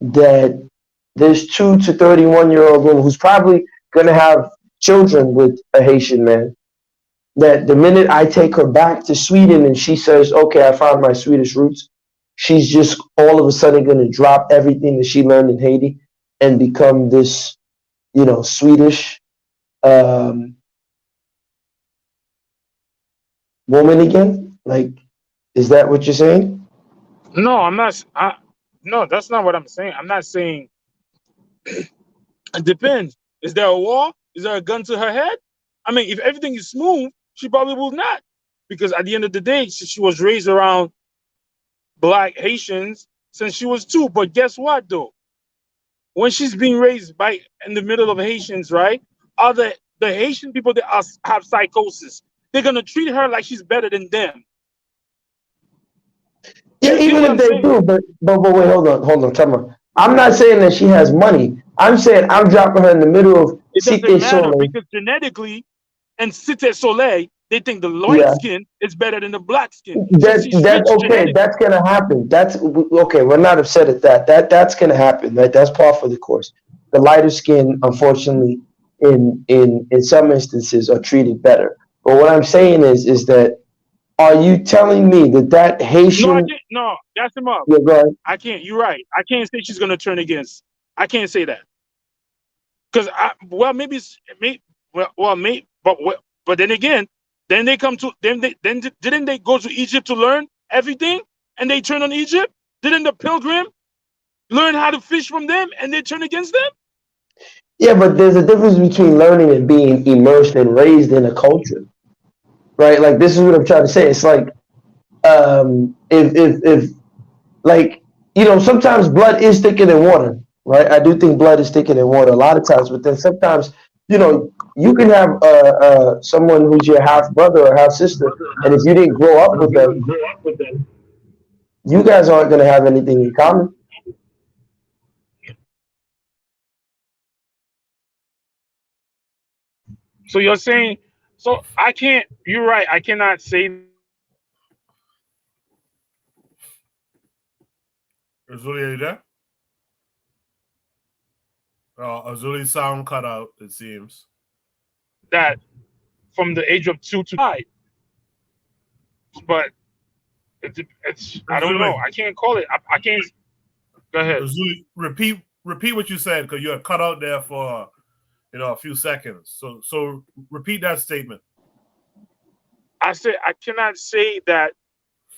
that this 2 to 31-year-old woman who's probably going to have children with a Haitian man, that the minute I take her back to Sweden and she says, okay, I found my Swedish roots, she's just all of a sudden going to drop everything that she learned in Haiti and become this, Swedish woman again? Like, is that what you're saying? No, I'm not. No, that's not what I'm saying. I'm not saying. It depends. Is there a war? Is there a gun to her head? I mean, if everything is smooth, she probably will not. Because at the end of the day, she was raised around Black Haitians since she was 2. But guess what, though? When she's being raised in the middle of Haitians, right? Are the Haitian people that have psychosis? They're gonna treat her like she's better than them. Yeah, even if they do, but wait, hold on, tell me. I'm not saying that she has money. I'm saying I'm dropping her in the middle of Cité Soleil because genetically, in Cité Soleil, they think the white skin is better than the black skin. That's okay. That's gonna happen. That's okay. We're not upset at that. That's gonna happen. Right? That's par for the course. The lighter skin, unfortunately, in some instances, are treated better. But what I'm saying is that, are you telling me that Haitian? No, that's him up. Yeah, go ahead. I can't. You're right. I can't say she's gonna turn against. I can't say that. Because but then again, then they come to then didn't they go to Egypt to learn everything and they turn on Egypt? Didn't the pilgrim learn how to fish from them and they turn against them? Yeah, but there's a difference between learning and being immersed and raised in a culture, right? Like, this is what I'm trying to say. It's like, if like, sometimes blood is thicker than water, right? I do think blood is thicker than water a lot of times, but then sometimes, you can have someone who's your half brother or half sister, and if you didn't grow up with them, you guys aren't going to have anything in common. So you're saying, so I can't. You're right. I cannot say. Azuli, are you there? Azuli's sound cut out, it seems. That from the age of 2 to 5. But it's I don't know. I can't call it. I can't. Go ahead. Azuli, repeat what you said, because you had cut out there for a few seconds. So repeat that statement. I said I cannot say that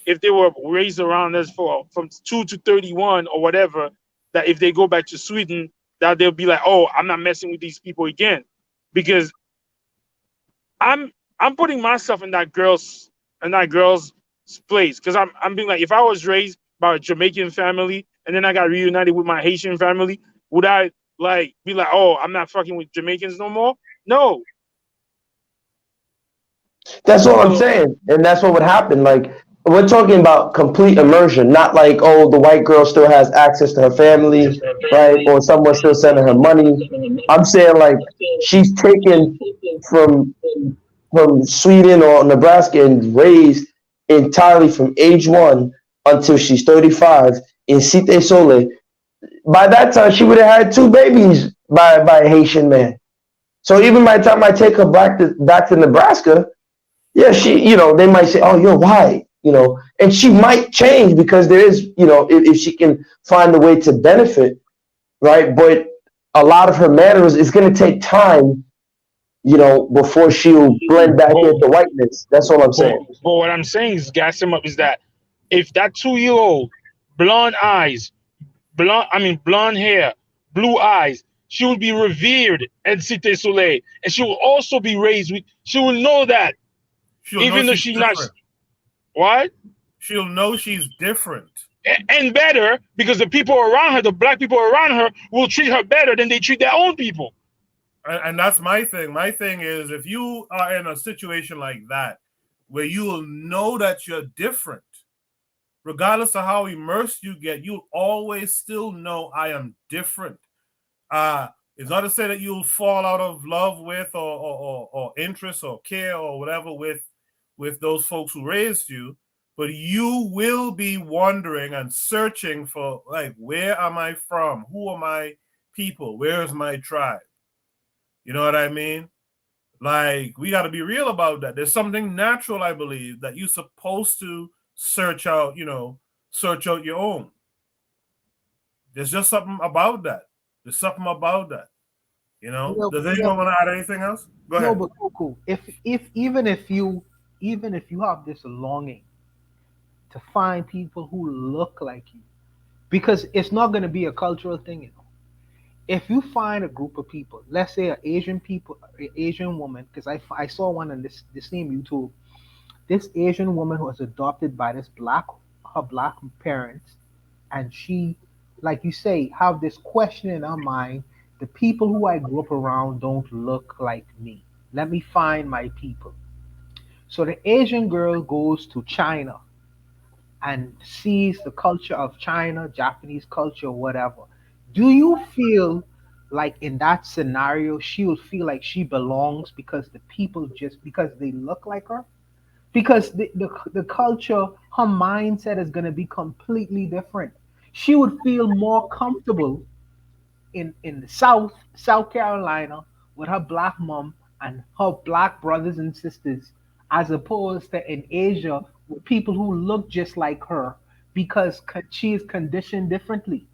if they were raised around us from 2 to 31 or whatever, that if they go back to Sweden, that they'll be like, oh, I'm not messing with these people again, because I'm putting myself in that girl's place, because I'm being like, if I was raised by a Jamaican family and then I got reunited with my Haitian family, would I be like, oh, I'm not fucking with Jamaicans no more? No. That's what I'm saying, and that's what would happen. Like, we're talking about complete immersion, not like, oh, the white girl still has access to her family, right? Or someone still sending her money. I'm saying like she's taken from Sweden or Nebraska and raised entirely from age 1 until she's 35 in Cité Soleil. By that time, she would have had 2 babies by a Haitian man. So even by the time I take her back to Nebraska, yeah, they might say, oh, you're white, and she might change because there is, if she can find a way to benefit, right? But a lot of her manners is going to take time, before she'll blend back into whiteness. That's all I'm saying. But what I'm saying is, gas him up, is that if that 2-year-old, blonde eyes, blonde hair, blue eyes, she will be revered at Cité Soleil, and she will also be raised with. She will know that, even though she's not. What? She'll know she's different. And better, because the people around her, the black people around her, will treat her better than they treat their own people. And that's my thing. My thing is, if you are in a situation like that, where you will know that you're different, regardless of how immersed you get, you'll always still know I am different. It's not to say that you'll fall out of love with or interest or care or whatever with those folks who raised you, but you will be wondering and searching for, like, where am I from? Who are my people? Where is my tribe? You know what I mean? Like, we got to be real about that. There's something natural, I believe, that you're supposed to search out your own. There's just something about that. Does anyone want to add anything else? Go ahead. No, but cool. Even if you have this longing to find people who look like you, because it's not going to be a cultural thing, If you find a group of people, let's say an Asian woman, because I saw one on this same YouTube, this Asian woman was adopted by her black parents, and she, like you say, have this question in her mind: the people who I grew up around don't look like me. Let me find my people. So the Asian girl goes to China and sees the culture of China, Japanese culture, whatever. Do you feel like in that scenario she will feel like she belongs because because they look like her? Because the culture, her mindset is going to be completely different. She would feel more comfortable in the South Carolina with her black mom and her black brothers and sisters, as opposed to in Asia with people who look just like her, because she is conditioned differently.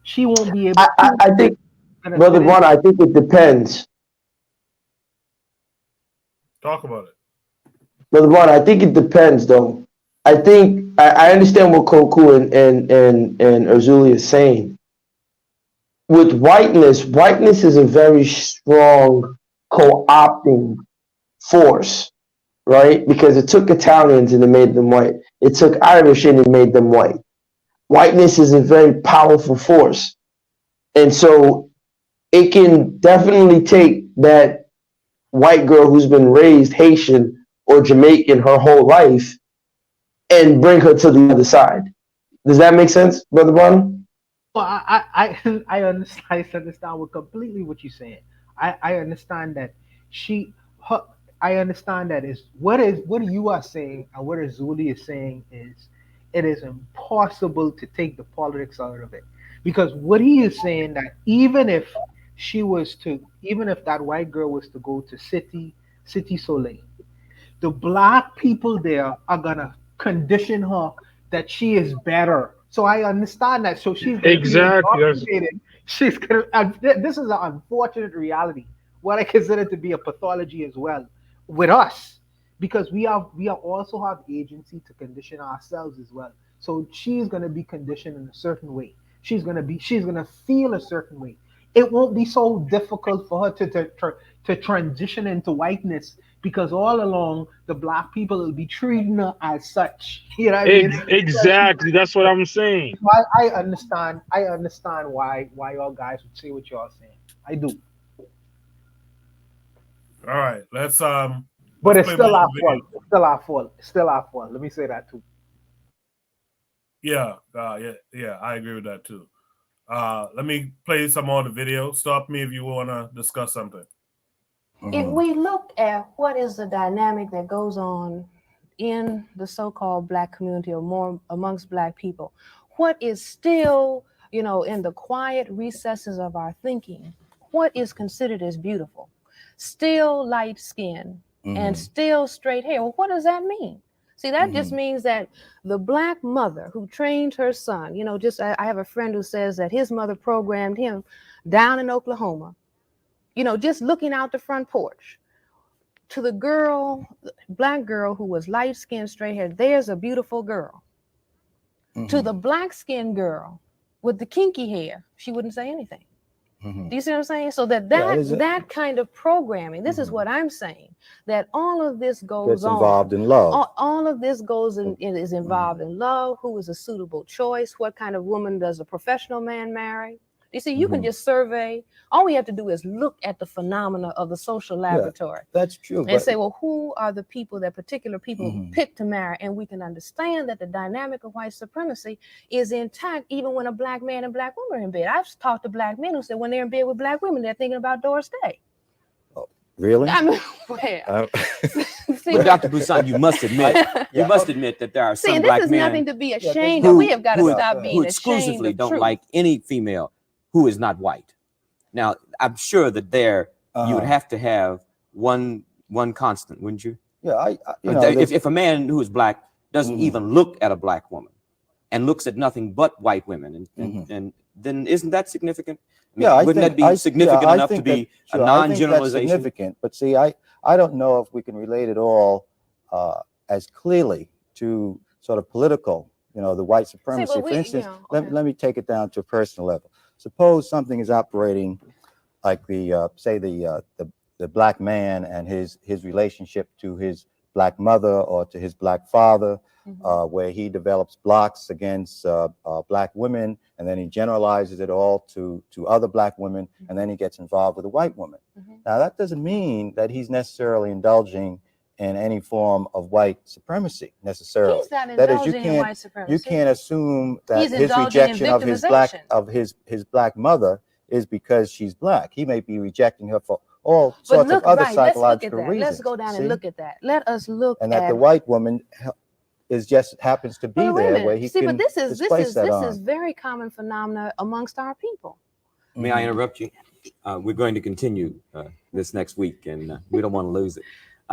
She won't be able. I think, Brother Vaughn, I think it depends. Talk about it. Brother Vaughn, I think it depends, though. I think I understand what Koku and Urzuli is saying. With whiteness is a very strong co-opting force, right? Because it took Italians and it made them white. It took Irish and it made them white. Whiteness is a very powerful force. And so it can definitely take that white girl who's been raised Haitian or Jamaican her whole life and bring her to the other side. Does that make sense, Brother Bonham? Well, I understand. I understand completely what you're saying. I understand that her. I understand that is what you are saying and what Azuli is saying is it is impossible to take the politics out of it, because what he is saying that even if that white girl was to go to City Soleil, the black people there are gonna condition her that she is better. So I understand that. So she's gonna be Exactly. indoctrinated. She's gonna. And this is an unfortunate reality. What I consider to be a pathology as well with us, because we also have agency to condition ourselves as well. So she's gonna be conditioned in a certain way. She's gonna feel a certain way. It won't be so difficult for her to transition into whiteness, because all along the black people will be treating her as such. You know what I mean? Exactly. That's what I'm saying. I understand why y'all guys would say what y'all saying. I do. All right, let's But it's still our fault. It's still our fault. It's still our fault. Let me say that too. Yeah, I agree with that too. Let me play some more of the video. Stop me if you want to discuss something. If we look at what is the dynamic that goes on in the so-called black community or more amongst black people, what is still, in the quiet recesses of our thinking, what is considered as beautiful? Still light skin and still straight hair. Well, what does that mean? See, that just means that the black mother who trained her son, I have a friend who says that his mother programmed him down in Oklahoma, just looking out the front porch to the black girl who was light skinned, straight hair. There's a beautiful girl. To the black skinned girl with the kinky hair, she wouldn't say anything. Do you see what I'm saying? So that kind of programming, this is what I'm saying, that all of this goes on. Involved in love. All of this is involved in love. Who is a suitable choice? What kind of woman does a professional man marry? You see, you can just survey. All we have to do is look at the phenomena of the social laboratory. Yeah, that's true. And say, well, who are the people that particular people pick to marry? And we can understand that the dynamic of white supremacy is intact even when a black man and black woman are in bed. I've talked to black men who said when they're in bed with black women, they're thinking about Doris Day. Oh, really? I mean, well, but Dr. Busan, you must admit that there are some black men. This is nothing to be ashamed of. We have got to stop being who exclusively ashamed of don't truth. like any female who is not white. Now, I'm sure that you would have to have one constant, wouldn't you? Yeah, if a man who is black doesn't even look at a black woman and looks at nothing but white women, and then isn't that significant? I mean, wouldn't that be significant enough to be a non-generalization? Significant, but see, I don't know if we can relate it all as clearly to sort of political, the white supremacy. For instance, let me take it down to a personal level. Suppose something is operating like the black man and his relationship to his black mother or to his black father, where he develops blocks against black women, and then he generalizes it all to other black women, and then he gets involved with a white woman. Now, that doesn't mean that he's necessarily indulging in any form of white supremacy necessarily. He's not That is, indulging in white supremacy. you can't assume that He's his indulging rejection in of his black mother is because she's black. He may be rejecting her for all sorts of other psychological reasons. Let's go down and look at that. Let us look and that the white woman is just happens to be there where he can but this is on. very common phenomena amongst our people. May I interrupt you? We're going to continue this next week, and we don't want to lose it.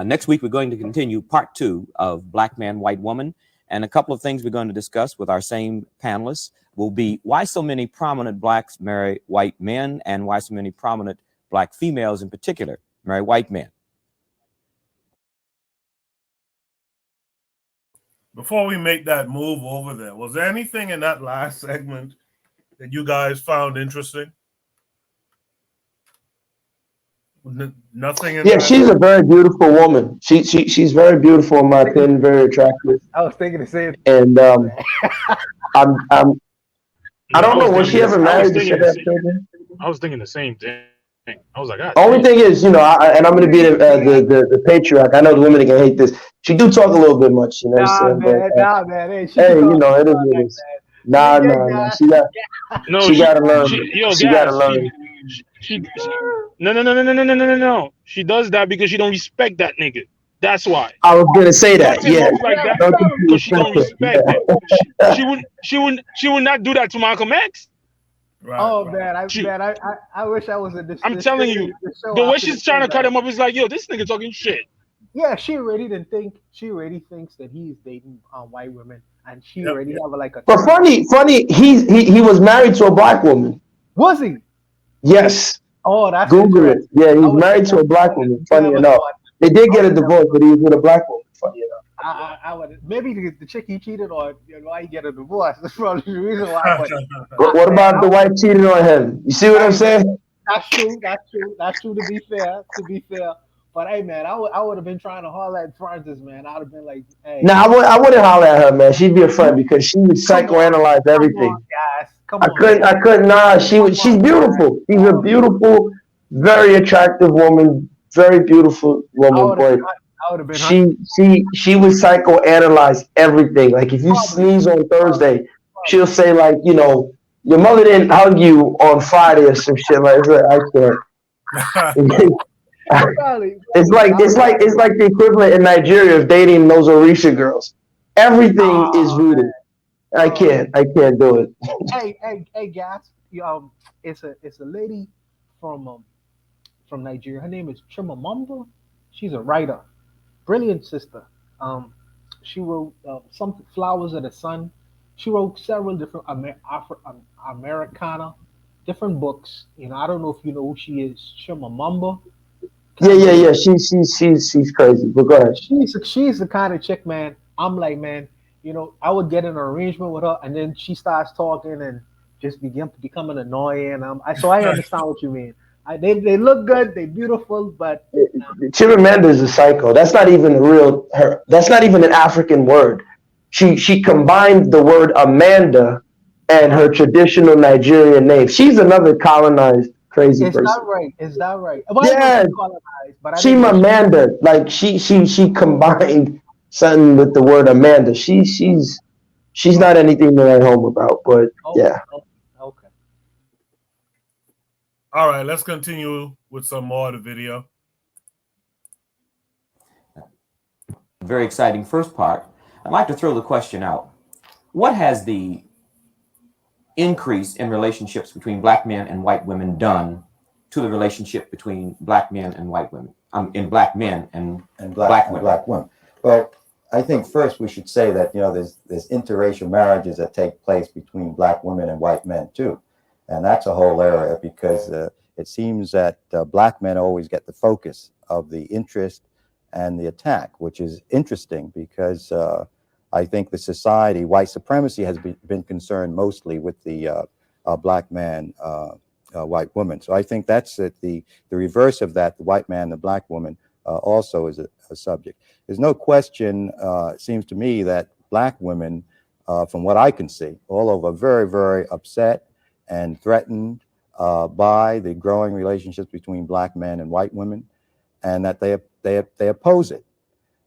Next week, we're going to continue part 2 of Black Man, White Woman. And a couple of things we're going to discuss with our same panelists will be why so many prominent blacks marry white men and why so many prominent black females in particular marry white men. Before we make that move over there, was there anything in that last segment that you guys found interesting? Nothing. She's a very beautiful woman. She's very beautiful in my opinion, very attractive. I was thinking the same. And I don't know. Was she ever married? I was thinking the same thing. I was like, God. Only thing is, and I'm going to be the patriarch. I know the women are going to hate this. She do talk a little bit much, you know what I'm saying? Nah, man. Hey, Hey, it is what it is. Nah. She got to learn. She got to learn. No. She does that because she don't respect that nigga. That's why. I was going to say that. Talking Yeah. like that because she don't respect it. She would not do that to Malcolm X. Right, oh right. man, I wish I was in this. I'm telling you, the way she's trying to cut him up is like, yo, this nigga talking shit. Yeah, she already thinks that he's dating white women, and she already have like a. But funny, he was married to a black woman. Was he? Yes. Oh, that's Google it. Yeah, he was married to a black woman. Funny enough, they did get a divorce, but he was with a black woman. Funny enough. I would maybe the chick he cheated on. Why he get a divorce? That's probably the reason why. But what about the wife cheating on him? You see what I'm saying? That's true. To be fair. But hey, man, I would have been trying to holler at Francis, man. I'd have been like, hey. Nah, I wouldn't holler at her, man. She'd be a friend because she would psychoanalyze everything. Come on, I couldn't. Nah, she's beautiful. She's a beautiful, very attractive woman. Very beautiful woman, but she would psychoanalyze everything. Like if you sneeze on Thursday, she'll say like, your mother didn't hug you on Friday or some shit like that. I can't. It's like the equivalent in Nigeria of dating those Orisha girls. Everything is rooted. I can't do it. Hey, guys. It's a lady from Nigeria. Her name is Chimamanda. She's a writer, brilliant sister. She wrote some Flowers of the Sun. She wrote several different Americana, different books. I don't know if you know who she is, Chimamanda. Yeah. She's crazy. But go ahead. She's the kind of chick, man. I'm like, man, I would get in an arrangement with her, and then she starts talking and just becoming annoying. So I understand what you mean. They look good, they're beautiful, but Chimamanda is a psycho. That's not even her. That's not even an African word. She combined the word Amanda and her traditional Nigerian name. She's another colonized crazy person. Is that right? Yeah. Chimamanda, like she combined something with the word Amanda. She's not anything to write home about, but yeah. Okay. All right, let's continue with some more of the video. Very exciting first part. I'd like to throw the question out. What has the increase in relationships between black men and white women done to the relationship between black men and white women, in black men and black women? Well, I think first we should say that, there's interracial marriages that take place between black women and white men too. And that's a whole area because it seems that black men always get the focus of the interest and the attack, which is interesting because I think the society, white supremacy, has been concerned mostly with the black man, white woman. So I think that's the reverse of that. The white man, the black woman also is a subject. There's no question, it seems to me, that black women, from what I can see, all over, very, very upset and threatened by the growing relationships between black men and white women, and that they oppose it.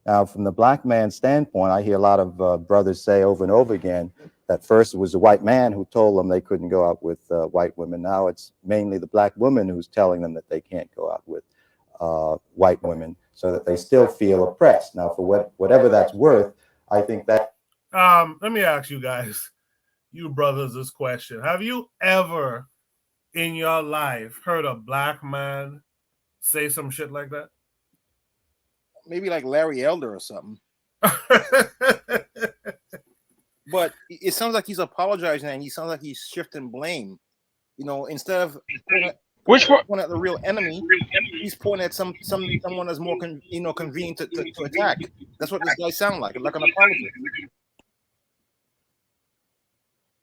Now, from the black man's standpoint, I hear a lot of brothers say over and over again that first it was the white man who told them they couldn't go out with white women. Now it's mainly the black woman who's telling them that they can't go out with white women, so that they still feel oppressed. Now, for whatever that's worth, I think that. Let me ask you guys, you brothers, this question. Have you ever in your life heard a black man say some shit like that? Maybe like Larry Elder or something. But it sounds like he's apologizing and he sounds like he's shifting blame. Instead of pointing at the real enemy, he's pointing at someone that's more convenient to attack. That's what this guy sounds like an apologist.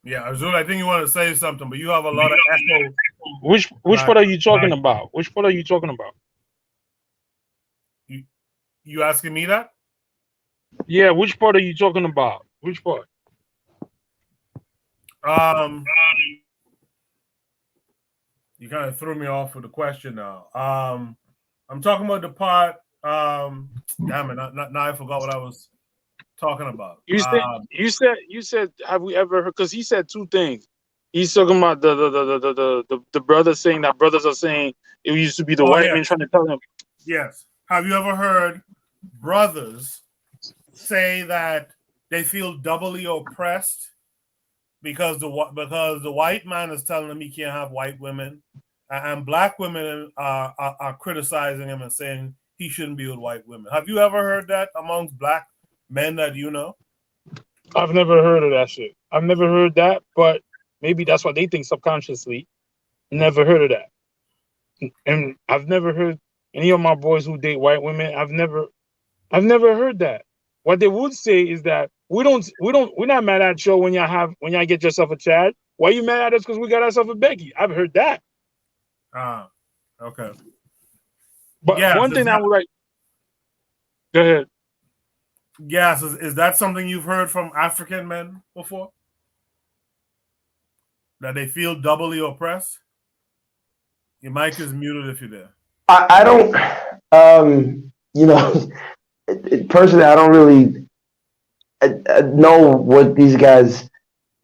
Yeah, Azul, I think you want to say something, but you have a lot of echo. Which part are you talking about? Which part are you talking about? You asking me that? Yeah, which part are you talking about? Which part? You kind of threw me off with the question now. I'm talking about the part. Damn it! Now I forgot what I was talking about. You said, have we ever heard? Because he said two things. He's talking about the brothers saying that brothers are saying it used to be the white man trying to tell them. Yes. Have you ever heard brothers say that they feel doubly oppressed because the white man is telling them he can't have white women, and black women are criticizing him and saying he shouldn't be with white women? Have you ever heard that amongst black men that you know? I've never heard of that shit. I've never heard that, but maybe that's what they think subconsciously. Never heard of that, and I've never heard any of my boys who date white women. I've never heard that. What they would say is that we're not mad at you when y'all get yourself a child. Why you mad at us because we got ourselves a Becky? I've heard that. Okay. But one thing I would like. Go ahead. Yes, is that something you've heard from African men before? That they feel doubly oppressed? Your mic is muted if you're there. I don't, personally, I don't really know what these guys,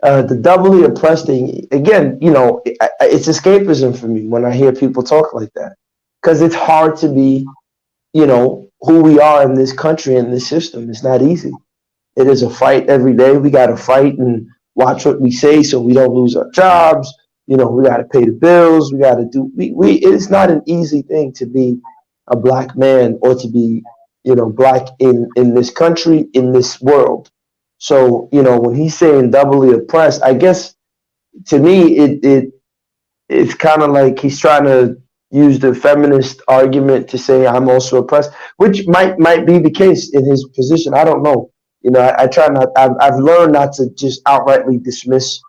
the doubly oppressed thing, again, it's escapism for me when I hear people talk like that. Because it's hard to be, who we are in this country and this system. It's not easy. It is a fight every day. We got to fight and watch what we say so we don't lose our jobs. We got to pay the bills. We got to do. It's not an easy thing to be a black man or to be, black in this country, in this world. So, when he's saying doubly oppressed, I guess to me it's kind of like he's trying to use the feminist argument to say I'm also oppressed, which might be the case in his position. I don't know. I try not. I've learned not to just outrightly dismiss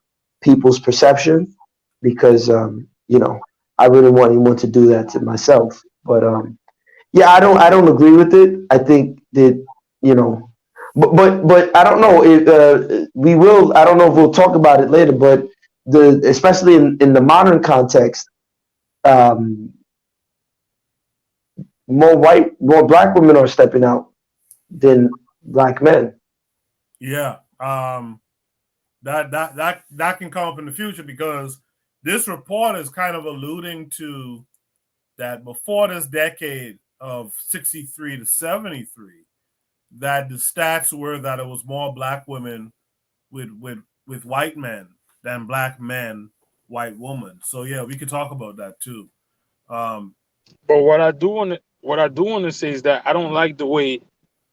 people's perception because I really want anyone to do that to myself. But yeah, I don't agree with it. I think that but I don't know if we will. I don't know if we'll talk about it later. But especially in the modern context, more black women are stepping out than black men. Yeah, that can come up in the future because this report is kind of alluding to that before this decade of 63 to 73, that the stats were that it was more black women with white men than black men, white women. So yeah, we could talk about that too. But what I do want to say is that I don't like the way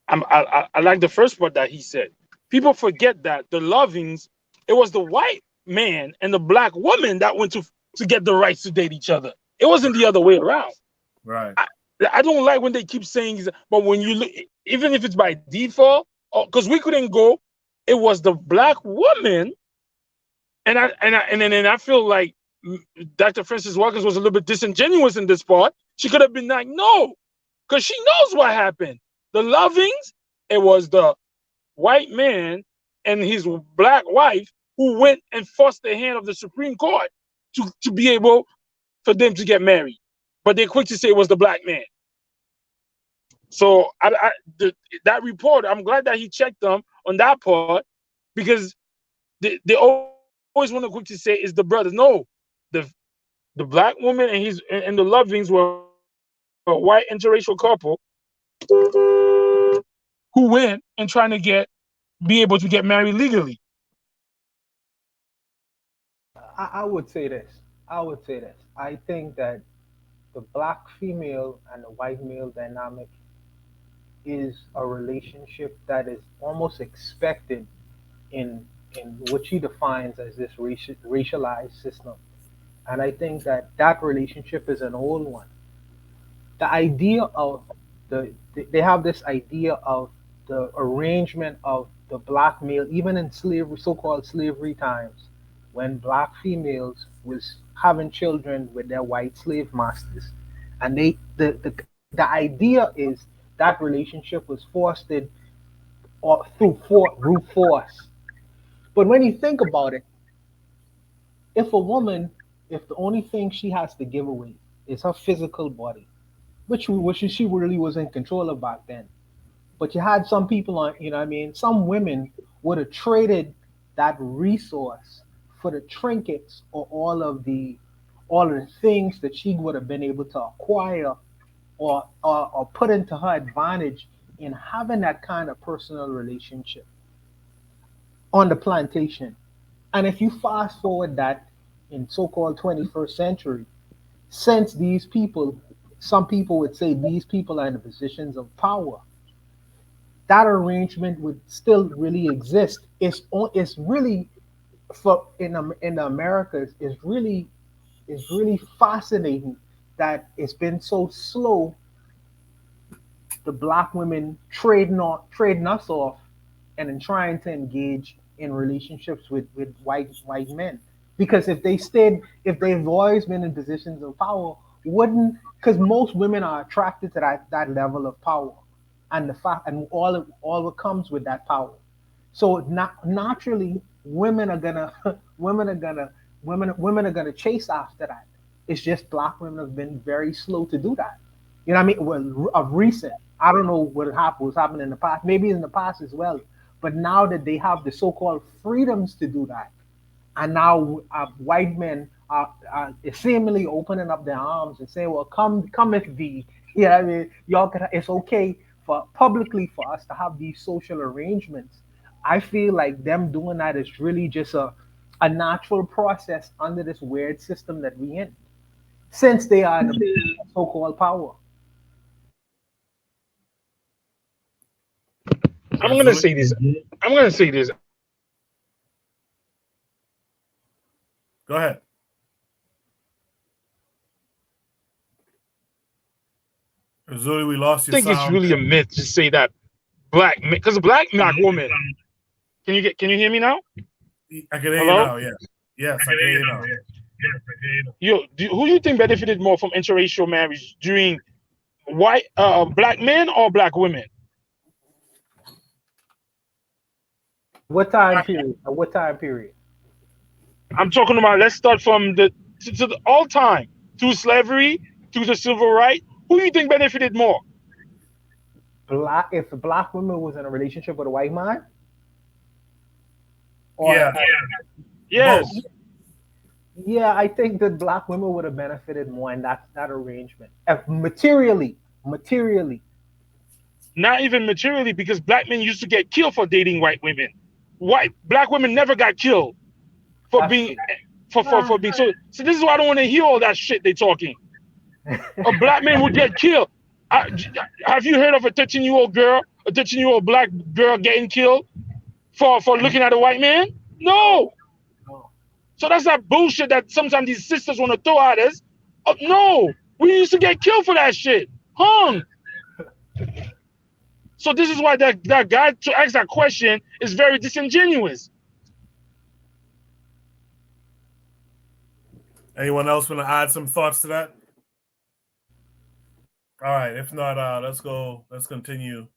I like the first part that he said. People forget that the Lovings, it was the white man and the black woman that went to get the rights to date each other. It wasn't the other way around. Right. I don't like when they keep saying, but when you look, even if it's by default, because we couldn't go, it was the black woman, and I feel like Dr. Frances Watkins was a little bit disingenuous in this part. She could have been like, no, because she knows what happened. The Lovings, it was the white man and his black wife who went and forced the hand of the Supreme Court to be able for them to get married. But they're quick to say it was the black man. So that report, I'm glad that he checked them on that part because they always want to quick to say it's the brothers. No, the black woman and the Lovings were a white interracial couple who went and trying to be able to get married legally. I would say this. I think that the black female and the white male dynamic is a relationship that is almost expected in what she defines as this racialized system. And I think that relationship is an old one. The idea of they have this idea of the arrangement of the black male, even in slavery, so-called slavery times, when black females was having children with their white slave masters, and the idea is that relationship was fostered through force. But when you think about it, if a woman if the only thing she has to give away is her physical body, which she really was in control of back then. But you had some people on, you know what I mean? Some women would have traded that resource for the trinkets or all of the things that she would have been able to acquire or put into her advantage in having that kind of personal relationship on the plantation. And if you fast forward that in so-called 21st century, since these people, some people would say these people are in the positions of power, that arrangement would still really exist. It's really for in the Americas is really fascinating that it's been so slow, the black women trading us off and then trying to engage in relationships with white men. Because if they've always been in positions of power, wouldn't because most women are attracted to that level of power and the fact and all what comes with that power. So not naturally, women are gonna women are gonna women are gonna chase after that. It's just black women have been very slow to do that. You know what I mean? Well, of recent, I don't know was happening in the past, maybe in the past as well. But now that they have the so-called freedoms to do that, and now white men are seemingly opening up their arms and saying, "Well, come with me." You know what I mean? Y'all can. It's okay for publicly for us to have these social arrangements. I feel like them doing that is really just a natural process under this weird system that we in, since they are in the so-called power. I'm gonna say this. I'm gonna say this. Go ahead. Zuli, we lost your I think sound. it's really a myth to say that black men, because a black woman. Can you hear me now? I can hear Hello? you now. Yes, yes, I can hear you now. Who you think benefited more from interracial marriage during white black men or black women? What time period? What time period? I'm talking about. Let's start from to the all time through slavery to the civil right. Who do you think benefited more? If a black woman was in a relationship with a white man, or Yeah, yes. both. Yeah, I think that black women would have benefited more in that arrangement. Materially. Not even materially, because black men used to get killed for dating white women. Black women never got killed for That's being true. for being so this is why I don't want to hear all that shit they talking. A black man would get killed. Have you heard of a 13-year-old girl, a 13-year-old black girl getting killed for looking at a white man? No. So that's that bullshit that sometimes these sisters want to throw at us. No, we used to get killed for that shit. Hung. So this is why that guy to ask that question is very disingenuous. Anyone else want to add some thoughts to that? All right. If not, let's go. Let's continue.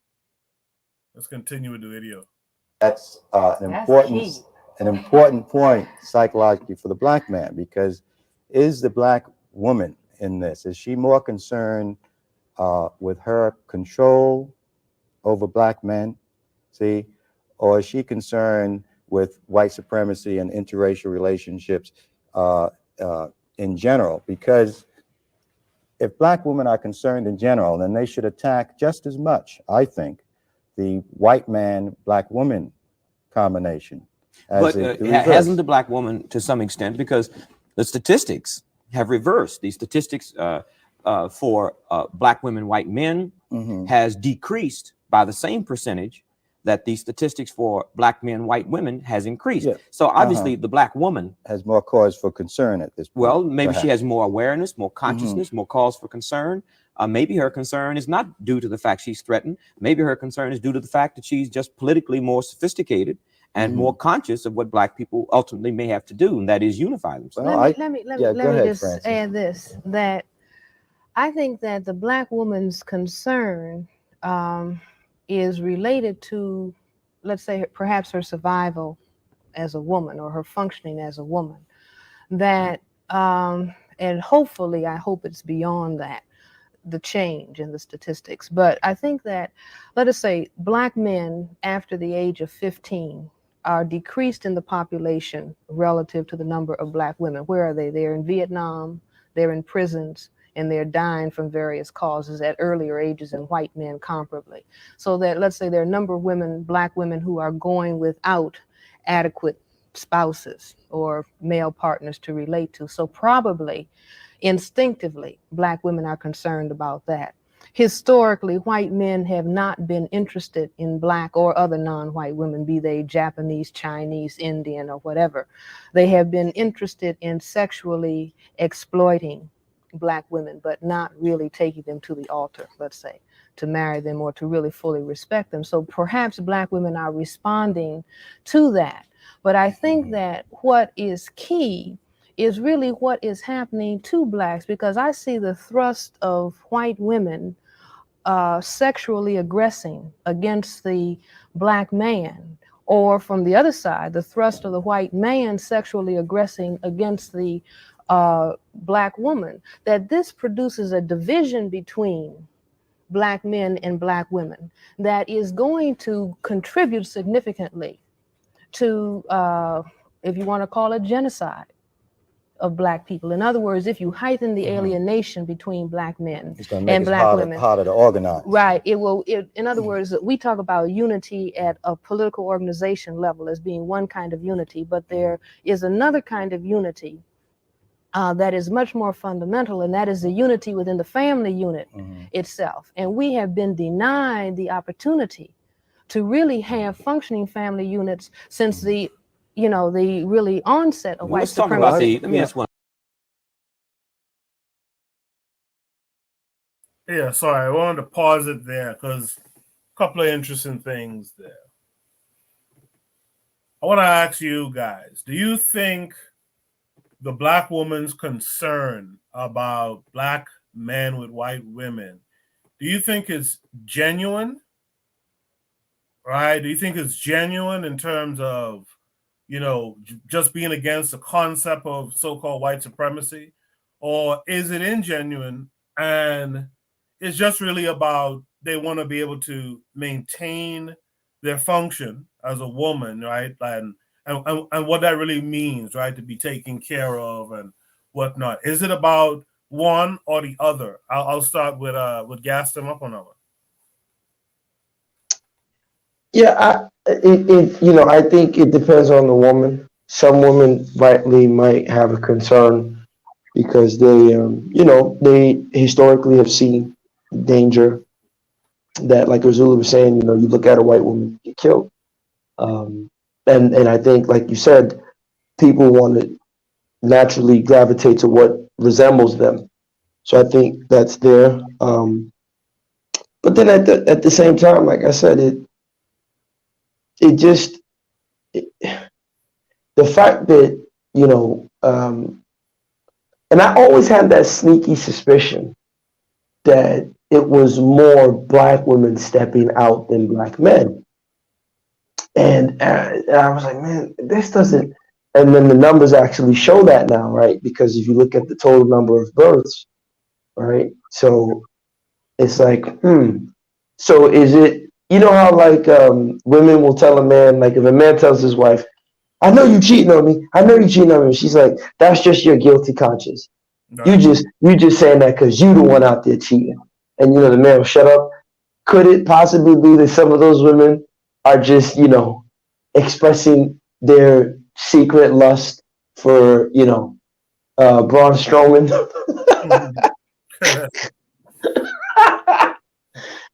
Let's continue with the video. That's an important point psychologically for the black man, because is the black woman in this, is she more concerned with her control over black men, see, or is she concerned with white supremacy and interracial relationships in general? Because if black women are concerned in general, then they should attack just as much, I think, the white man, black woman combination. But hasn't the black woman to some extent, because the statistics have reversed. The statistics for black women, white men has decreased by the same percentage that the statistics for black men, white women has increased. Yeah. So obviously the black woman has more cause for concern at this point. Well, maybe she has more awareness, more consciousness, more cause for concern. Maybe her concern is not due to the fact she's threatened. Maybe her concern is due to the fact that she's just politically more sophisticated and more conscious of what black people ultimately may have to do, and that is unify themselves. Well, let me just add this, that I think that the black woman's concern is related to, let's say, perhaps her survival as a woman or her functioning as a woman. That And hopefully, I hope it's beyond that, the change in the statistics. But I think that, let us say, Black men after the age of 15 are decreased in the population relative to the number of Black women. Where are they? They're in Vietnam, they're in prisons, and they're dying from various causes at earlier ages than white men comparably. So that, let's say, there are a number of women, Black women, who are going without adequate spouses or male partners to relate to. So probably, instinctively, Black women are concerned about that. Historically, white men have not been interested in Black or other non-white women, be they Japanese, Chinese, Indian, or whatever. They have been interested in sexually exploiting Black women, but not really taking them to the altar, let's say, to marry them or to really fully respect them. So perhaps Black women are responding to that. But I think that what is key is really what is happening to Blacks, because I see the thrust of white women sexually aggressing against the Black man, or from the other side, the thrust of the white man sexually aggressing against the Black woman, that this produces a division between Black men and Black women that is going to contribute significantly to, if you want to call it, genocide of Black people. In other words, if you heighten the alienation between Black men It's going to make and it Black harder, women, harder to organize. right? It will. In other words, we talk about unity at a political organization level as being one kind of unity, but there is another kind of unity that is much more fundamental, and that is the unity within the family unit itself. And we have been denied the opportunity to really have functioning family units since the, the really onset of white supremacy. Let me ask one. Yeah, sorry, I wanted to pause it there because a couple of interesting things there. I want to ask you guys, do you think the Black woman's concern about Black men with white women, do you think it's genuine? Right? Do you think it's genuine in terms of, just being against the concept of so-called white supremacy? Or is it ingenuine and it's just really about they want to be able to maintain their function as a woman, right? And what that really means, right? To be taken care of and whatnot. Is it about one or the other? I'll start with Gaston up on that one. Yeah, I think it depends on the woman. Some women rightly might have a concern because they historically have seen danger that, like Azula was saying, you look at a white woman get killed. And I think, like you said, people want to naturally gravitate to what resembles them. So I think that's there. But then at the same time, like I said, the fact that, and I always had that sneaky suspicion that it was more Black women stepping out than Black men. And I was like, man, this doesn't. And then the numbers actually show that now, right? Because if you look at the total number of births, right? So it's like, So is it, how like women will tell a man, like if a man tells his wife, I know you cheating on me. I know you cheating on me. She's like, that's just your guilty conscience. No. You just saying that because you the one out there cheating. And the man will shut up. Could it possibly be that some of those women are just, expressing their secret lust for, Braun Strowman?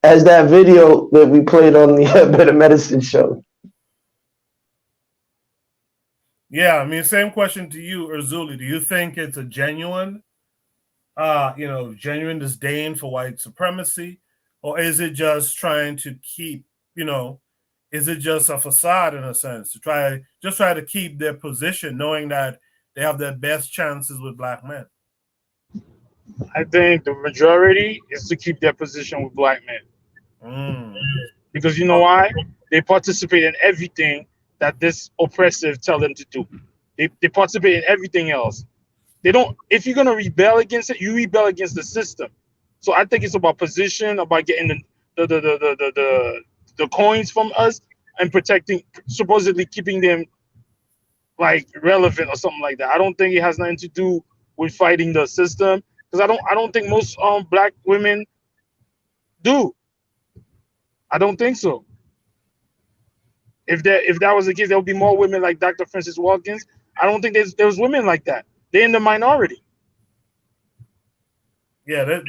As that video that we played on the Better Medicine show. Yeah, I mean, same question to you, Urzuli. Do you think it's a genuine, genuine disdain for white supremacy? Or is it just trying to keep, is it just a facade in a sense to try to keep their position, knowing that they have their best chances with Black men? I think the majority is to keep their position with Black men. Because you know why? They participate in everything that this oppressive tell them to do. They participate in everything else. They don't. If you're gonna rebel against it, you rebel against the system. So I think it's about position, about getting the coins from us and protecting, supposedly keeping them like relevant or something like that. I don't think it has nothing to do with fighting the system, because I don't think most black women do. I don't think so. If that was the case, there would be more women like Dr. Francis Watkins. I don't think there's women like that. They're in the minority. Yeah,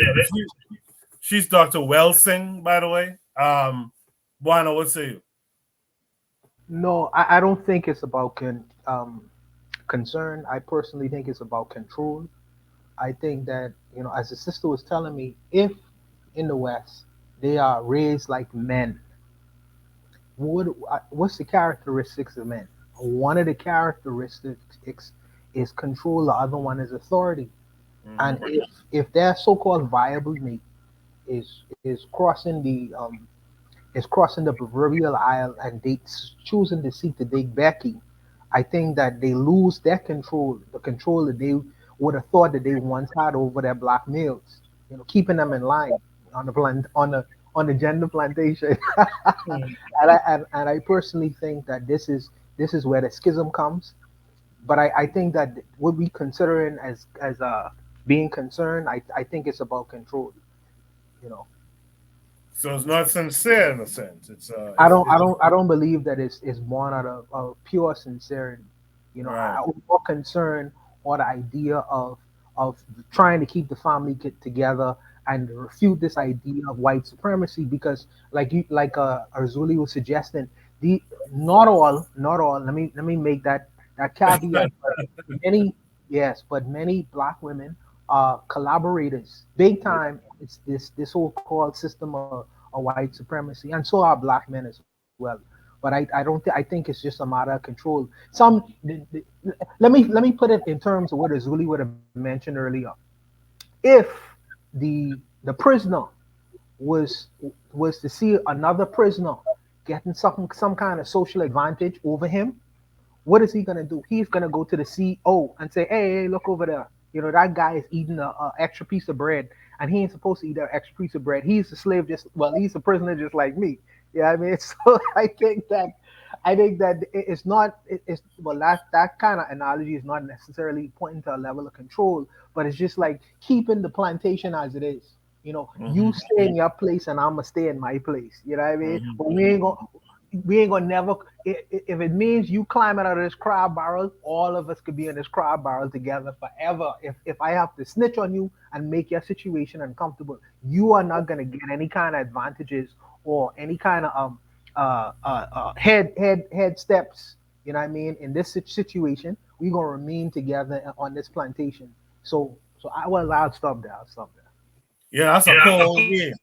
she's Dr. Welsing, by the way. Buano, what say you? No, I don't think it's about concern. I personally think it's about control. I think that, as the sister was telling me, if in the West they are raised like men, what's the characteristics of men? One of the characteristics is control. The other one is authority. And if their so-called viable mate is crossing the proverbial aisle and they choosing to seek to date Becky, I think that they lose their control, the control that they would have thought that they once had over their black males, keeping them in line on the gender plantation. and I personally think that this is where the schism comes. But I think that what we considering as being concerned, I think it's about control. So it's not sincere in a sense. I don't believe that it's born out of pure sincerity. Right. I'm more concerned or the idea of trying to keep the family together and refute this idea of white supremacy, because like Arzuli was suggesting, not all let me make that caveat, but many black women are collaborators big time. It's this so-called system of white supremacy, and so are black men as well. But I think it's just a matter of control. Let me put it in terms of what Azuli would have mentioned earlier. If the prisoner was to see another prisoner getting some kind of social advantage over him, what is he gonna do? He's gonna go to the CEO and say, "Hey, look over there. That guy is eating a extra piece of bread, and he ain't supposed to eat that extra piece of bread. He's a slave, he's a prisoner just like me." Yeah, I mean, so I think that it's not. That kind of analogy is not necessarily pointing to a level of control, but it's just like keeping the plantation as it is. You stay in your place, and I'ma stay in my place. You know what I mean? But we ain't gonna never. If it means you climbing out of this crab barrel, all of us could be in this crab barrel together forever. If I have to snitch on you and make your situation uncomfortable, you are not gonna get any kind of advantages or any kind of head steps. You know what I mean? In this situation, we're gonna remain together on this plantation. I'll stop there. Yeah, that's a cool game.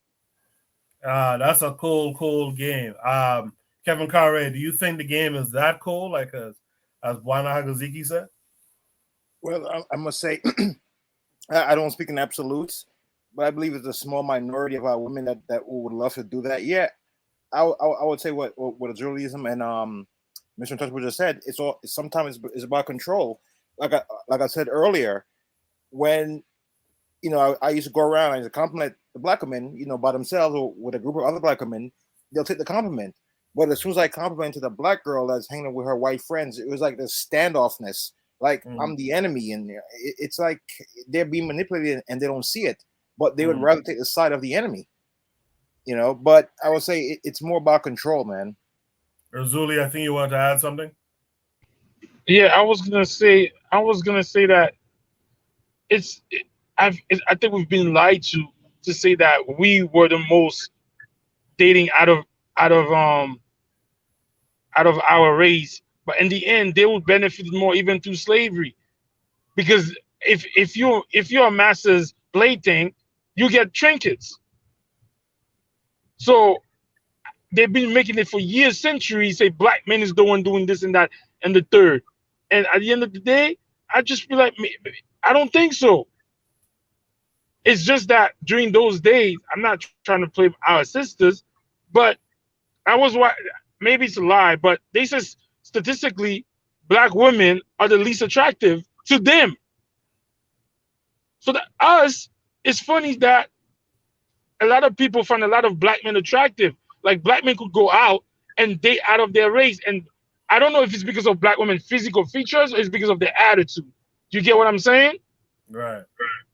That's a cool game. Kevin Carre, do you think the game is that cool, like as Bwana Hagaziki said? Well, I must say, I don't speak in absolutes, but I believe it's a small minority of our women that would love to do that. Yeah, I would say what journalism and Mr. Touchwood just said. Sometimes it's about control. Like I said earlier, when I used to go around, I used to compliment the black women, by themselves or with a group of other black women, they'll take the compliment. But as soon as I complimented the black girl that's hanging with her white friends, it was like this standoffness, like I'm the enemy, and it's like they're being manipulated and they don't see it, but they would rather take the side of the enemy, But I would say it's more about control, man. Razuli, I think you want to add something. Yeah, I was gonna say that I think we've been lied to say that we were the most dating out of our race, but in the end they would benefit more even through slavery, because if you're a master's plaything, you get trinkets. So they've been making it for years, centuries, say black men is the one doing this and that and the third, and at the end of the day, I just feel like I don't think so. It's just that during those days, I'm not trying to play our sisters, but maybe it's a lie, but they said statistically, black women are the least attractive to them. So that us, it's funny that a lot of people find a lot of black men attractive. Like black men could go out and date out of their race. And I don't know if it's because of black women's physical features or it's because of their attitude. Do you get what I'm saying? Right.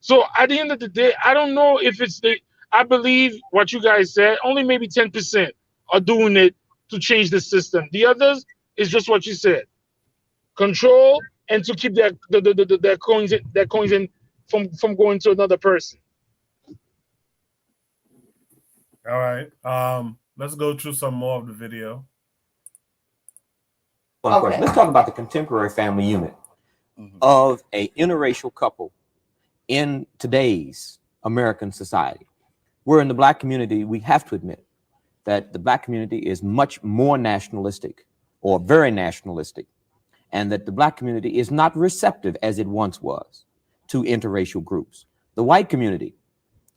So at the end of the day, I don't know if it's the. I believe what you guys said. Only maybe 10% are doing it to change the system. The others is just what you said: control and to keep their coins in from going to another person. All right. Let's go through some more of the video. Well, okay. Let's talk about the contemporary family unit of a interracial couple in today's American society. We're in the black community. We have to admit that the black community is much more nationalistic, or very nationalistic, and that the black community is not receptive as it once was to interracial groups. The white community,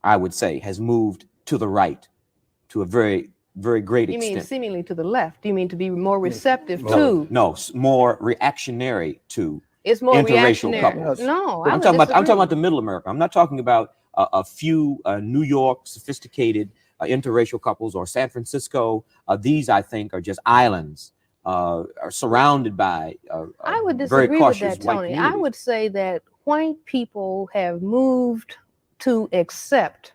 I would say, has moved to the right to a very, very great extent. You mean seemingly to the left? Do you mean to be more receptive to? No, more reactionary to. It's more interracial reactionary. couples. No, I'm talking about the middle America. I'm not talking about a few New York sophisticated interracial couples or San Francisco. These, I think, are just islands are surrounded by I would very disagree with cautious that, white Tony. I communities. would say that white people have moved to accept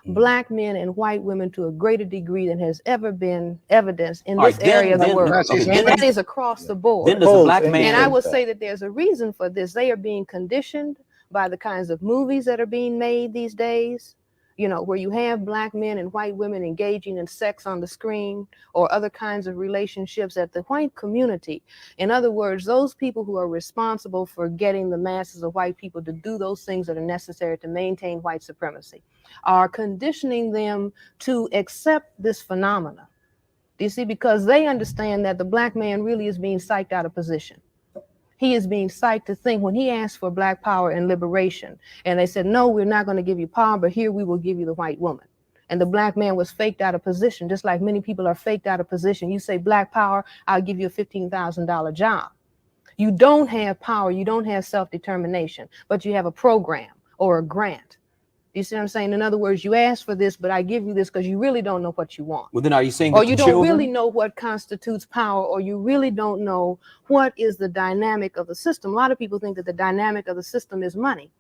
black men and white women to a greater degree than has ever been evidenced in this area of the world. And that is across the board. Then does a black man, and I would say that there's a reason for this. They are being conditioned by the kinds of movies that are being made these days, you know, where you have black men and white women engaging in sex on the screen or other kinds of relationships at the white community. In other words, those people who are responsible for getting the masses of white people to do those things that are necessary to maintain white supremacy are conditioning them to accept this phenomena. Do you see? Because they understand that the black man really is being psyched out of position. He is being psyched to think when he asked for black power and liberation, and they said, no, we're not going to give you power, but here we will give you the white woman. And the black man was faked out of position, just like many people are faked out of position. You say black power, I'll give you a $15,000 job. You don't have power, you don't have self-determination, but you have a program or a grant. You see what I'm saying? In other words, you ask for this, but I give you this because you really don't know what you want. Well, then are you saying or that you the don't children really know what constitutes power, or you really don't know what is the dynamic of the system? A lot of people think that the dynamic of the system is money.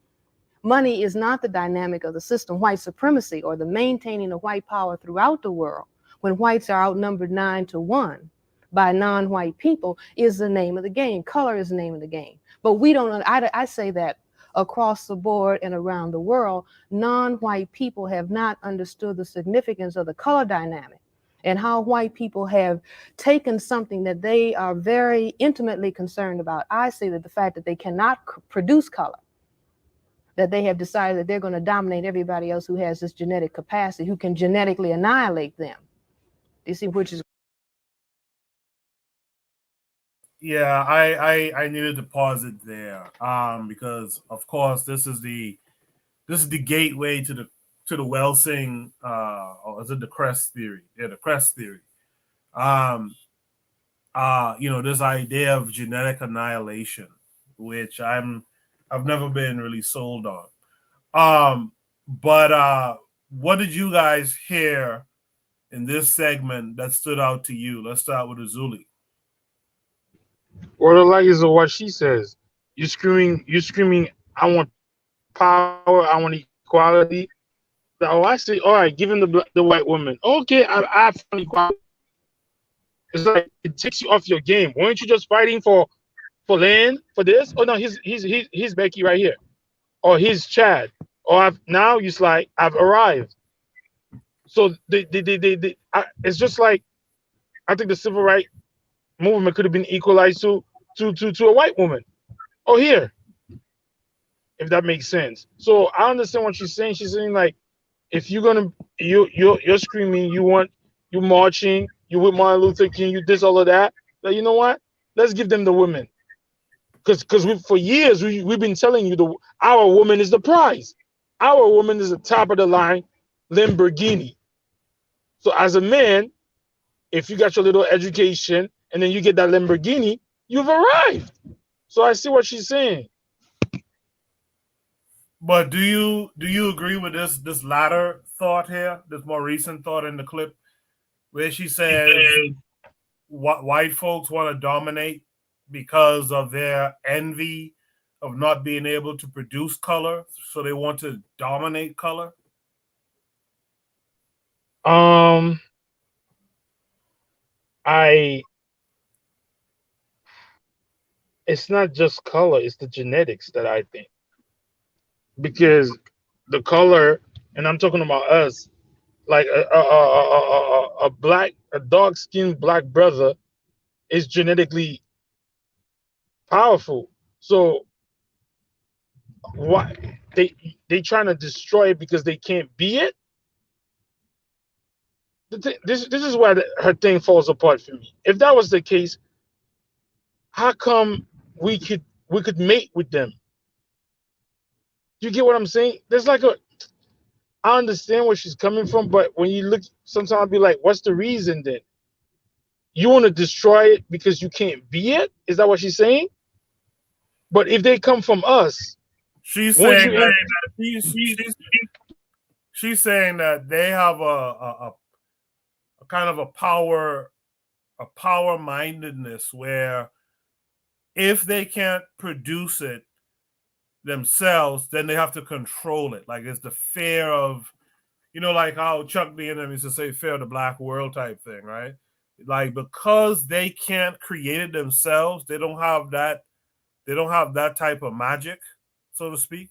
Money is not the dynamic of the system. White supremacy, or the maintaining of white power throughout the world, when whites are outnumbered 9-1 by non-white people, is the name of the game. Color is the name of the game. But we don't, I say that across the board and around the world, non-white people have not understood the significance of the color dynamic and how white people have taken something that they are very intimately concerned about. I say that the fact that they cannot produce color, that they have decided that they're going to dominate everybody else who has this genetic capacity, who can genetically annihilate them. You see, which is. Yeah, I needed to pause it there, because of course this is the gateway to the Welsing, or is it the Crest theory? Yeah, the Crest theory. You know, this idea of genetic annihilation, which I've never been really sold on. But what did you guys hear in this segment that stood out to you? Let's start with Azuli. What I like is what she says. You're screaming, I want power, I want equality. Oh, I say, all right, give him the white woman. Okay, I found equality. It's like it takes you off your game. Weren't you just fighting for land, for this? Oh no, he's Becky right here, or he's Chad, or now it's like I've arrived. So it's just like, I think the civil rights movement could have been equalized to a white woman. Oh, here, if that makes sense. So I understand what she's saying. She's saying, like, if you're screaming, you marching, you with Martin Luther King, you this, all of that. Like, you know what? Let's give them the women, because for years we've been telling you our woman is the prize. Our woman is the top of the line Lamborghini. So as a man, if you got your little education and then you get that Lamborghini, you've arrived. So I see what she's saying. But do you agree with this latter thought here, this more recent thought in the clip, where she says white folks want to dominate because of their envy of not being able to produce color, so they want to dominate color? It's not just color, it's the genetics that I think. Because the color, and I'm talking about us, like a dark skinned black brother is genetically powerful. So why they trying to destroy it because they can't be it? This is why her thing falls apart for me. If that was the case, how come we could mate with them? You get what I'm saying? There's like I understand where she's coming from, but when you look, sometimes I'll be like, what's the reason then? You want to destroy it because you can't be it? Is that what she's saying? But if they come from us, she's saying she's saying that they have a kind of a power mindedness where if they can't produce it themselves, then they have to control it. Like it's the fear of, like how Chuck D and them used to say, fear of the black world type thing, right? Like because they can't create it themselves, they don't have that type of magic, so to speak.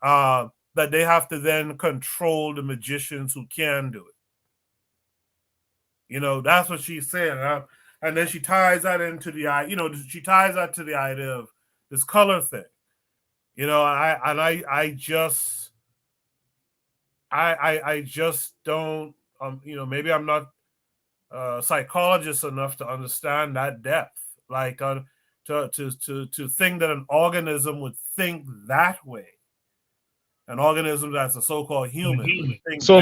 That they have to then control the magicians who can do it. That's what she's saying. And then she ties that into the idea of this color thing. I just don't, maybe I'm not a psychologist enough to understand that depth. Like to think that an organism would think that way. An organism that's a so-called human. So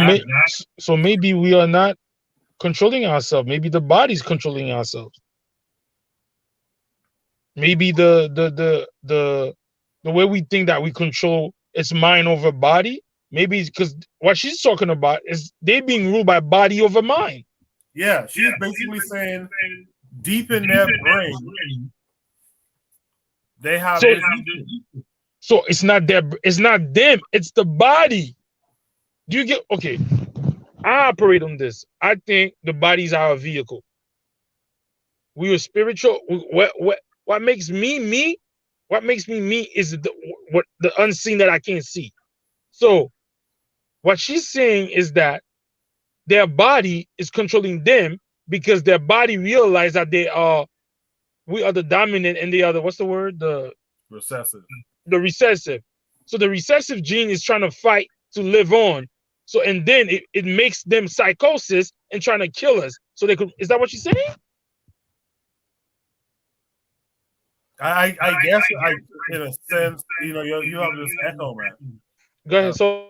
maybe we are not controlling ourselves. Maybe the body's controlling ourselves. Maybe the way we think that we control its mind over body. Maybe it's because what she's talking about is they being ruled by body over mind. Yeah, she's basically saying deep in their brain, they have this. So it's not them, it's the body. Do you get okay? I operate on this. I think the body is our vehicle. We are spiritual. What makes me me? What makes me me is the unseen that I can't see. So what she's saying is that their body is controlling them because their body realized that we are the dominant and they are what's the word? The recessive. The recessive. So the recessive gene is trying to fight to live on. So and then it makes them psychosis and trying to kill us. So they could. Is that what she's saying? I guess in a sense, you have this echo, man. Go ahead. So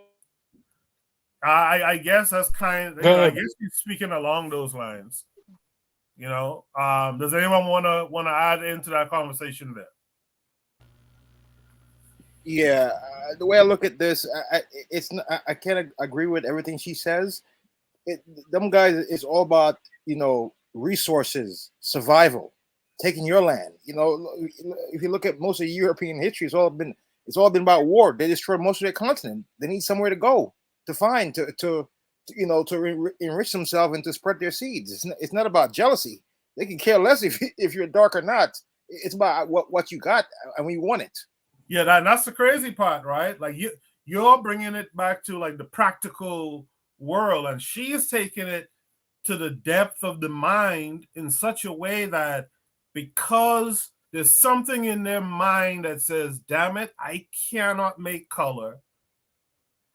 I guess that's kind of. I guess he's speaking along those lines. Does anyone want to add into that conversation there? Yeah, the way I look at this, I can't agree with everything she says. Them guys, it's all about resources, survival, taking your land. If you look at most of European history, it's all been about war. They destroyed most of their continent. They need somewhere to go, to find, to enrich themselves and to spread their seeds. It's not about jealousy. They can care less if you're dark or not. It's about what you got and we want it. Yeah, that's the crazy part, right? Like you're bringing it back to like the practical world, and she's taking it to the depth of the mind in such a way that because there's something in their mind that says, damn it, I cannot make color,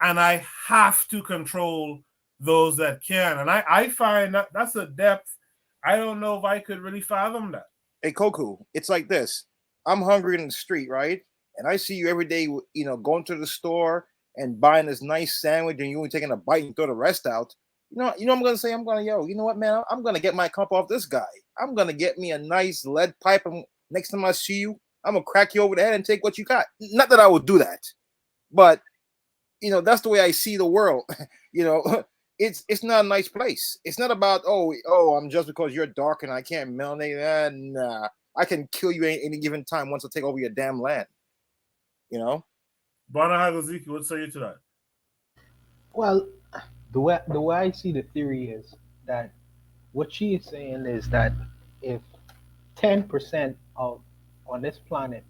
and I have to control those that can. And I find that's a depth. I don't know if I could really fathom that. Hey, Koku, it's like this. I'm hungry in the street, right? And I see you every day, going to the store and buying this nice sandwich and you only taking a bite and throw the rest out. I'm going to say, you know what, man? I'm going to get my cup off this guy. I'm going to get me a nice lead pipe. And next time I see you, I'm going to crack you over the head and take what you got. Not that I would do that. But that's the way I see the world. It's not a nice place. It's not about I'm just because you're dark and I can't melanate. Nah, I can kill you at any given time once I take over your damn land. Bana Hagaziki, what say you to that? Well, the way I see the theory is that what she is saying is that if 10% of on this planet,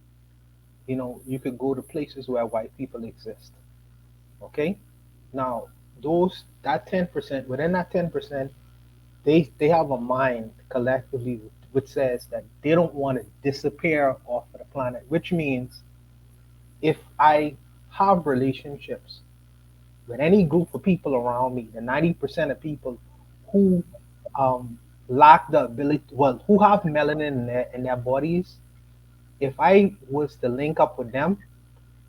you could go to places where white people exist. Okay? Now, that 10%, within that 10%, they have a mind collectively which says that they don't want to disappear off of the planet, which means if I have relationships with any group of people around me, the 90% of people who lack the ability, well, who have melanin in their bodies, if I was to link up with them,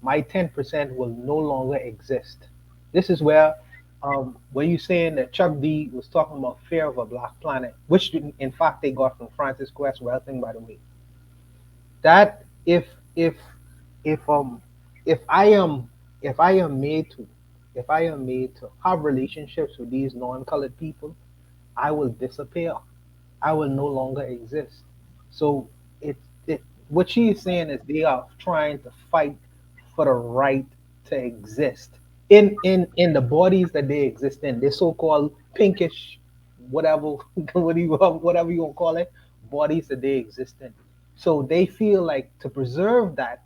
my 10% will no longer exist. This is where you're saying that Chuck D was talking about fear of a black planet, which in fact they got from Francis Quest Welting, by the way. That if if I am if I am made to if I am made to have relationships with these non-colored people, I will disappear. I will no longer exist. So it what she is saying is they are trying to fight for the right to exist in the bodies that they exist in. They so-called pinkish, whatever whatever you want to call it, bodies that they exist in. So they feel like to preserve that,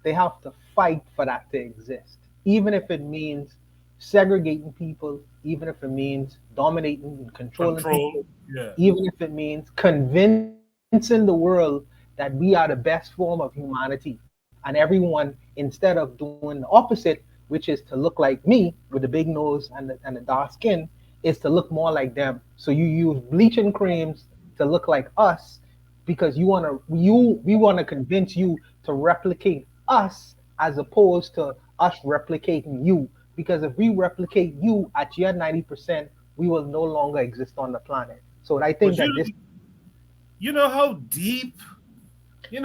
they have to fight for that to exist, even if it means segregating people, even if it means dominating and controlling Control. people, Yeah. even if it means convincing the world that we are the best form of humanity. And everyone, instead of doing the opposite, which is to look like me with the big nose and the dark skin, is to look more like them. So you use bleaching creams to look like us because we want to convince you to replicate us as opposed to us replicating you. Because if we replicate you at your 90%, we will no longer exist on the planet. So I But think that this. you know how deep,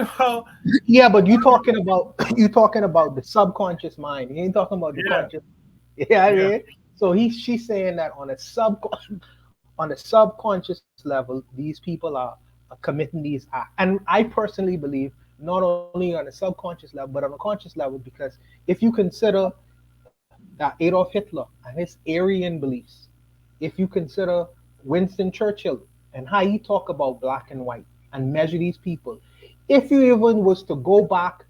how Yeah, but you talking about the subconscious mind. You ain't talking about the yeah, conscious. Yeah, I yeah. mean. So she's saying that on a subconscious level, these people are committing these acts. And I personally believe not only on a subconscious level, but on a conscious level, because if you consider Adolf Hitler and his Aryan beliefs, if you consider Winston Churchill and how he talk about black and white and measure these people, if you even was to go back,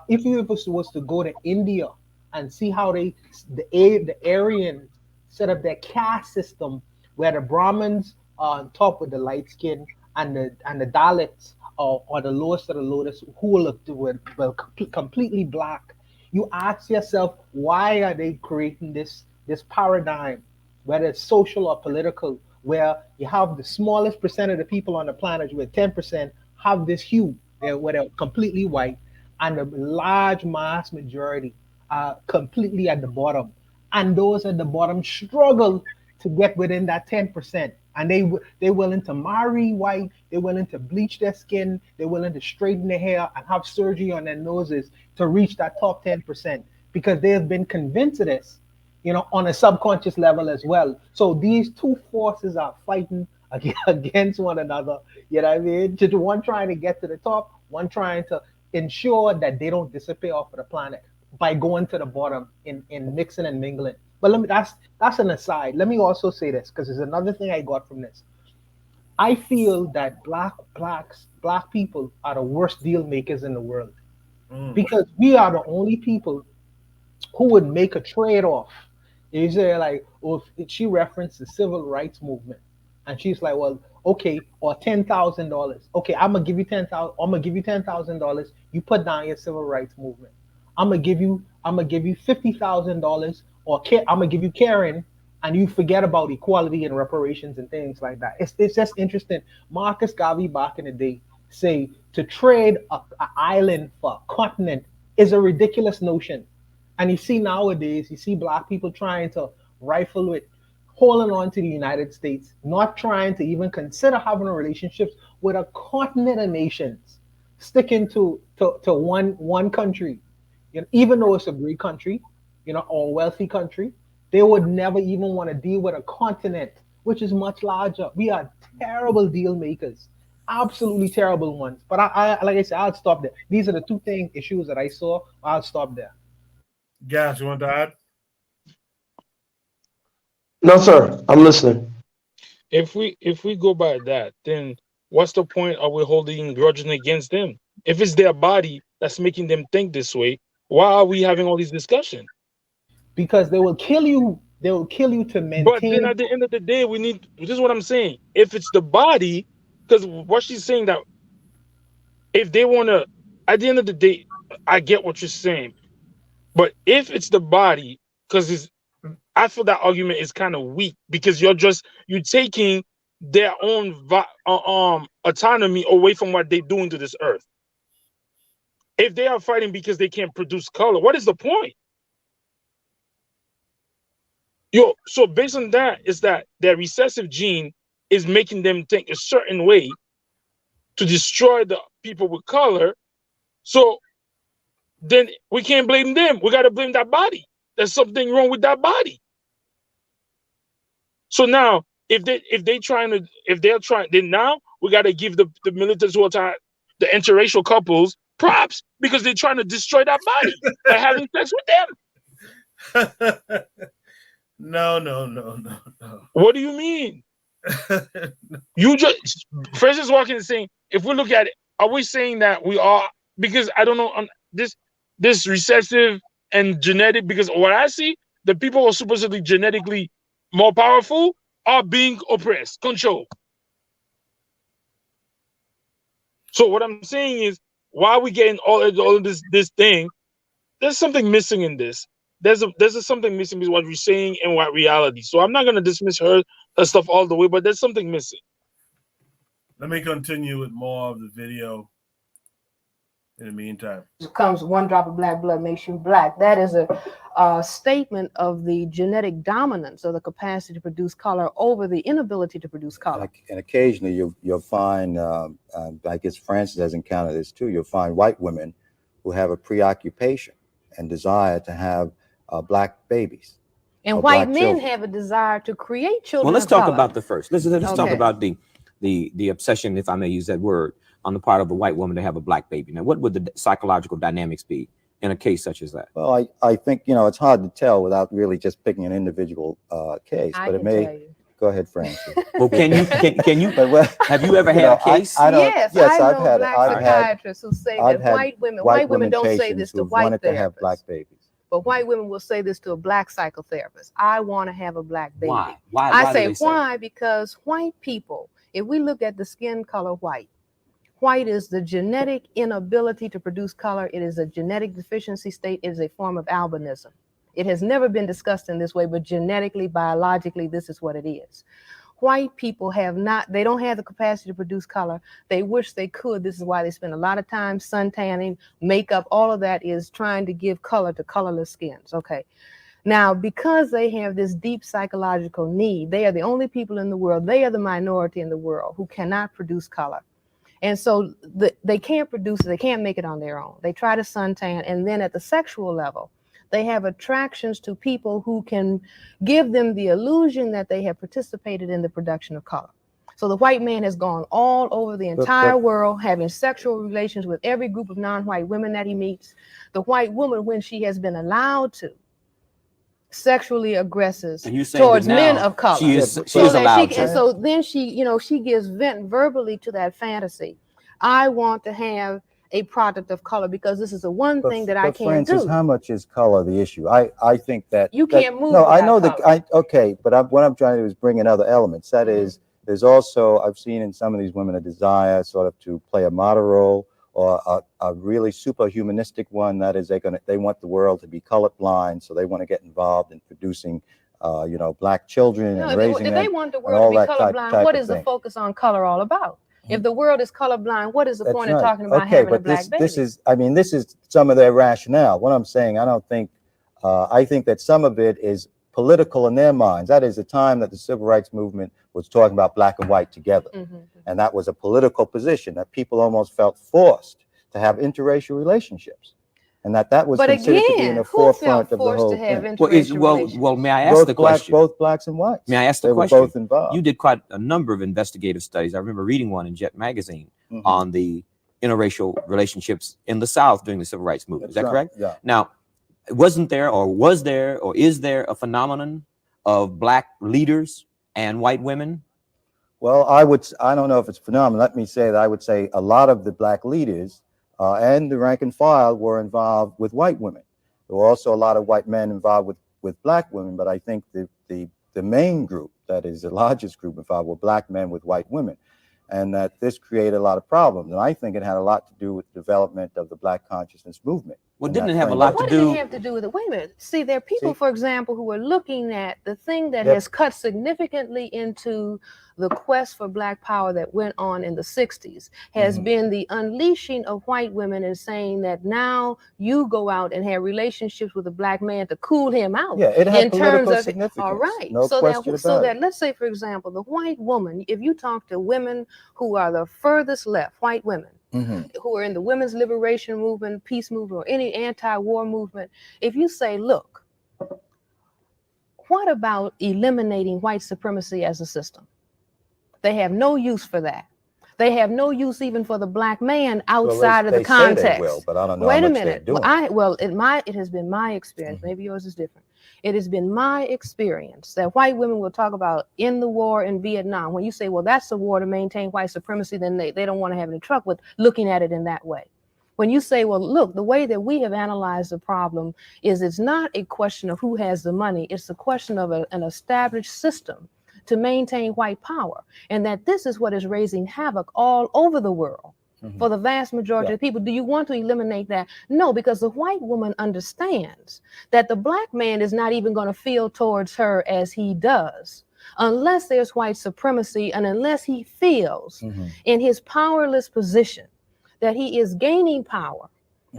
if you even was to go to India and see how the Aryans set up their caste system, where the Brahmins are on top with the light skin and the Dalits are the lowest of the lowest, who will look completely black. You ask yourself, why are they creating this paradigm, whether it's social or political, where you have the smallest percent of the people on the planet, where 10% have this hue, where they're completely white, and the large mass majority are completely at the bottom. And those at the bottom struggle to get within that 10%. And they're willing to marry white, they're willing to bleach their skin, they're willing to straighten their hair and have surgery on their noses to reach that top 10% because they have been convinced of this, on a subconscious level as well. So these two forces are fighting against one another. You know what I mean? Just one trying to get to the top, one trying to ensure that they don't disappear off of the planet by going to the bottom in mixing and mingling. But that's an aside. Let me also say this, because there's another thing I got from this. I feel that black people are the worst deal makers in the world because we are the only people who would make a trade off. You say like, well, if she referenced the civil rights movement, and she's like, well, okay, or $10,000. Okay, I'm gonna give you 10,000. I'm gonna give you $10,000. You put down your civil rights movement. I'm gonna give you $50,000, or I'm gonna give you Karen, and you forget about equality and reparations and things like that. It's just interesting. Marcus Garvey back in the day say to trade a island for a continent is a ridiculous notion. And you see nowadays, you see black people trying to rifle with holding on to the United States, not trying to even consider having relationships with a continent of nations, sticking to one country. Even though it's a great country, or a wealthy country, they would never even want to deal with a continent which is much larger. We are terrible deal makers, absolutely terrible ones. But I like I said, I'll stop there. These are the two issues that I saw. I'll stop there. Gas, you want to add? No, sir. I'm listening. If we go by that, then what's the point of we holding grudging against them? If it's their body that's making them think this way, why are we having all these discussions? Because they will kill you. They will kill you to maintain. But then at the end of the day, we need. This is what I'm saying. If it's the body, because what she's saying that if they want to, at the end of the day, I get what you're saying. But if it's the body, because I feel that argument is kind of weak because you're taking their own autonomy away from what they're doing to this earth. If they are fighting because they can't produce color, what is the point? So based on that, is that their recessive gene is making them think a certain way to destroy the people with color. So then we can't blame them. We got to blame that body. There's something wrong with that body. So now, they're trying, then now we got to give the militants who are the interracial couples props because they're trying to destroy that body by having sex with them. No. What do you mean? You just Francis Walken is saying, if we look at it, are we saying that we are, because I don't know, this recessive and genetic, because what I see, the people who are supposedly genetically more powerful are being oppressed, controlled. So what I'm saying is, why are we getting all of this thing? There's something missing in this. There's something missing between what we're saying and what reality. So I'm not going to dismiss her stuff all the way, but there's something missing. Let me continue with more of the video in the meantime. Comes one drop of black blood makes you black. That is a statement of the genetic dominance of the capacity to produce color over the inability to produce color. And occasionally you'll find, I guess Francis has encountered this too, you'll find white women who have a preoccupation and desire to have black babies. And white men have a desire to create children. Well, let's of talk color. about the first. Let's talk about the obsession, if I may use that word, on the part of a white woman to have a black baby. Now, what would the psychological dynamics be in a case such as that? Well, I think, it's hard to tell without really just picking an individual case, but it may. Go ahead, Francis. Well, can you? Have you ever had a case? Yes, I've had black psychiatrists who say that white women don't say this to white therapists. To have black babies. But white women will say this to a black psychotherapist. I want to have a black baby. Why? I say why? Because white people, if we look at the skin color white is the genetic inability to produce color. It is a genetic deficiency state. It is a form of albinism. It has never been discussed in this way, but genetically, biologically, this is what it is. White people they don't have the capacity to produce color. They wish they could. This is why they spend a lot of time sun tanning, makeup, all of that is trying to give color to colorless skins. Okay. Now, because they have this deep psychological need, they are the only people in the world, they are the minority in the world who cannot produce color. And so they can't produce it, they can't make it on their own. They try to suntan, and then at the sexual level, they have attractions to people who can give them the illusion that they have participated in the production of color. So the white man has gone all over the entire world, having sexual relations with every group of non-white women that he meets. The white woman, when she has been allowed to, sexually aggressive towards men of color. She is allowed to. And so then she gives vent verbally to that fantasy. I want to have a product of color because this is the one thing that I can't Francis, do. how much is color the issue? I think that you can't move. No, I know that. Okay, but what I'm trying to do is bring in other elements. That is, there's also, I've seen in some of these women a desire sort of to play a model role or a really superhumanistic one. That is, they want the world to be colorblind, so they want to get involved in producing, black children and raising them. If they want the world to be colorblind, what is the focus on color all about? If the world is colorblind, what is the point of talking about having a black baby? This is some of their rationale. What I'm saying, I think that some of it is political in their minds. That is the time that the civil rights movement was talking about black and white together. And that was a political position that people almost felt forced to have interracial relationships. and that was but considered again, to be in the who forefront felt of the forced whole to have thing. interracial relations? Well, may I ask the question? Both blacks and whites. May I ask the they question? Were both involved. You did quite a number of investigative studies. I remember reading one in Jet magazine on the interracial relationships in the South during the Civil Rights Movement. Is that correct? Yeah. Now, wasn't there, or was there, or is there a phenomenon of black leaders and white women? Well, I don't know if it's a phenomenon. Let me say that I would say a lot of the black leaders and the rank and file were involved with white women. There were also a lot of white men involved with black women, but I think the main group, that is the largest group involved, were black men with white women. And that this created a lot of problems. And I think it had a lot to do with the development of the Black consciousness movement. Well, didn't it have a lot to do? What did it have to do with it? Wait a minute. See, there are people, for example, who are looking at the thing that has cut significantly into the quest for black power that went on in the 60s has been the unleashing of white women and saying that now you go out and have relationships with a black man to cool him out. Yeah, it had in terms of significance. All right. No so question about that let's say, for example, the white woman, if you talk to women who are the furthest left, white women, who are in the women's liberation movement, peace movement, or any anti-war movement, if you say, look, what about eliminating white supremacy as a system? They have no use for that. They have no use even for the black man outside of the context. Say they will, but I don't know. Wait how a much minute. It has been my experience. Maybe yours is different. It has been my experience that white women will talk about in the war in Vietnam. When you say, well, that's a war to maintain white supremacy, then they don't want to have any trouble with looking at it in that way. When you say, well, look, the way that we have analyzed the problem is it's not a question of who has the money. It's a question of an established system to maintain white power. And that this is what is raising havoc all over the world for the vast majority of people. Do you want to eliminate that? No, because the white woman understands that the black man is not even going to feel towards her as he does unless there's white supremacy and unless he feels in his powerless position that he is gaining power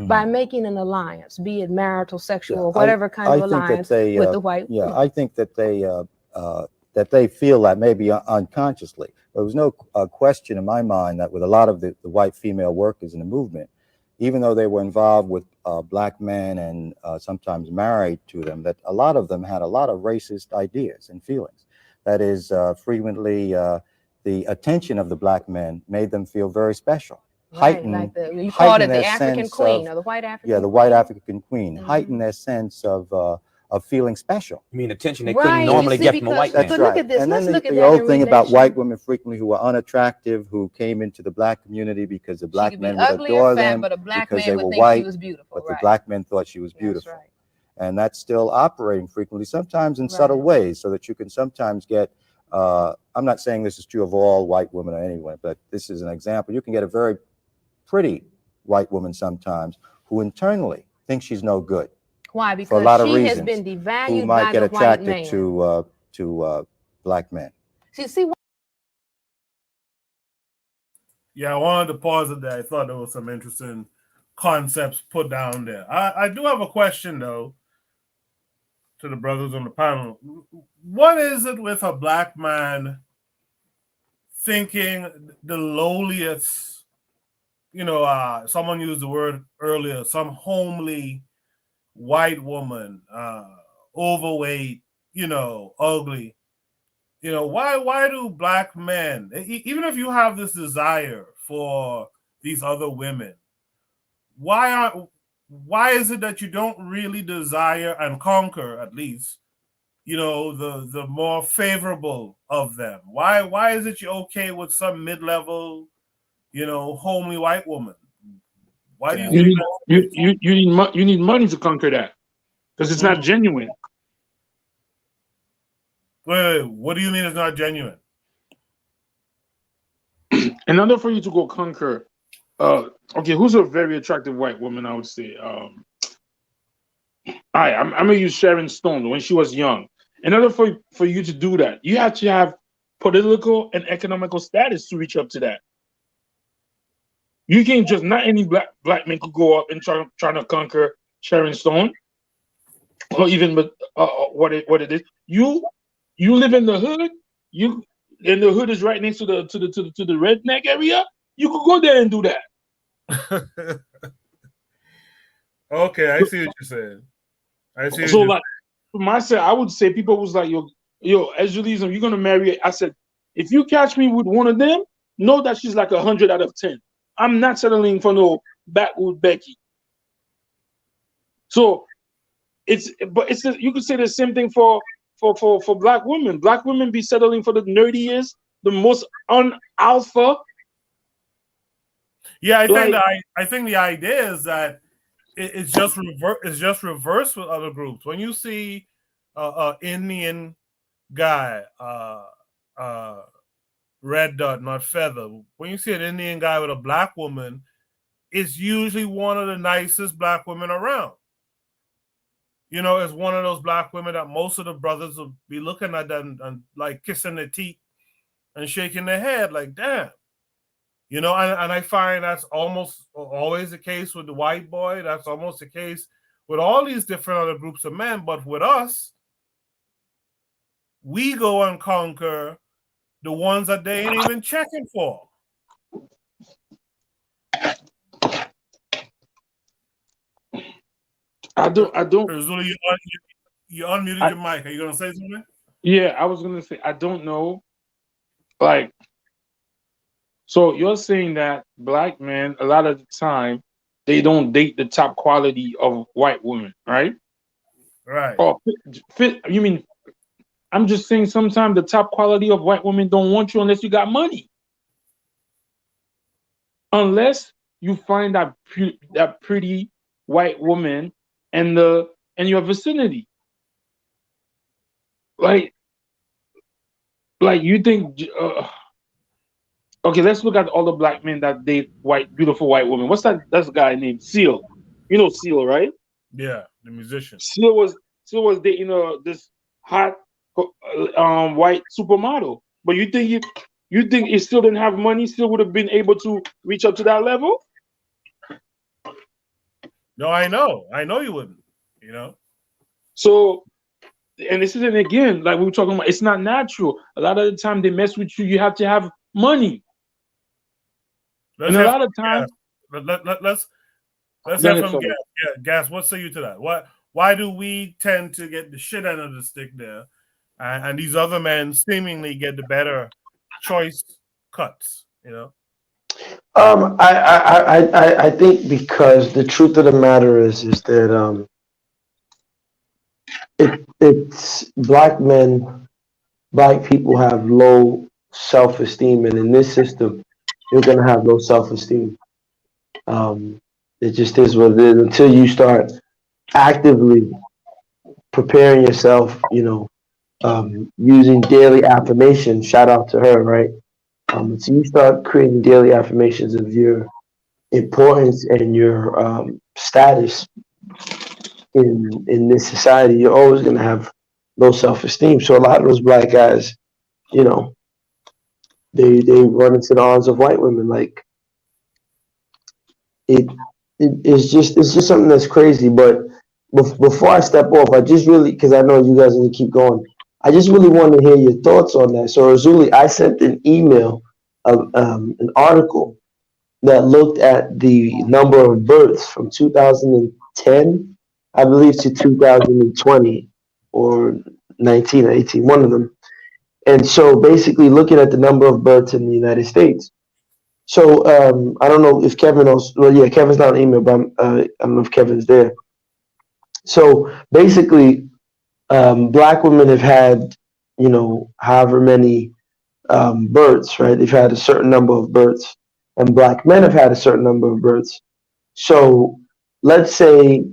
by making an alliance, be it marital, sexual, or whatever kind of alliance with the white woman. I think that they feel that maybe unconsciously. There was no question in my mind that with a lot of the white female workers in the movement, even though they were involved with black men and sometimes married to them, that a lot of them had a lot of racist ideas and feelings. That is, frequently the attention of the black men made them feel very special. Right, like you called it the African queen or the white African queen. Yeah, the white African queen. Heightened their sense of feeling special. You mean attention they couldn't normally get from a white man. That's right. Look at this. And then Let's look at the old thing about white women frequently who were unattractive, who came into the black community because the black men would adore them because they were white, but the black men thought she was beautiful. Right. And that's still operating frequently, sometimes in subtle ways, so that you can sometimes get, I'm not saying this is true of all white women or anyone, but this is an example. You can get a very pretty white woman sometimes who internally thinks she's no good. Why? Because for a lot of she reasons, has been devalued who might by get the attracted white man. to black men. See. Yeah, I wanted to pause it there. I thought there was some interesting concepts put down there. I do have a question though to the brothers on the panel. What is it with a black man thinking the lowliest? Someone used the word earlier, some homely white woman, overweight, ugly. Why do black men, even if you have this desire for these other women, why is it that you don't really desire and conquer, at least, the more favorable of them? Why is it you're okay with some mid-level, homely white woman? Why do you need money to conquer that, because it's not genuine. Wait, what do you mean it's not genuine? In order for you to go conquer, okay, who's a very attractive white woman? I would say, I'm gonna use Sharon Stone when she was young. In order for you to do that, you have to have political and economical status to reach up to that. You can't just, not any black man could go up and try to conquer Sharon Stone, or even what it is. You live in the hood. And the hood is right next to the redneck area. You could go there and do that. Okay, I see what you're saying. I see what So you're like for myself, I would say people was like, yo, as Judaism, you're gonna marry. I said, if you catch me with one of them, know that she's like 100 out of 10. I'm not settling for no backwood Becky. So you could say the same thing for black women. Black women be settling for the nerdiest, the most un-alpha. Yeah, Like, I think the idea is that it's just reverse with other groups. When you see Indian guy, red dot, not feather. When you see an Indian guy with a black woman, it's usually one of the nicest black women around. You know, it's one of those black women that most of the brothers will be looking at and like kissing their teeth and shaking their head like, damn. You know, and I find that's almost always the case with the white boy. That's almost the case with all these different other groups of men. But with us, we go and conquer the ones that they ain't even checking for. I don't. Zuli, you unmuted your mic. Are you gonna say something? Yeah, I was gonna say I don't know. Like, so you're saying that black men a lot of the time they don't date the top quality of white women, right? Right. Or fit. You mean? I'm just saying sometimes the top quality of white women don't want you unless you got money. Unless you find that pretty white woman in your vicinity. Like you think okay, let's look at all the black men that date beautiful white women. What's that's guy named Seal? You know Seal, right? Yeah, the musician. Seal was dating this hot white supermodel. But you think he still didn't have money, still would have been able to reach up to that level? No, I know you wouldn't, you know. So, and this isn't, again, like we were talking about, it's not natural. A lot of the time they mess with you have to have money. Let's and a lot of times let's have some gas. Yeah, gas. What say you to that? Why do we tend to get the shit end of the stick there, and these other men seemingly get the better choice cuts? You know. I think because the truth of the matter is that it's black people have low self-esteem, and in this system, you're gonna have low self-esteem. It just is what it is until you start actively preparing yourself, using daily affirmations. Shout out to her, right? So you start creating daily affirmations of your importance and your status in this society. You're always going to have low self-esteem. So a lot of those black guys, they run into the arms of white women. Like it's just something that's crazy. But before I step off, I just really, because I know you guys are going to keep going, I just really want to hear your thoughts on that. So Razuli, I sent an email, an article that looked at the number of births from 2010, I believe, to 2020 or 19 or 18, one of them. And so basically looking at the number of births in the United States. So I don't know if Kevin knows. Well, yeah, Kevin's not on email, but I don't know if Kevin's there. So basically, black women have had, however many births, right? They've had a certain number of births, and black men have had a certain number of births. So let's say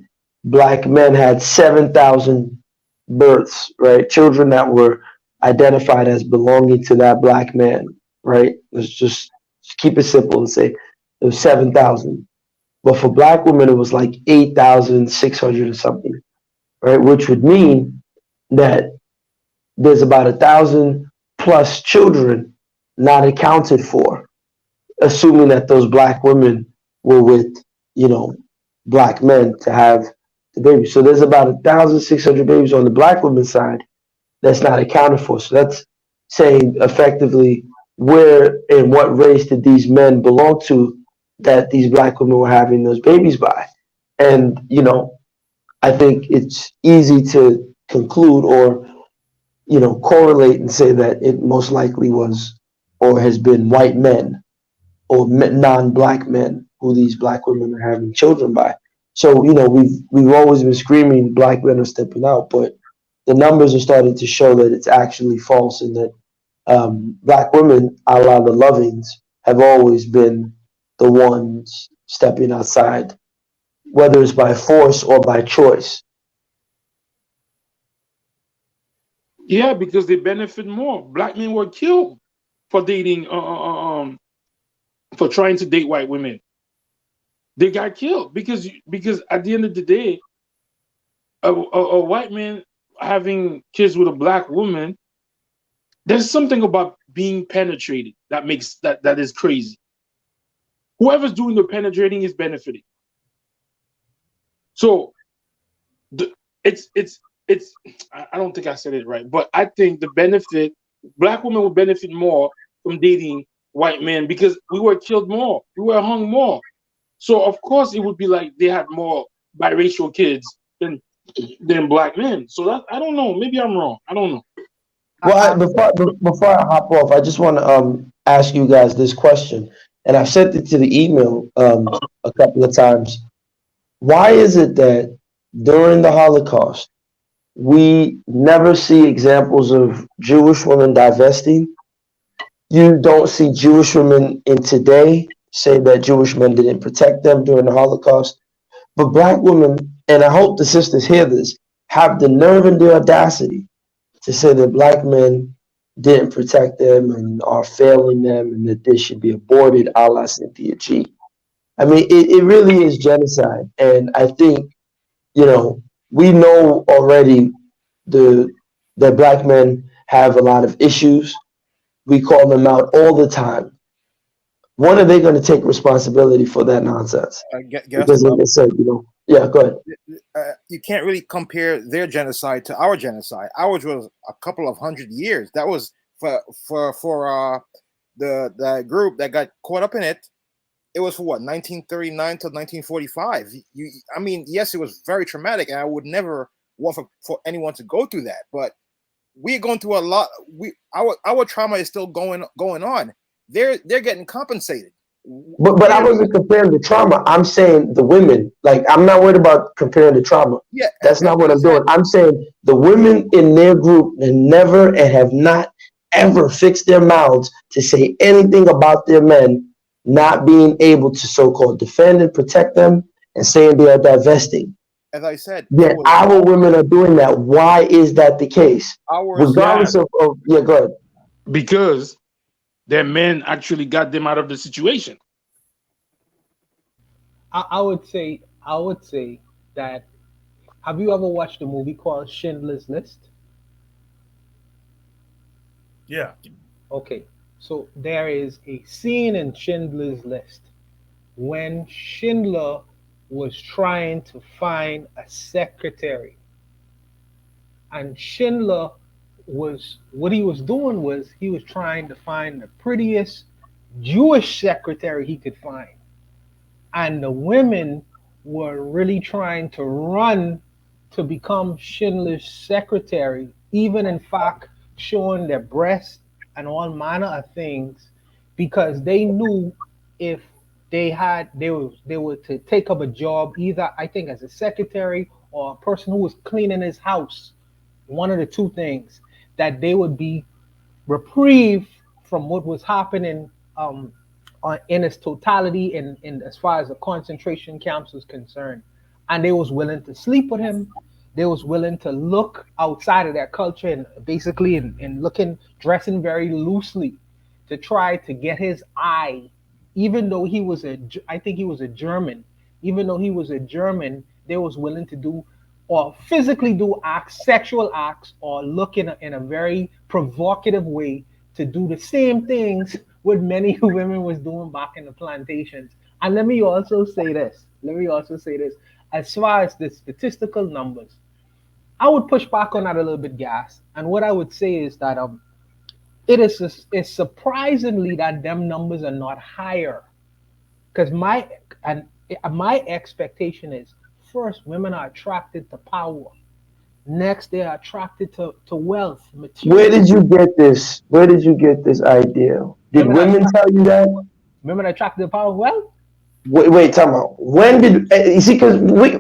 black men had 7,000 births, right? Children that were identified as belonging to that black man, right? Let's just keep it simple and say it was 7,000. But for black women, it was like 8,600 or something, right? Which would mean that there's about 1,000 plus children not accounted for, assuming that those black women were with, black men to have the baby. So there's about 1,600 babies on the black women's side that's not accounted for. So that's saying effectively where and what race did these men belong to that these black women were having those babies by. And, I think it's easy to conclude or, correlate and say that it most likely was or has been white men or non-black men who these black women are having children by. So, we've always been screaming black men are stepping out, but the numbers are starting to show that it's actually false and that black women, a la the Lovings, have always been the ones stepping outside, whether it's by force or by choice. Yeah, because they benefit more. Black men were killed for dating, for trying to date white women. They got killed because at the end of the day, a white man having kids with a black woman, there's something about being penetrated that makes that is crazy. Whoever's doing the penetrating is benefiting. So it's I don't think I said it right, but I think the benefit, black women will benefit more from dating white men because we were killed more, we were hung more. So of course it would be like they had more biracial kids than black men. So that, I don't know, maybe I'm wrong. I don't know. Well, before I hop off, I just want to ask you guys this question, and I've sent it to the email a couple of times. Why is it that during the Holocaust we never see examples of Jewish women divesting? You don't see Jewish women in today say that Jewish men didn't protect them during the Holocaust, but black women, and I hope the sisters hear this, have the nerve and the audacity to say that black men didn't protect them and are failing them and that they should be aborted, a la Cynthia G. I mean, it really is genocide. And I think, we know already that black men have a lot of issues. We call them out all the time. When are they going to take responsibility for that nonsense? Because like I said, yeah, go ahead. You can't really compare their genocide to our genocide. Ours was a couple of 100 years. That was for the group that got caught up in it. It was for what, 1939 to 1945. I mean, yes, it was very traumatic, and I would never want for anyone to go through that. But we're going through a lot. Our trauma is still going on. They're getting compensated. But I wasn't comparing the trauma. I'm saying the women. Like, I'm not worried about comparing the trauma. Yeah, that's not what I'm doing. I'm saying the women in their group and never and have not ever fixed their mouths to say anything about their men not being able to so-called defend and protect them and saying they are divesting. As I said, yet our women are doing that. Why is that the case? Regardless of yeah, go ahead. Because their men actually got them out of the situation. I would say that. Have you ever watched a movie called Schindler's List? Yeah. Okay, so there is a scene in Schindler's List when Schindler was trying to find a secretary, and Schindler what he was doing was he was trying to find the prettiest Jewish secretary he could find, and the women were really trying to run to become Schindler's secretary, even in fact showing their breasts and all manner of things, because they knew if they were to take up a job, either I think as a secretary or a person who was cleaning his house, one of the two things, that they would be reprieved from what was happening in its totality in as far as the concentration camps was concerned. And they was willing to sleep with him. They was willing to look outside of their culture and basically in dressing very loosely to try to get his eye, even though I think he was a German. Even though he was a German, they was willing to do or physically do acts, sexual acts, or look in a very provocative way to do the same things what many women was doing back in the plantations. And let me also say this. As far as the statistical numbers, I would push back on that a little bit, Gas. And what I would say is that it's surprisingly that them numbers are not higher. Because my expectation is first, women are attracted to power. Next, they are attracted to wealth, material. Where did you get this? Where did you get this idea? Did women tell you that? Women are attracted to power and wealth? Wait, time out. When did you see? Because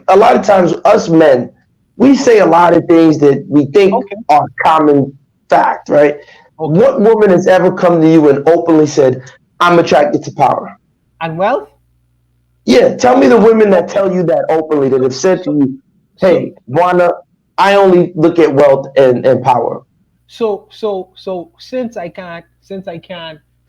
a lot of times us men, we say a lot of things that we think are common fact, right? What woman has ever come to you and openly said, "I'm attracted to power and wealth"? Yeah, tell me the women that tell you that openly, that have said to you, "Hey, Juana, I only look at wealth and power." So since I can't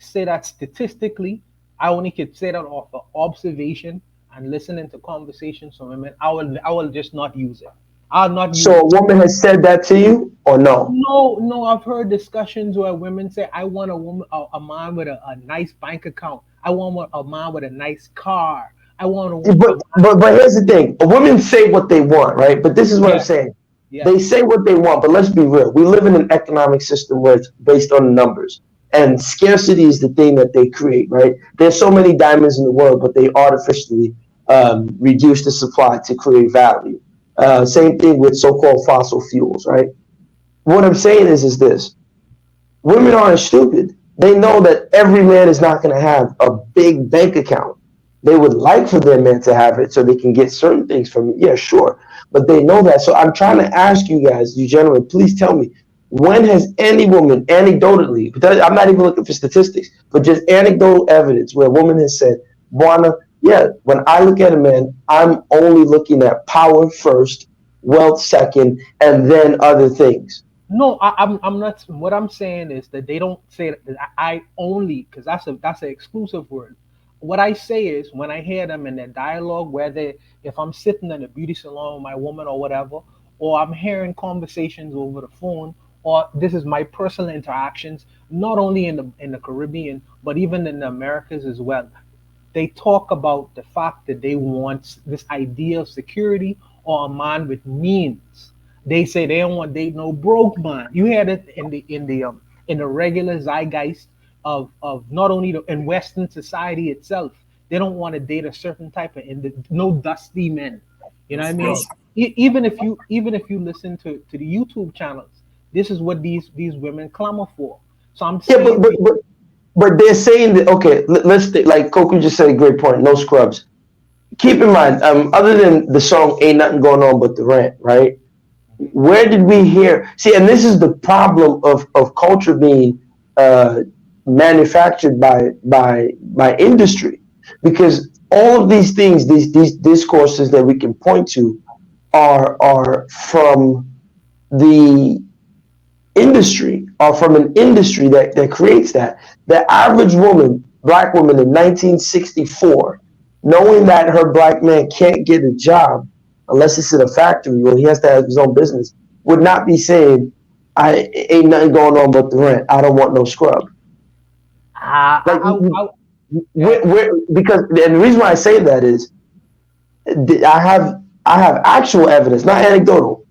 say that statistically, I only could say that off of observation and listening to conversations from women. I will just not use it. I'll not use So a woman has said that to you, or no? No. I've heard discussions where women say, "I want a man with a nice bank account. I want a man with a nice car. I want a woman." But here's the thing: women say what they want, right? But this is what I'm saying. They say what they want, but let's be real. We live in an economic system where it's based on numbers, and scarcity is the thing that they create, right? There's so many diamonds in the world, but they artificially reduce the supply to create value. Same thing with so-called fossil fuels, right? What I'm saying is this: women aren't stupid. They know that every man is not going to have a big bank account. They would like for their man to have it so they can get certain things from it. Yeah, sure. But they know that. So I'm trying to ask you guys, you gentlemen, please tell me, when has any woman, anecdotally, I'm not even looking for statistics, but just anecdotal evidence where a woman has said, "Buana, yeah, when I look at a man, I'm only looking at power first, wealth second, and then other things." No, I'm not. What I'm saying is that they don't say that I only, because that's an exclusive word. What I say is, when I hear them in their dialogue, whether if I'm sitting in a beauty salon with my woman or whatever, or I'm hearing conversations over the phone, or this is my personal interactions, not only in the Caribbean, but even in the Americas as well. They talk about the fact that they want this idea of security or a man with means. They say they don't want to date no broke man. You had it in the regular zeitgeist of not only in Western society itself. They don't want to date a certain type of no dusty men. You know what I mean? Even if you listen to the YouTube channels, this is what these women clamor for. So I'm saying, but they're saying that, okay, let's like Coco just said a great point. No scrubs. Keep in mind, other than the song "Ain't Nothing Going On But the Rent," right? Where did we hear? See, and this is the problem of culture being manufactured by industry, because all of these things, these discourses that we can point to, are from the industry, are from an industry that creates that. The average woman, black woman in 1964, knowing that her black man can't get a job unless it's in a factory or he has to have his own business, would not be saying, "I ain't nothing going on but the rent. I don't want no scrub." Because and the reason why I say that is I have actual evidence, not anecdotal.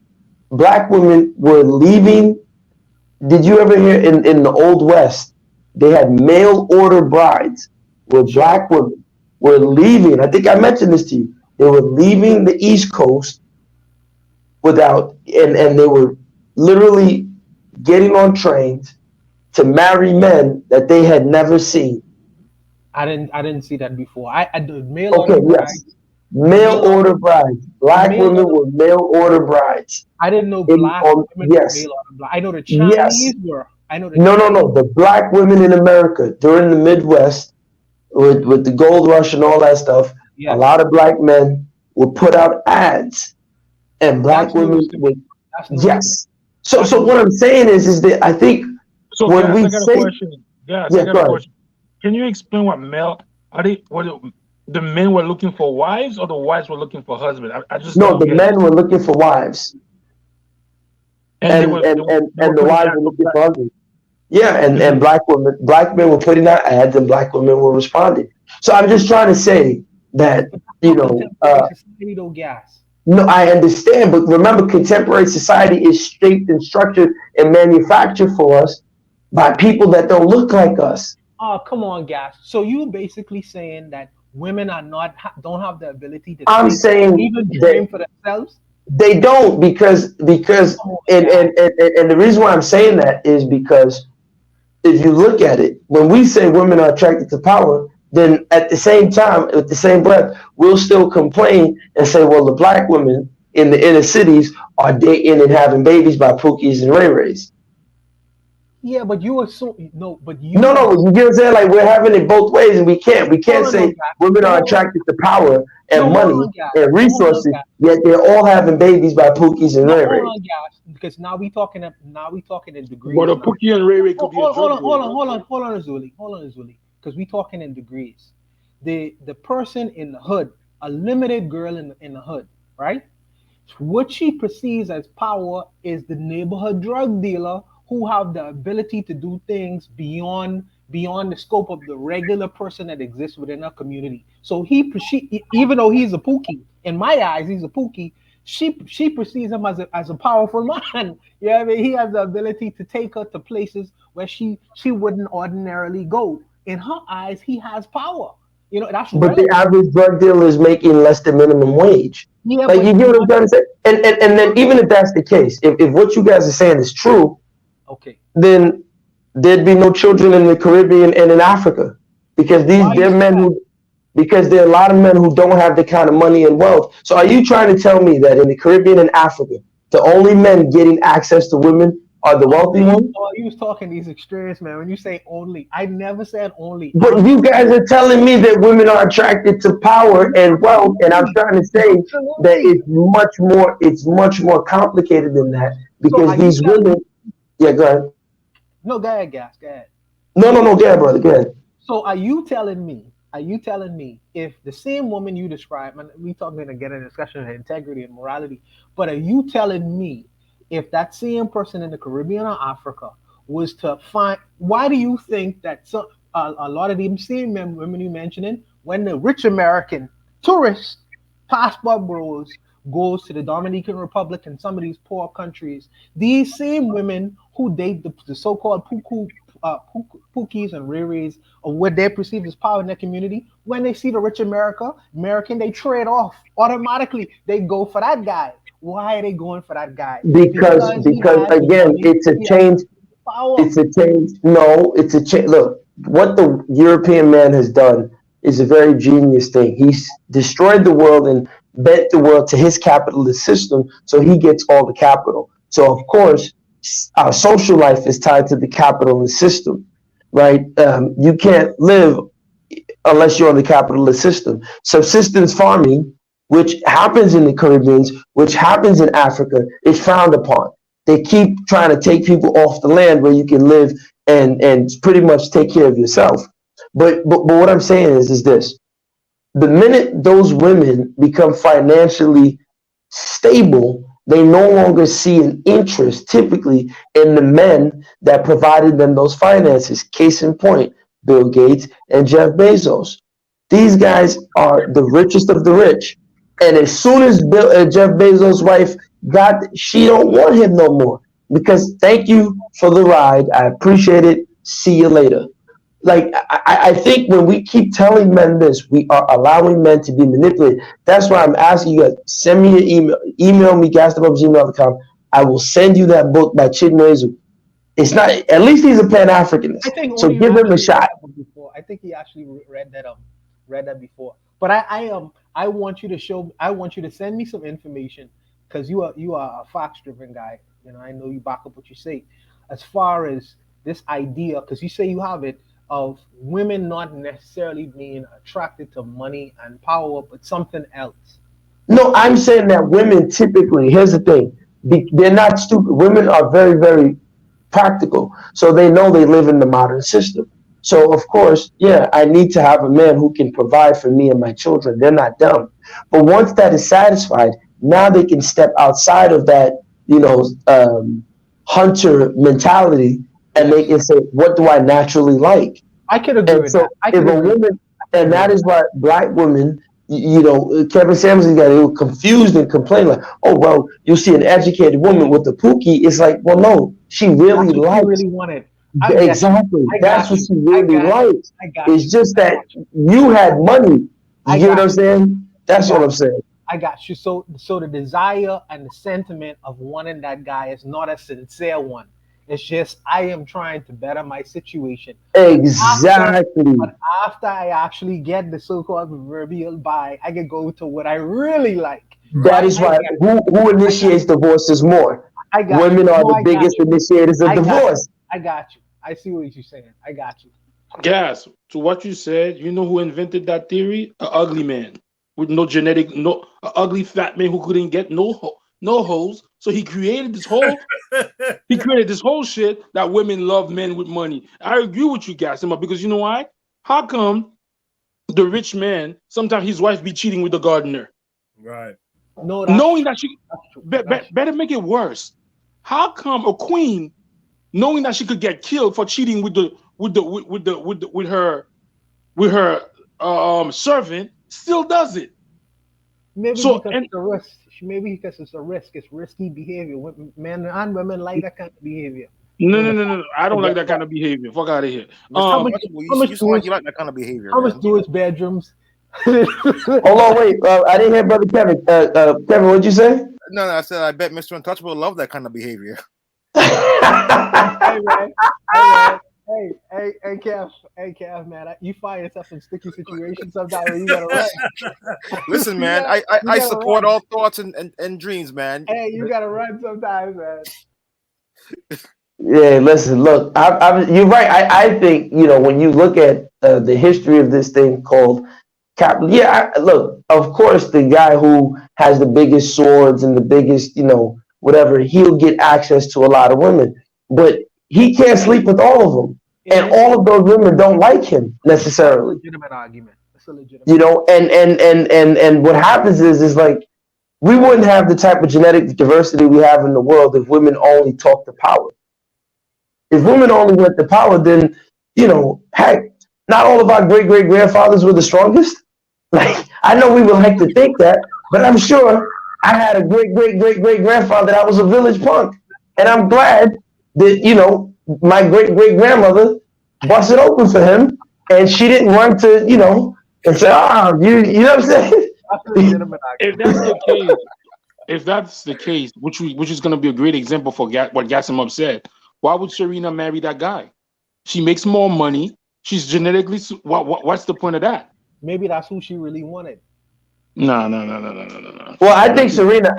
Black women were leaving. Did you ever hear in the Old West, they had mail order brides where black women were leaving? I think I mentioned this to you. They were leaving the East Coast without, and they were literally getting on trains to marry men that they had never seen. I didn't see that before. I did mail order brides. Yes. Mail order brides. Black women were mail order brides. I didn't know black women were mail order brides. I know the Chinese were. I know the No. The black women in America during the Midwest with the gold rush and all that stuff, a lot of black men would put out ads, and black women would. Yes. So what I'm saying is that I think when we say, I got a question. Can you explain what male are they? What the men were looking for wives, or the wives were looking for husbands? I just the men were looking for wives, and the wives were looking for husbands. Yeah, and black men were putting out ads, and black women were responding. So I'm just trying to say that no, I understand, but remember, contemporary society is shaped and structured and manufactured for us by people that don't look like us. Oh, come on, Gas. So you basically saying that women are not don't have the ability to I'm take saying even that dream for themselves? they don't because Come on, and the reason why I'm saying that is because if you look at it, when we say women are attracted to power, then at the same time, at the same breath, we'll still complain and say, well, the black women in the inner cities are dating and having babies by Pookies and Ray Rays. yeah, but you assume no, but No, you no, you get what I'm saying? Like we're having it both ways, and we can't hold on, say guys. women are Hold on. attracted to power No, and hold money on, guys. and No, hold on, resources, guys. yet they're all having babies by Pookies and No, Ray hold Rays. on, guys. Because now we talking in But degrees a now. Pookie and Ray Ray could be a Hold drug on, hold dealer. on, hold on, hold on, Azuli. Hold on, Azuli. Because we talking in degrees. The person in the hood, a limited girl in the hood, right? What she perceives as power is the neighborhood drug dealer who have the ability to do things beyond the scope of the regular person that exists within a community. So even though he's a pookie, in my eyes, he's a pookie. She perceives him as a powerful man. Yeah, I mean, he has the ability to take her to places where she wouldn't ordinarily go. In her eyes, he has power. You know, that's But the relative. average drug dealer is making less than minimum wage. Yeah, Like but you get what I'm trying to say? And then even if that's the case, if what you guys are saying is true, okay. then there'd be no children in the Caribbean and in Africa. Because Why you they're say men that? who because there are a lot of men who don't have the kind of money and wealth. So are you trying to tell me that in the Caribbean and Africa, the only men getting access to women are the wealthy ones? You was talking these extremes, man. When you say only, I never said only. But you guys are telling me that women are attracted to power and wealth, and I'm trying to say that Absolutely. it's much more complicated than that So because are you these telling? women. Yeah, go ahead. No, go ahead, gas. Go ahead. No, go ahead, brother, go ahead. So are you telling me? Are you telling me if the same woman you described, and we talking to get a discussion of integrity and morality, but are you telling me if that same person in the Caribbean or Africa was to find, why do you think that a lot of them same women you mentioning, when the rich American tourists, passport bros, goes to the Dominican Republic and some of these poor countries, these same women who date the so-called pookies and riri's or what they perceive as power in their community, when they see the rich American, they trade off automatically. They go for that guy. Why are they going for that guy? Because he Because has the again, money, it's a he has change. the power. It's a change. No, it's a change. Look, what the European man has done is a very genius thing. He's destroyed the world and bent the world to his capitalist system, so he gets all the capital. So of course, our social life is tied to the capitalist system, right? You can't live unless you're on the capitalist system. Subsistence farming, which happens in the Caribbean, which happens in Africa, is frowned upon. They keep trying to take people off the land where you can live and pretty much take care of yourself. But what I'm saying is this: the minute those women become financially stable, they no longer see an interest typically in the men that provided them those finances. Case in point, Bill Gates and Jeff Bezos. These guys are the richest of the rich. And as soon as Jeff Bezos' wife she don't want him no more because thank you for the ride. I appreciate it. See you later. Like I think when we keep telling men this, we are allowing men to be manipulated. That's why I'm asking you guys, send me an email me, gmail.com. I will send you that book by Chidinma. It's not, at least he's a Pan-Africanist. I think So only give him a actually read shot. that book before. I think he actually read that before. But I want you to send me some information because you are a facts driven guy. You know, I know you back up what you say. As far as this idea, because you say you have it, of women not necessarily being attracted to money and power, but something else. No, I'm saying that women typically, here's the thing, they're not stupid. Women are very, very practical. So they know they live in the modern system. So of course, yeah, I need to have a man who can provide for me and my children. They're not dumb. But once that is satisfied, now they can step outside of that, hunter mentality, and they can say, what do I naturally like? I could agree And with so that. I if could a agree. woman, and that is why black women, Kevin Samuelson got confused and complained like, oh, well, you see an educated woman with a pookie. It's like, well, no, she really That's what she likes. really wanted. I Exactly. I That's got what you. she I really got you. likes. I got It's you. just I that got you. you had money You get what I'm saying? That's what I'm saying. I got you. So the desire and the sentiment of wanting that guy is not a sincere one. It's just I am trying to better my situation. Exactly. But after I actually get the so-called proverbial buy, I can go to what I really like. That is why. Who initiates divorces more? Women are the biggest initiators of divorce. I got you. I see what you're saying. I got you. Yes, to what you said, you know who invented that theory? An ugly man with no genetic, an ugly fat man who couldn't get no hoes. So he created this whole, shit that women love men with money. I agree with you, Gassima, because you know why? How come the rich man sometimes his wife be cheating with the gardener? Right. No, knowing that she better make it worse. How come a queen, knowing that she could get killed for cheating with her servant, still does it? Maybe because it's a risk. Maybe because it's a risk. It's risky behavior. Men and women like that kind of behavior. No. I don't like that kind of behavior. Fuck out of here. You seem like you like that kind of behavior. How much do his bedrooms? Hold on, wait. I didn't hear Brother Kevin. Kevin, what'd you say? No, I said I bet Mr. Untouchable love that kind of behavior. Hey, man. Hey, Kev, man. You find yourself in sticky situations sometimes where you gotta run. Listen, man, I support all thoughts and dreams, man. Hey, you gotta run sometimes, man. Yeah, listen, look, you're right. I think, when you look at the history of this thing called look, of course, the guy who has the biggest swords and the biggest, whatever, he'll get access to a lot of women, but he can't sleep with all of them. And all of those women don't like him necessarily. Legitimate argument. It's a legitimate. And what happens is like, we wouldn't have the type of genetic diversity we have in the world if women only talk to power. If women only went to power, then, heck, not all of our great-great-grandfathers were the strongest. Like, I know we would like to think that, but I'm sure I had a great-great-great-great-grandfather that was a village punk. And I'm glad that, my great-great-grandmother busted open for him, and she didn't run to, and say, you know what I'm saying? If that's the case, which is going to be a great example for what Gassim said, why would Serena marry that guy? She makes more money. She's genetically. What's the point of that? Maybe that's who she really wanted. No. Well, I think Serena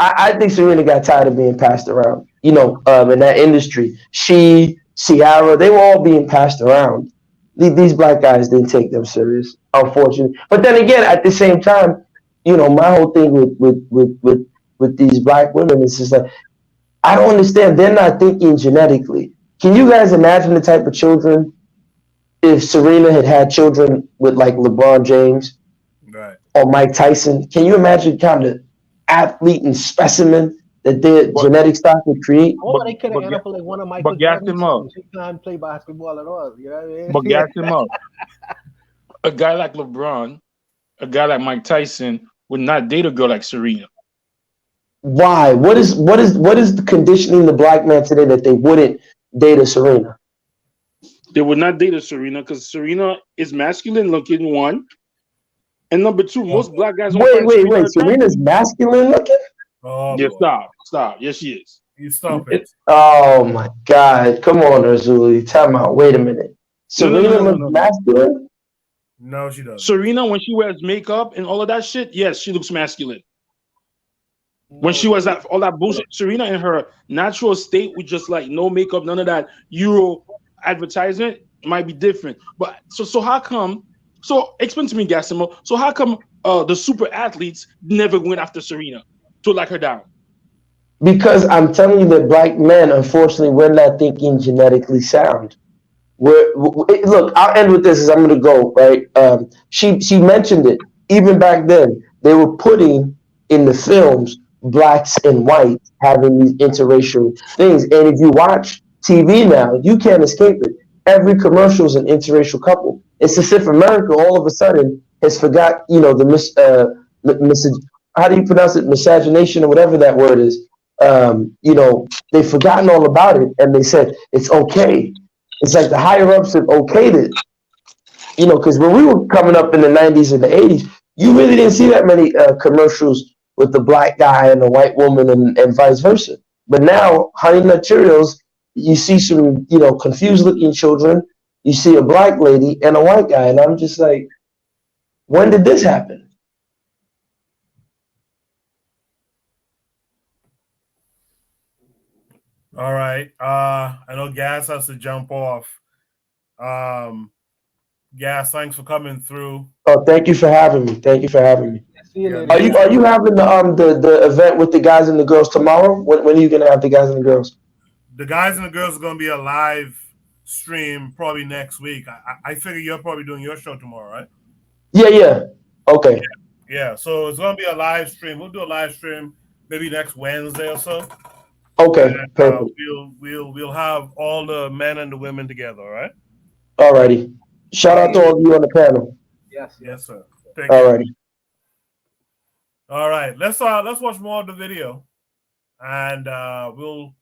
got tired of being passed around. In that industry, Ciara, they were all being passed around. These black guys didn't take them serious, unfortunately. But then again, at the same time, my whole thing with these black women is just like, I don't understand. They're not thinking genetically. Can you guys imagine the type of children if Serena had children with like LeBron James, right, or Mike Tyson? Can you imagine kind of athlete and specimen that their genetic stock would create? They could have ended up like one of Michael Jordan's. He can't play basketball at all. You know what I mean? But gas him up. A guy like LeBron, a guy like Mike Tyson would not date a girl like Serena. Why? What is the conditioning the black man today that they wouldn't date a Serena? They would not date a Serena because Serena is masculine looking, one. And number two, most black guys don't Wait. Serena's masculine looking? Oh, yeah, stop. Yes, she is. You stop it. Oh my God. Come on, Urzuli. Time out. Wait a minute. Serena looks masculine? No, she doesn't. Serena, when she wears makeup and all of that shit, yes, she looks masculine. When she was all that bullshit, Serena in her natural state with just like no makeup, none of that Euro advertisement might be different. But so how come? So explain to me, Gassimo. So how come the super athletes never went after Serena to lock her down? Because I'm telling you that black men, unfortunately, we're not thinking genetically sound. Look, I'll end with this as I'm going to go, right? She mentioned it. Even back then, they were putting in the films blacks and whites having these interracial things. And if you watch TV now, you can't escape it. Every commercial is an interracial couple. It's as if America all of a sudden has forgot, how do you pronounce it? Miscegenation or whatever that word is. They've forgotten all about it, and they said it's okay. It's like the higher ups have okayed it. Because when we were coming up in the 90s and the 80s, you really didn't see that many commercials with the black guy and the white woman and vice versa. But now, Honey Nut Cheerios, you see some, confused looking children. You see a black lady and a white guy, and I'm just like, when did this happen? All right. I know Gas has to jump off. Gas, thanks for coming through. Oh, thank you for having me. Thank you for having me. See you later. Are you having the event with the guys and the girls tomorrow? When are you gonna have the guys and the girls? The guys and the girls are gonna be a live stream probably next week. I figure you're probably doing your show tomorrow, right? Yeah. Okay. Yeah. So it's gonna be a live stream. We'll do a live stream maybe next Wednesday or so. Okay. And, Perfect. We'll have all the men and the women together. All right. Alrighty. Shout out to all of you on the panel. Yes, sir. Alrighty. All right. Let's watch more of the video, and we'll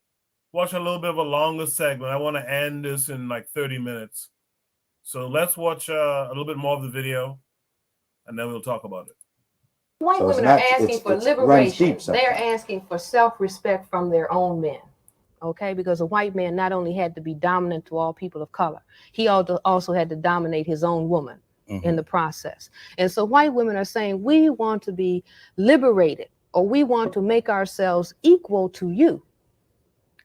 watch a little bit of a longer segment. I want to end this in like 30 minutes. So let's watch a little bit more of the video, and then we'll talk about it. White women are asking for liberation. They're asking for self-respect from their own men. Okay, because a white man not only had to be dominant to all people of color, he also had to dominate his own woman in the process. And so white women are saying, we want to be liberated, or we want to make ourselves equal to you.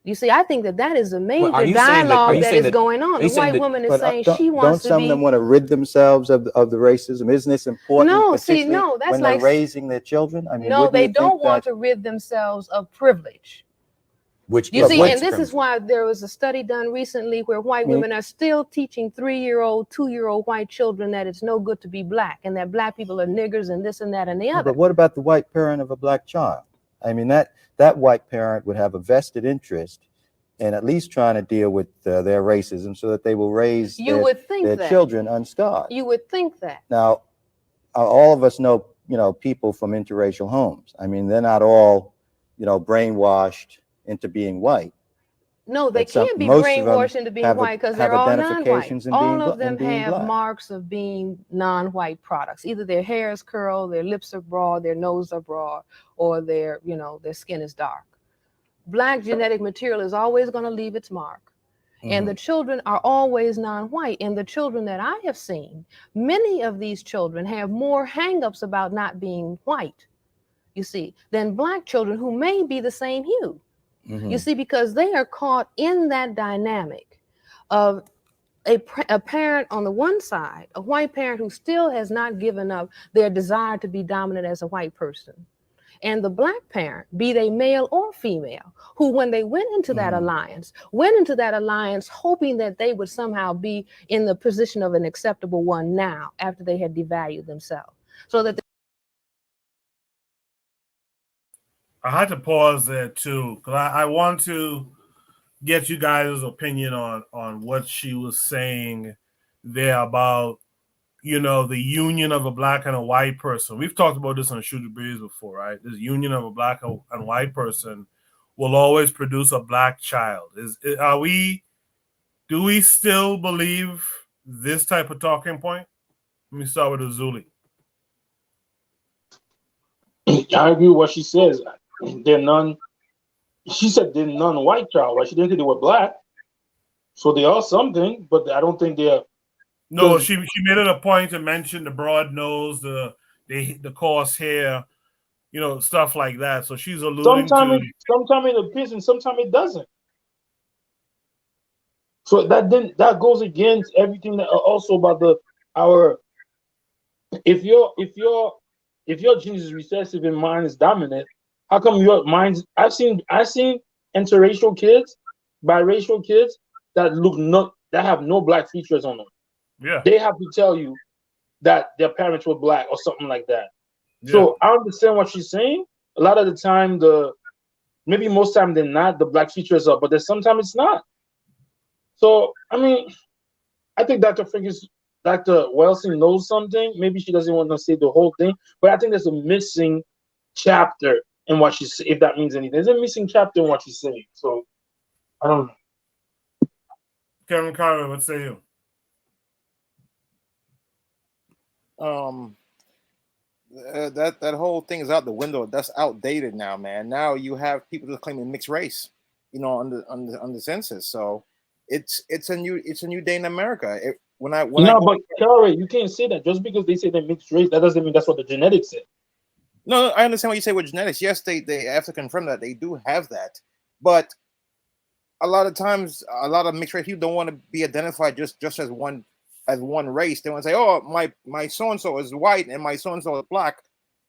You see, I think that is a major dialogue that is going on. The white woman is saying she wants to be. Don't some of them want to rid themselves of the racism? Isn't this important? No, see, no, that's when like they're raising their children. I mean, no, they don't want to rid themselves of privilege. Which you see, and this is why there was a study done recently where white women are still teaching 3-year-old, 2-year-old white children that it's no good to be black and that black people are niggers and this and that and the other. But what about the white parent of a black child? I mean, that white parent would have a vested interest in at least trying to deal with their racism so that they will raise their children unscarred. You would think that. Now, all of us know, people from interracial homes. I mean, they're not all, brainwashed into being white. No, they can't be brainwashed into being white because they're all non-white. All of them have marks of being non-white products. Either their hair is curled, their lips are broad, their nose are broad, or their skin is dark. Black genetic material is always going to leave its mark. And the children are always non-white. And the children that I have seen, many of these children have more hang-ups about not being white, you see, than black children who may be the same hue. You see, because they are caught in that dynamic of a parent on the one side, a white parent who still has not given up their desire to be dominant as a white person. And the black parent, be they male or female, who when they went into that alliance hoping that they would somehow be in the position of an acceptable one now after they had devalued themselves. So that I had to pause there too, because I want to get you guys' opinion on what she was saying there about, the union of a black and a white person. We've talked about this on Shoot the Breeze before, right? This union of a black and white person will always produce a black child. Do we still believe this type of talking point? Let me start with Azuli. I agree with what she says. She said they're non-white child, right? She didn't think they were black. So they are something, but I don't think they're. No, she made it a point to mention the broad nose, the coarse hair, stuff like that. So she's alluding sometimes it appears and sometimes it doesn't. So that goes against everything that also about if your genes is recessive and mine is dominant, how come your mine's? I've seen interracial kids, biracial kids that have no black features on them. Yeah, they have to tell you that their parents were black or something like that. Yeah. So I understand what she's saying. A lot of the time, maybe most time than not, the black features are, but then sometimes it's not. So I mean, I think Dr. Welsing knows something. Maybe she doesn't want to say the whole thing, but I think there's a missing chapter in what she's saying, if that means anything. There's a missing chapter in what she's saying. So I don't know. Kevin Carter, what say you? that whole thing is out the window. That's outdated now, man. Now you have people just claiming mixed race, on the census. So it's a new day in America. But Kerry, you can't say that just because they say they're mixed race. That doesn't mean that's what the genetics say. No, I understand what you say with genetics. Yes, they have to confirm that they do have that, but a lot of times, a lot of mixed race people don't want to be identified just as one race. They want to say, "Oh, my so and so is white and my so and so is black."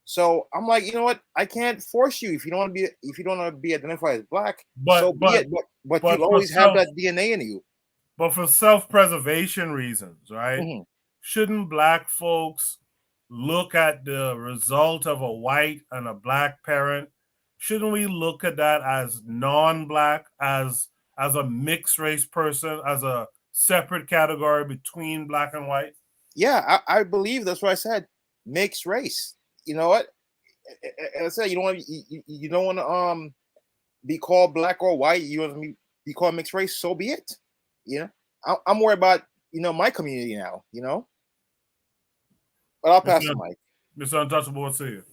So I'm like, you know what? I can't force you if you don't want to be identified as black. So be it. But you always have that DNA in you. But for self-preservation reasons, right? Mm-hmm. Shouldn't black folks look at the result of a white and a black parent? Shouldn't we look at that as non-black, as a mixed race person, as a separate category between black and white? Yeah, I believe that's what I said. Mixed race. You know what? I said you don't want to be called black or white. You want to be called mixed race. So be it. I'm worried about my community now. But I'll pass the mic. Mr. Untouchable, what's here?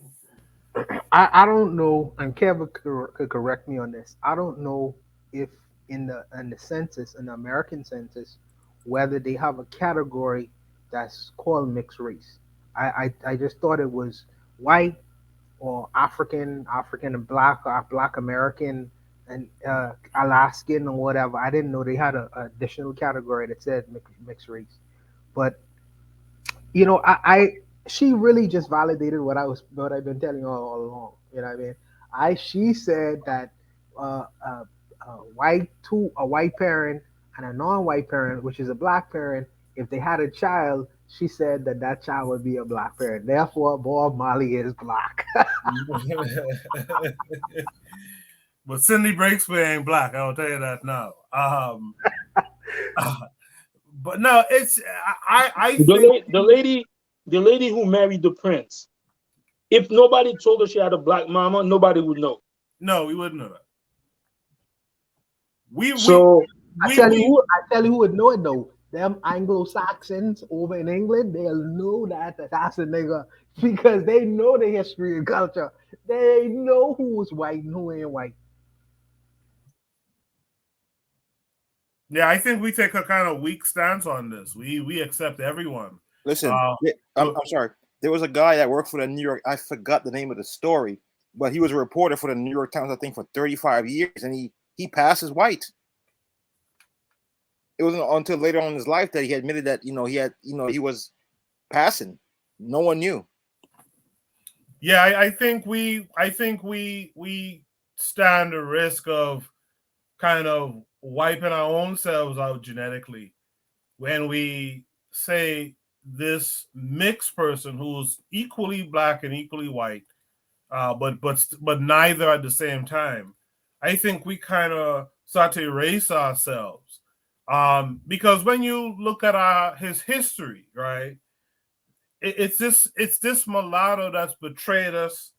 I don't know, and Kevin could correct me on this. I don't know if in the census, in the American census, whether they have a category that's called mixed race. I just thought it was white or African and black, or Black American and Alaskan or whatever. I didn't know they had an additional category that said mixed race. But she really just validated what I've been telling you all along. You know what I mean? She said that a white parent and a non-white parent, which is a black parent, if they had a child, she said that child would be a black parent. Therefore, Bob Marley is black. But Cindy Breakspear ain't black. I'll tell you that now. But no, it's I think the lady who married the prince. If nobody told her she had a black mama, nobody would know. No, we wouldn't know that. I tell you who would know it though. Them Anglo-Saxons over in England, they'll know that that's a nigga because they know the history and culture. They know who's white and who ain't white. Yeah, I think we take a kind of weak stance on this. We accept everyone. Listen, I'm sorry. There was a guy that worked for the New York. I forgot the name of the story, but he was a reporter for the New York Times, I think, for 35 years, and he passed as white. It wasn't until later on in his life that he admitted that he was passing. No one knew. Yeah, I think we stand a risk of kind of wiping our own selves out genetically when we say this mixed person who's equally black and equally white, but neither at the same time. I think we kind of start to erase ourselves. Because when you look at his history, right, it's this mulatto that's betrayed us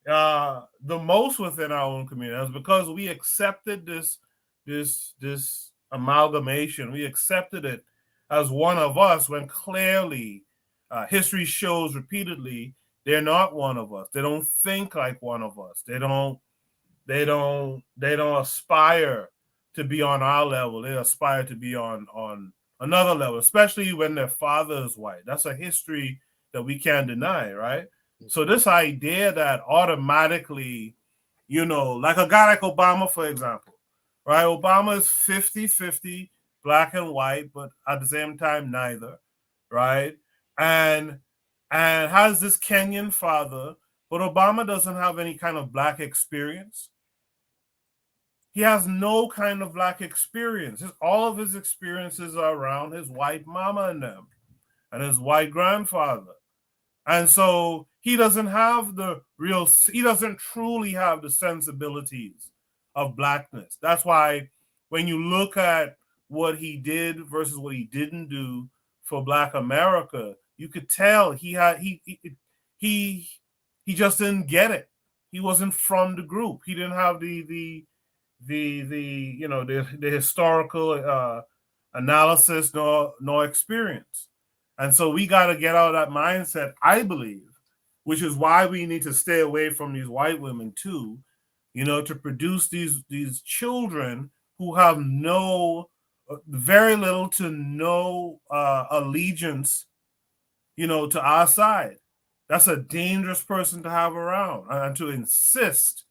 the most within our own community. That's because we accepted this amalgamation. We accepted it as one of us when clearly history shows repeatedly they're not one of us. They don't think like one of us. They don't aspire to be on our level. They aspire to be on another level, especially when their father is white. That's a history that we can't deny, right? So this idea that automatically, like a guy like Obama, for example, right? Obama is 50-50 black and white, but at the same time, neither, right? And has this Kenyan father, but Obama doesn't have any kind of black experience. He has no kind of black experience. All of his experiences are around his white mama and them and his white grandfather. And so he doesn't truly have the sensibilities of blackness. That's why when you look at what he did versus what he didn't do for Black America, you could tell he just didn't get it. He wasn't from the group. He didn't have the historical analysis nor experience. And so we got to get out of that mindset, I believe, which is why we need to stay away from these white women too, you know, to produce these children who have very little to no allegiance, you know, to our side. That's a dangerous person to have around, and to insist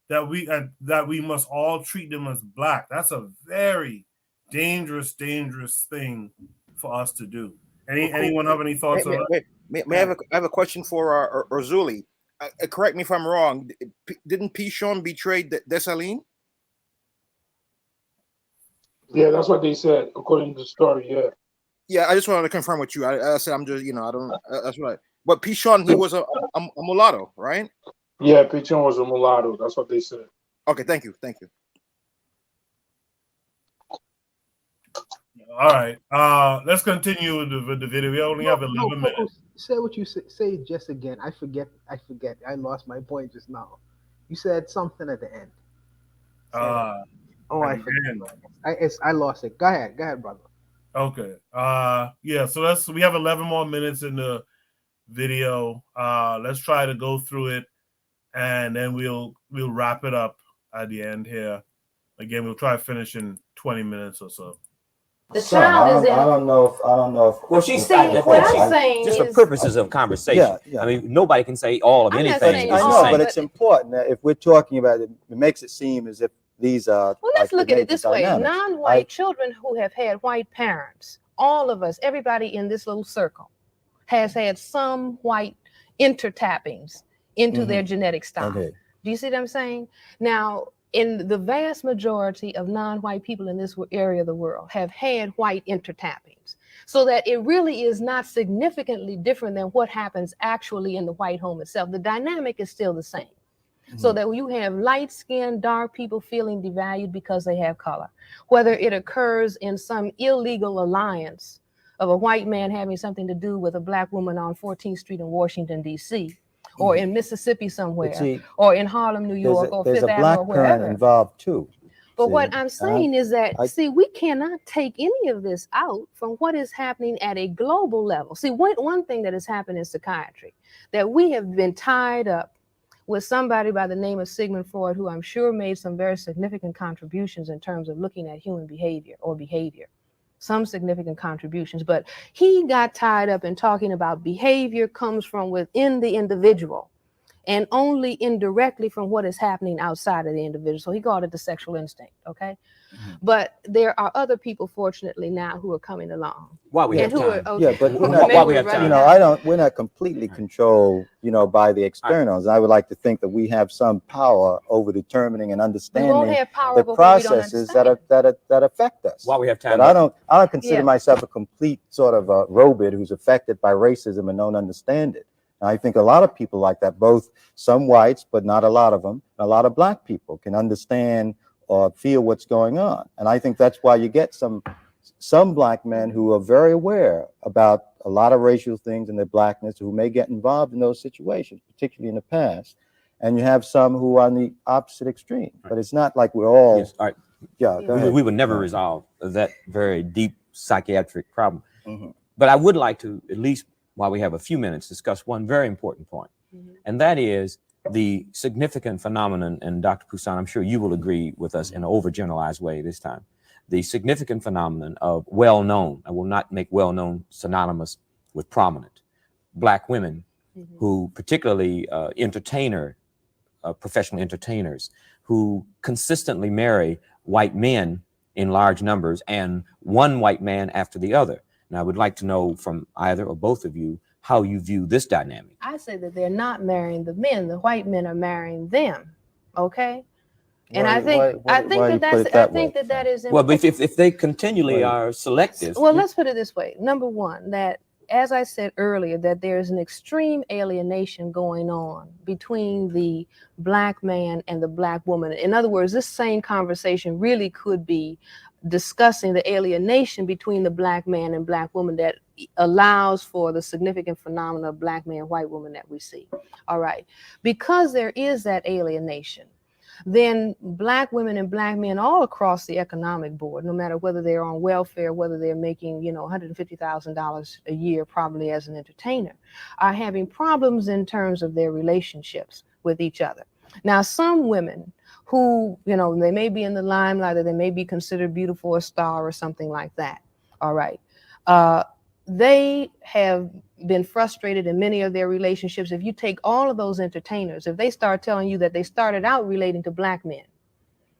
that we must all treat them as black. That's a very dangerous thing for us to do. Anyone have any thoughts on that? May I have a question for Urzuli? Correct me if I'm wrong. Didn't Pichon betray Dessalines? Yeah, that's what they said according to the story. Yeah. Yeah, I just wanted to confirm with you. I said I'm just, you know, I don't. That's right. But Pichon, he was a mulatto, right? Yeah, Pichon was a mulatto. That's what they said. Okay, thank you. All right, let's continue with the video. We only have 11 minutes. Say what you say just again. I forget. I lost my point just now. You said something at the end. I forget. I lost it. Go ahead, brother. Okay. Yeah. So we have 11 more minutes in the video. Let's try to go through it, and then we'll wrap it up at the end here. Again, we'll try to finish in 20 minutes or so. The child is in. I don't know if. Well, she's saying what I'm saying just for purposes of conversation. Yeah. I mean, nobody can say all of anything. I know, but it's important that if we're talking about it, it makes it seem as if these are. Well, let's look at it this way: non-white children who have had white parents, all of us, everybody in this little circle, has had some white intertappings into their genetic stock. Okay. Do you see what I'm saying? Now, in the vast majority of non-white people in this area of the world have had white intertappings, so that it really is not significantly different than what happens actually in the white home itself. The dynamic is still the same. So that you have light-skinned, dark people feeling devalued because they have color, whether it occurs in some illegal alliance of a white man having something to do with a black woman on 14th Street in Washington, D.C., or in Mississippi somewhere, or in Harlem, New York, or Fifth Avenue, or wherever. There's a black parent involved too. But what I'm saying is that, we cannot take any of this out from what is happening at a global level. See, one thing that has happened in psychiatry, that we have been tied up with somebody by the name of Sigmund Freud, who I'm sure made some very significant contributions in terms of looking at human behavior, some significant contributions, but he got tied up in talking about behavior comes from within the individual and only indirectly from what is happening outside of the individual. So he called it the sexual instinct, okay? But there are other people, fortunately, now who are coming along. While we have time. Yeah, but while we have time. You know, we're not completely controlled, you know, by the externals. I would like to think that we have some power over determining and understanding the processes that affect us. While we have time. But I don't consider myself a complete sort of a robot who's affected by racism and don't understand it. And I think a lot of people like that, both some whites, but not a lot of them, a lot of black people can understand or feel what's going on. And I think that's why you get some black men who are very aware about a lot of racial things in their blackness, who may get involved in those situations, particularly in the past. And you have some who are on the opposite extreme. But it's not like we're all. Yes, all right. Yeah. We would never resolve that very deep psychiatric problem. But I would like to, at least while we have a few minutes, discuss one very important point. And that is the significant phenomenon, and Dr. Poussin, I'm sure you will agree with us in an overgeneralized way this time, the significant phenomenon of well-known, I will not make well-known synonymous with prominent, black women who particularly professional entertainers who consistently marry white men in large numbers and one white man after the other. And I would like to know from either or both of you how you view this dynamic. I say that they're not marrying the men; the white men are marrying them. Okay, and I think that is. Well, but if they continually are selective. Well, let's put it this way. Number one, that as I said earlier, that there is an extreme alienation going on between the black man and the black woman. In other words, this same conversation really could be discussing the alienation between the black man and black woman that allows for the significant phenomenon of black man, white woman that we see. All right. Because there is that alienation, then black women and black men all across the economic board, no matter whether they're on welfare, whether they're making, $150,000 a year, probably as an entertainer, are having problems in terms of their relationships with each other. Now, some women who, they may be in the limelight, or they may be considered beautiful, a star or something like that. All right. They have been frustrated in many of their relationships. If you take all of those entertainers, if they start telling you that they started out relating to black men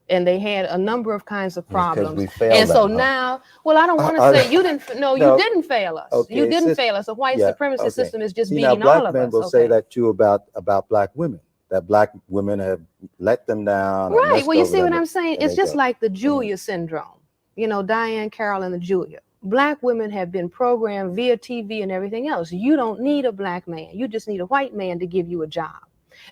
and they had a number of kinds of problems, and so now, well, I don't want to say you didn't. No, you didn't fail us. Okay, you didn't fail us. The white supremacist system is just beating all of us. Black men will say that too about black women. That black women have let them down. Right. Well, you see what I'm saying? It's just like the Julia syndrome. Diane Carroll and the Julia. Black women have been programmed via TV and everything else. You don't need a black man. You just need a white man to give you a job.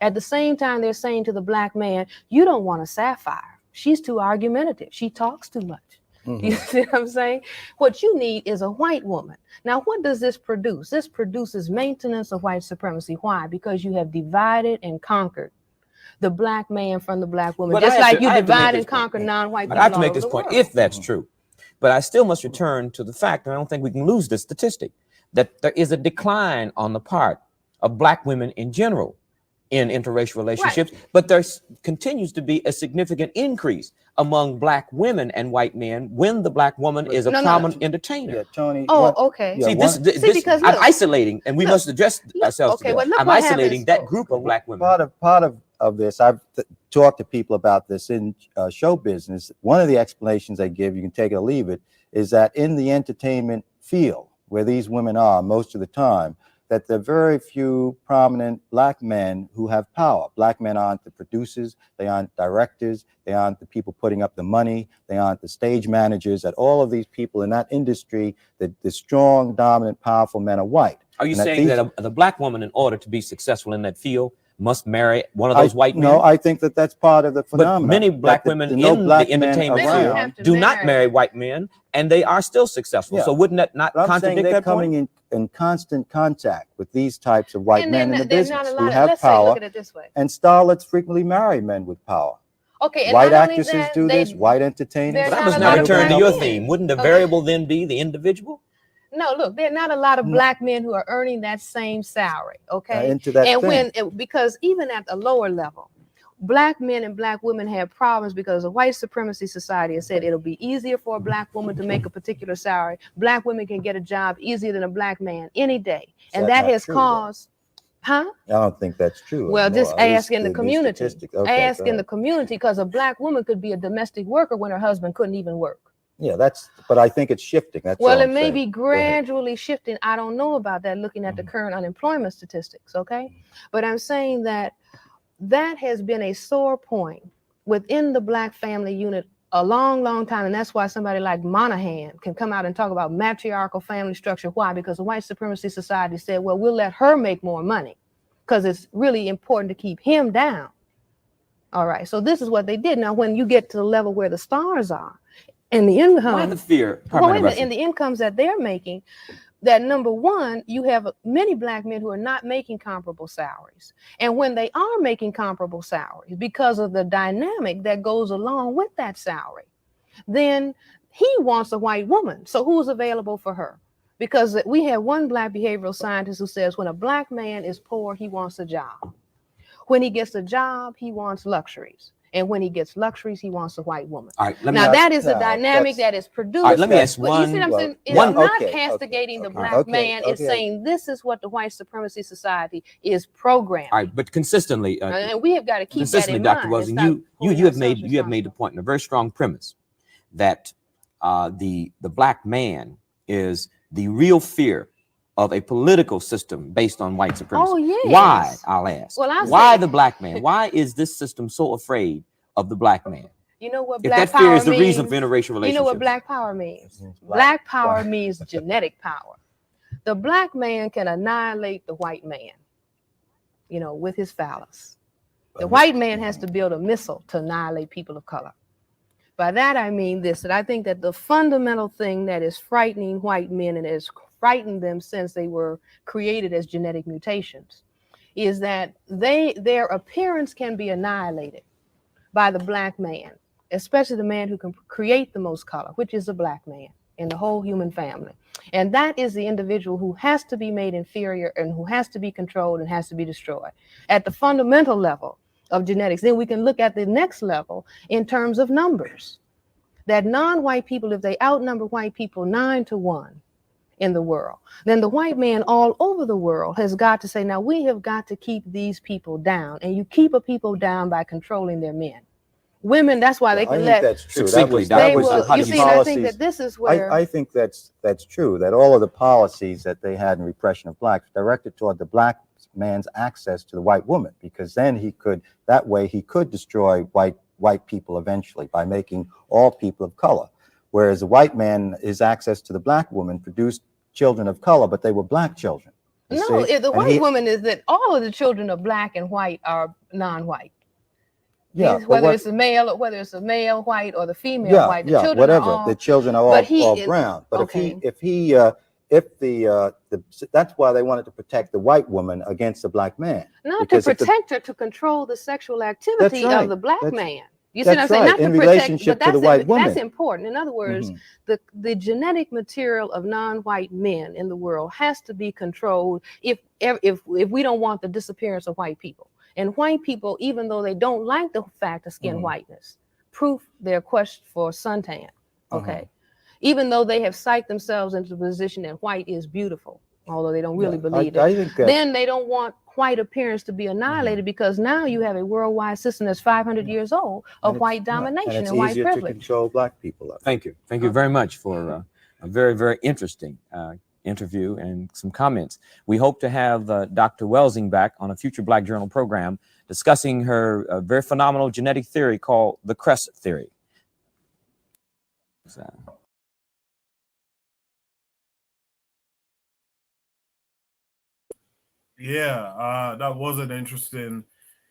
At the same time, they're saying to the black man, you don't want a Sapphire. She's too argumentative. She talks too much. Mm-hmm. You see what I'm saying? What you need is a white woman. Now, what does this produce? This produces maintenance of white supremacy. Why? Because you have divided and conquered the black man from the black woman. Just like you divide and conquer non-white people. I have to make this point, if that's true. But I still must return to the fact, and I don't think we can lose this statistic, that there is a decline on the part of black women in general in interracial relationships, right. But there continues to be a significant increase among black women and white men when the black woman is a prominent entertainer. Yeah, Tony. Okay. See, because I'm isolating, and we must address ourselves. Okay, I'm isolating that group of black women. Part of this, I've talked to people about this in show business. One of the explanations they give, you can take it or leave it, is that in the entertainment field where these women are most of the time, that there are very few prominent black men who have power. Black men aren't the producers, they aren't directors, they aren't the people putting up the money, they aren't the stage managers. That all of these people in that industry, the strong, dominant, powerful men are white. Are you saying that the black woman, in order to be successful in that field, must marry one of those white men? No, I think that's part of the phenomenon. But many black women in the entertainment field do not marry white men, and they are still successful. Yeah. So wouldn't that not contradict that point? They're coming in constant contact with these types of white men in the business who have power. Look at it this way. And starlets frequently marry men with power. Okay, white actresses do this, white entertainers. But I must now return to your theme. Wouldn't the variable then be the individual? No, look, there are not a lot of black men who are earning that same salary, okay? Into that because even at the lower level, black men and black women have problems because the white supremacy society has said it'll be easier for a black woman to make a particular salary. Black women can get a job easier than a black man any day. And that has caused, I don't think that's true. Well, just ask in the community. Ask in the community, because a black woman could be a domestic worker when her husband couldn't even work. Yeah, but I think it's shifting. That's well, it may be gradually shifting. I don't know about that looking at the current unemployment statistics, okay? But I'm saying that has been a sore point within the black family unit a long, long time. And that's why somebody like Monahan can come out and talk about matriarchal family structure. Why? Because the white supremacy society said, well, we'll let her make more money because it's really important to keep him down. All right, so this is what they did. Now, when you get to the level where the stars are, and the income, why the fear? In the incomes that they're making, that number one, you have many black men who are not making comparable salaries. And when they are making comparable salaries, because of the dynamic that goes along with that salary, then he wants a white woman. So who's available for her? Because we have one black behavioral scientist who says when a black man is poor, he wants a job. When he gets a job, he wants luxuries. And when he gets luxuries, he wants a white woman. All right, now that is the dynamic that is produced. All right, let me ask one. You see what I'm saying? It's not castigating the black man. It's saying this is what the white supremacy society is programmed. All right, but consistently, and we have got to keep consistently, that in Dr. Wilson, you have made the point in a very strong premise that the black man is the real fear of a political system based on white supremacy. Oh, yes. Why, I'll ask. Well, why the black man? Why is this system so afraid of the black man? You know what black power means? If that fear is the reason for interracial relationships. You know what black power means? Black power means genetic power. The black man can annihilate the white man, with his phallus. The white man has to build a missile to annihilate people of color. By that, I mean this, that I think that the fundamental thing that is frightening white men and is frightened them since they were created as genetic mutations is that their appearance can be annihilated, by the black man, especially the man who can create the most color, which is a black man in the whole human family. And that is the individual who has to be made inferior and who has to be controlled and has to be destroyed at the fundamental level of genetics. Then we can look at the next level in terms of numbers. That non-white people, if they outnumber white people 9-1 in the world, then the white man all over the world has got to say, now we have got to keep these people down. And you keep a people down by controlling their men. Women, that's why they can I think that's true. That was you see, and I think that this is where I think that's true. That all of the policies that they had in repression of blacks directed toward the black man's access to the white woman, because then he could destroy white people eventually by making all people of color. Whereas the white man, his access to the black woman produced children of color, but they were black children. No, the white woman is that all of the children of black and white are non-white. Yeah, whether it's a male or whether it's a male white or the female white, the children whatever. are all, the children are all brown. But okay. That's why they wanted to protect the white woman against the black man. Not to protect her, to control the sexual activity of the black man. You see what I'm saying? Right. Not in to relationship protect, to the white woman. That's important. In other words, the genetic material of non-white men in the world has to be controlled if we don't want the disappearance of white people. And white people, even though they don't like the fact of skin whiteness, proof their quest for suntan, okay? Even though they have psyched themselves into the position that white is beautiful, although they don't really believe it, then they don't want white appearance to be annihilated because now you have a worldwide system that's 500 years old of white domination and white privilege. It's easier to control black people. Thank you. Thank you very much for a very, very interesting interview and some comments. We hope to have Dr. Welsing back on a future Black Journal program discussing her very phenomenal genetic theory called the crest theory. Yeah, that was an interesting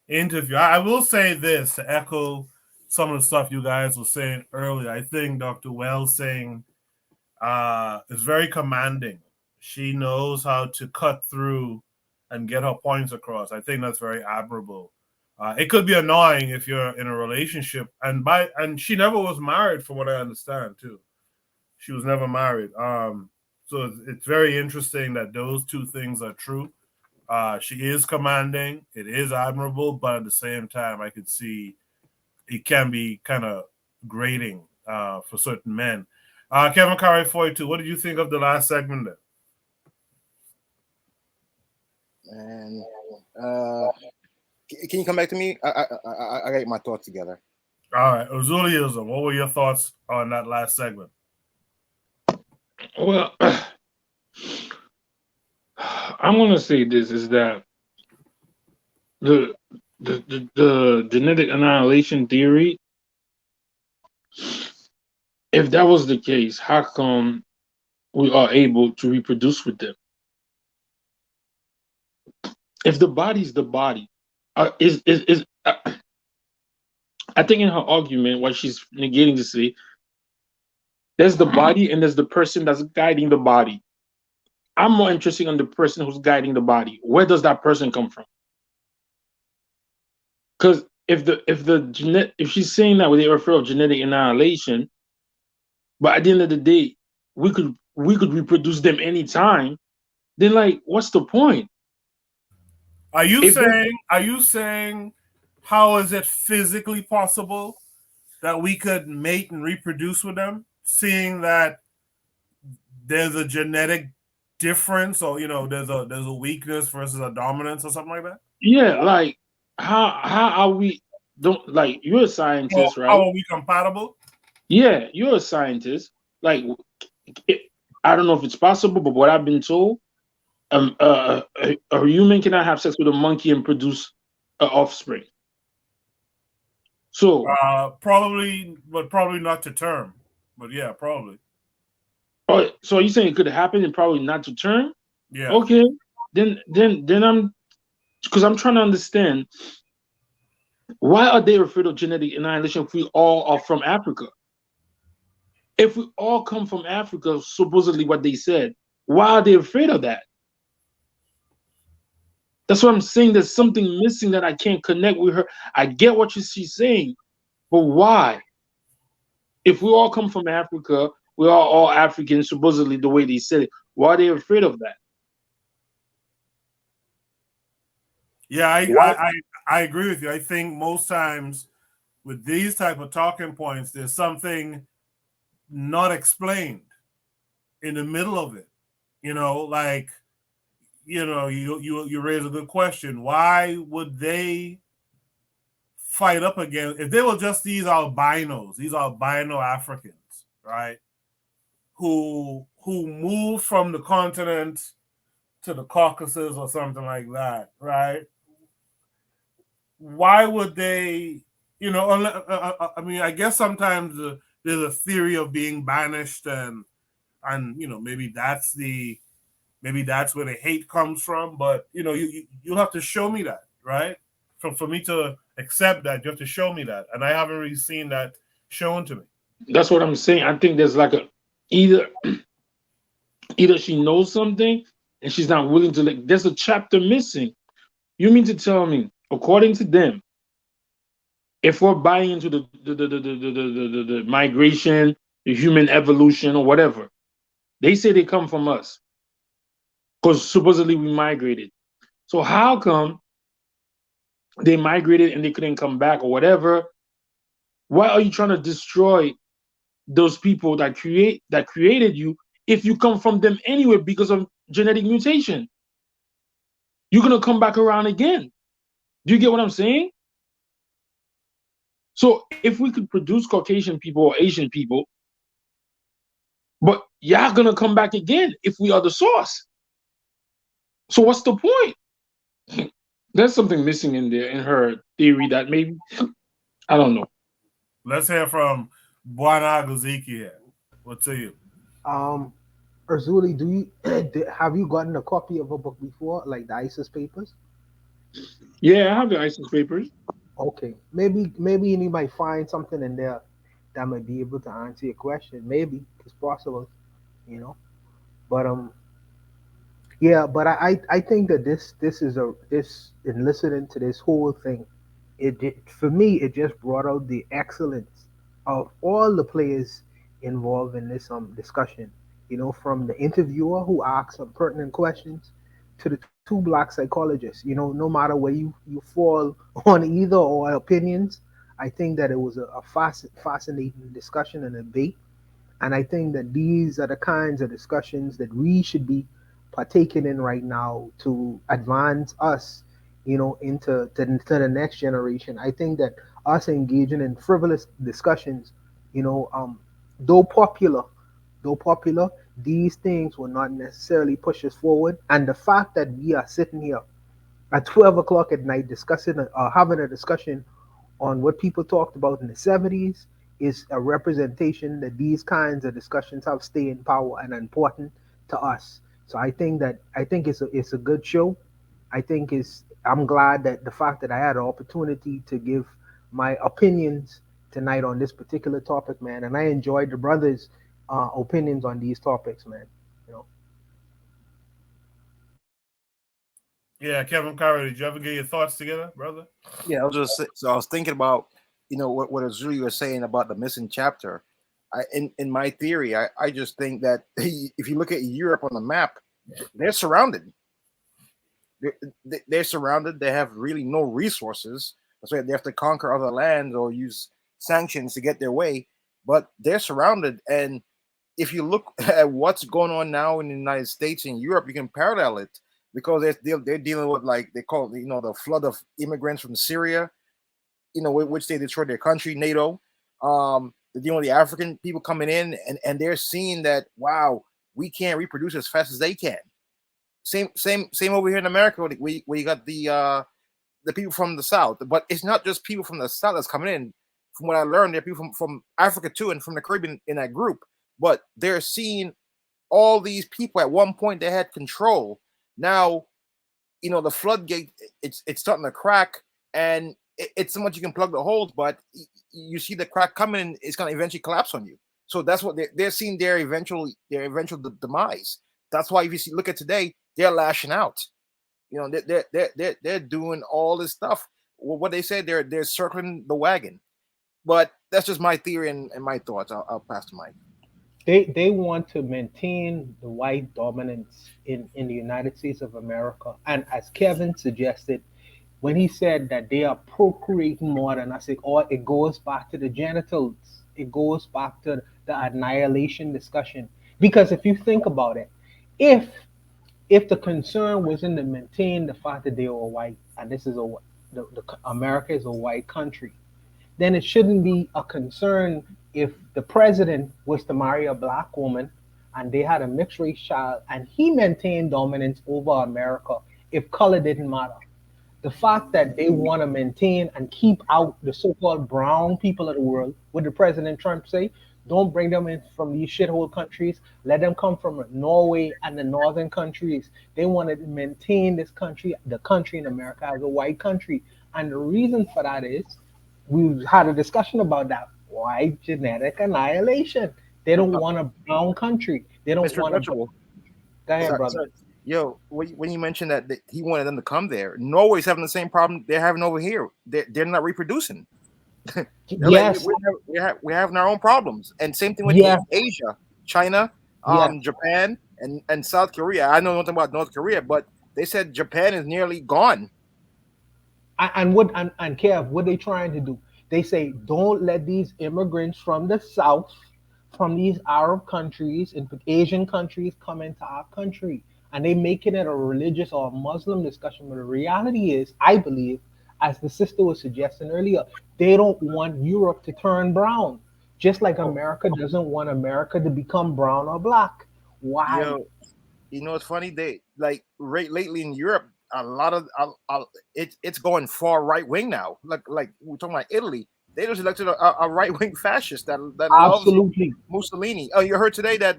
interview. I will say this to echo some of the stuff you guys were saying earlier. I think Dr. Welsing is very commanding. She knows how to cut through and get her points across. I think that's very admirable. It could be annoying if you're in a relationship, and she never was married, from what I understand, too. She was never married. So it's very interesting that those two things are true. She is commanding. It is admirable, but at the same time, I could see it can be kind of grating for certain men. Kevin Curry 42, what did you think of the last segment there? And can you come back to me? I got my thoughts together. All right, Ozuliism, what were your thoughts on that last segment? Well, I'm gonna say this is that the genetic annihilation theory, if that was the case, how come we are able to reproduce with them? If the body's the body, I think in her argument, what she's negating to say, there's the body and there's the person that's guiding the body. I'm more interested in the person who's guiding the body. Where does that person come from? Because if she's saying that they refer of genetic annihilation, but at the end of the day, we could reproduce them anytime, then like, what's the point? Are you saying how is it physically possible that we could mate and reproduce with them, seeing that there's a genetic difference, or there's a weakness versus a dominance or something like that? Yeah, like how are we? Don't like, you're a scientist, right? How are we compatible? Yeah, you're a scientist. Like, I don't know if it's possible, but what I've been told, a human cannot have sex with a monkey and produce an offspring. So probably not to term, but yeah, probably. Oh, so are you saying it could happen and probably not to term? Yeah. Okay. Then I'm, because I'm trying to understand, why are they afraid of genetic annihilation if we all are from Africa? If we all come from Africa, supposedly what they said, why are they afraid of that? That's what I'm saying. There's something missing that I can't connect with her. I get what she's saying, But why? If we all come from Africa, we are all Africans, supposedly the way they said it. Why are they afraid of that? Yeah, I agree with you. I think most times with these type of talking points, there's something not explained in the middle of it. Like you raise a good question. Why would they fight up against if they were just these albino Africans, right? Who moved from the continent to the Caucasus or something like that, right? Why would they? I mean, I guess sometimes there's a theory of being banished, and maybe that's where the hate comes from. But you'll have to show me that, right? For me to accept that, you have to show me that, and I haven't really seen that shown to me. That's what I'm saying. I think there's like either she knows something and she's not willing to there's a chapter missing. You mean to tell me, according to them, if we're buying into the migration, the human evolution or whatever, they say they come from us because supposedly we migrated. So how come they migrated and they couldn't come back or whatever? Why are you trying to destroy those people that created you if you come from them anyway because of genetic mutation? You're going to come back around again. Do you get what I'm saying? So if we could produce Caucasian people or Asian people, but y'all going to come back again if we are the source. So what's the point? There's something missing in there in her theory that maybe, I don't know. Let's hear from Bwana Guziki here. What to you? Erzuli, have you gotten a copy of a book before, like the ISIS papers? Yeah, I have the ISIS papers. Okay, maybe you might find something in there that might be able to answer your question. Maybe it's possible, But yeah, but I think that this in listening to this whole thing, for me it just brought out the excellence of all the players involved in this discussion. From the interviewer who asked some pertinent questions to the two black psychologists. No matter where you fall on either or opinions, I think that it was a fascinating discussion and debate. And I think that these are the kinds of discussions that we should be partaking in right now to advance us, into to the next generation. I think that us engaging in frivolous discussions, though popular, these things will not necessarily push us forward. And the fact that we are sitting here at 12 o'clock at night discussing having a discussion on what people talked about in the 70s is a representation that these kinds of discussions have staying power and are important to us. So I think it's a good show. I'm glad that the fact that I had an opportunity to give my opinions tonight on this particular topic, man, and I enjoyed the brothers' opinions on these topics, man. Yeah, Kevin Curry, did you ever get your thoughts together, brother? Yeah, I was thinking about what Azuri was saying about the missing chapter. In my theory, I just think that if you look at Europe on the map, they're surrounded. They're surrounded. They have really no resources. That's why they have to conquer other lands or use sanctions to get their way. But they're surrounded, and if you look at what's going on now in the United States and Europe, you can parallel it because they're dealing with, like they call it, the flood of immigrants from Syria, which they destroyed their country, NATO. They're dealing with the African people coming in, and they're seeing that, wow, we can't reproduce as fast as they can. Same over here in America, where you got the people from the South. But it's not just people from the South that's coming in. From what I learned, there are people from Africa too, and from the Caribbean in that group. But they're seeing all these people. At one point, they had control. Now, the floodgate, it's starting to crack, and it's so much you can plug the holes, but you see the crack coming, and it's going to eventually collapse on you. So that's what they're seeing their eventual demise. That's why if you look at today, they're lashing out. They're doing all this stuff. Well, what they said, they're circling the wagon. But that's just my theory and my thoughts. I'll pass the mic. They want to maintain the white dominance in the United States of America. And as Kevin suggested, when he said that they are procreating more than us, it goes back to the genitals. It goes back to the annihilation discussion. Because if you think about it, if the concern wasn't to maintain the fact that they were white, and this is America is a white country, then it shouldn't be a concern if the president was to marry a black woman and they had a mixed race child and he maintained dominance over America if color didn't matter. The fact that they want to maintain and keep out the so-called brown people of the world, what did President Trump say? Don't bring them in from these shithole countries. Let them come from Norway and the northern countries. They want to maintain this country, the country in America, as a white country. And the reason for that is we had a discussion about that white genetic annihilation. They don't want a brown country. They don't want a. Go ahead, brother. Sorry. Yo, when you mentioned that he wanted them to come there, Norway's having the same problem they're having over here. They're not reproducing. Yes, like, we're having our own problems, and same thing with Asia, China, Japan, and South Korea. I know nothing about North Korea, but they said Japan is nearly gone. And Kev, what they trying to do? They say don't let these immigrants from the South, from these Arab countries and Asian countries come into our country. And they making it a religious or Muslim discussion. But the reality is, I believe, as the sister was suggesting earlier, they don't want Europe to turn brown. Just like America doesn't want America to become brown or black. Why? Yo, you know what's funny? They like lately in Europe, a lot of it's going far right wing now. Like we're talking about Italy. They just elected a right wing fascist that absolutely loves Mussolini. Oh, you heard today that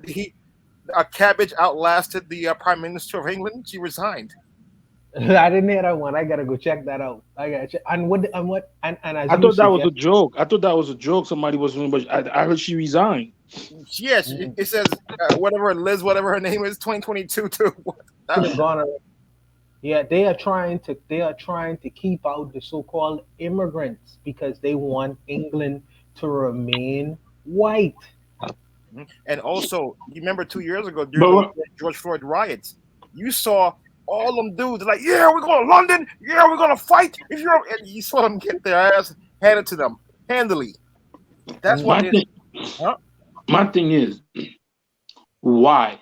a cabbage outlasted the Prime Minister of England. She resigned. I didn't hear that one. I gotta go check that out. I gotta check. And I thought that was a joke. I thought that was a joke. Somebody was doing, but I heard she resigned. Yes, it says whatever her name is, 2022 too. Yeah, they are trying to keep out the so-called immigrants because they want England to remain white. And also, you remember 2 years ago during the George Floyd riots, you saw all them dudes like, yeah, we're going to London, yeah, we're going to fight. If you're, and you saw them get their ass handed to them handily. That's what it is. My thing is, why?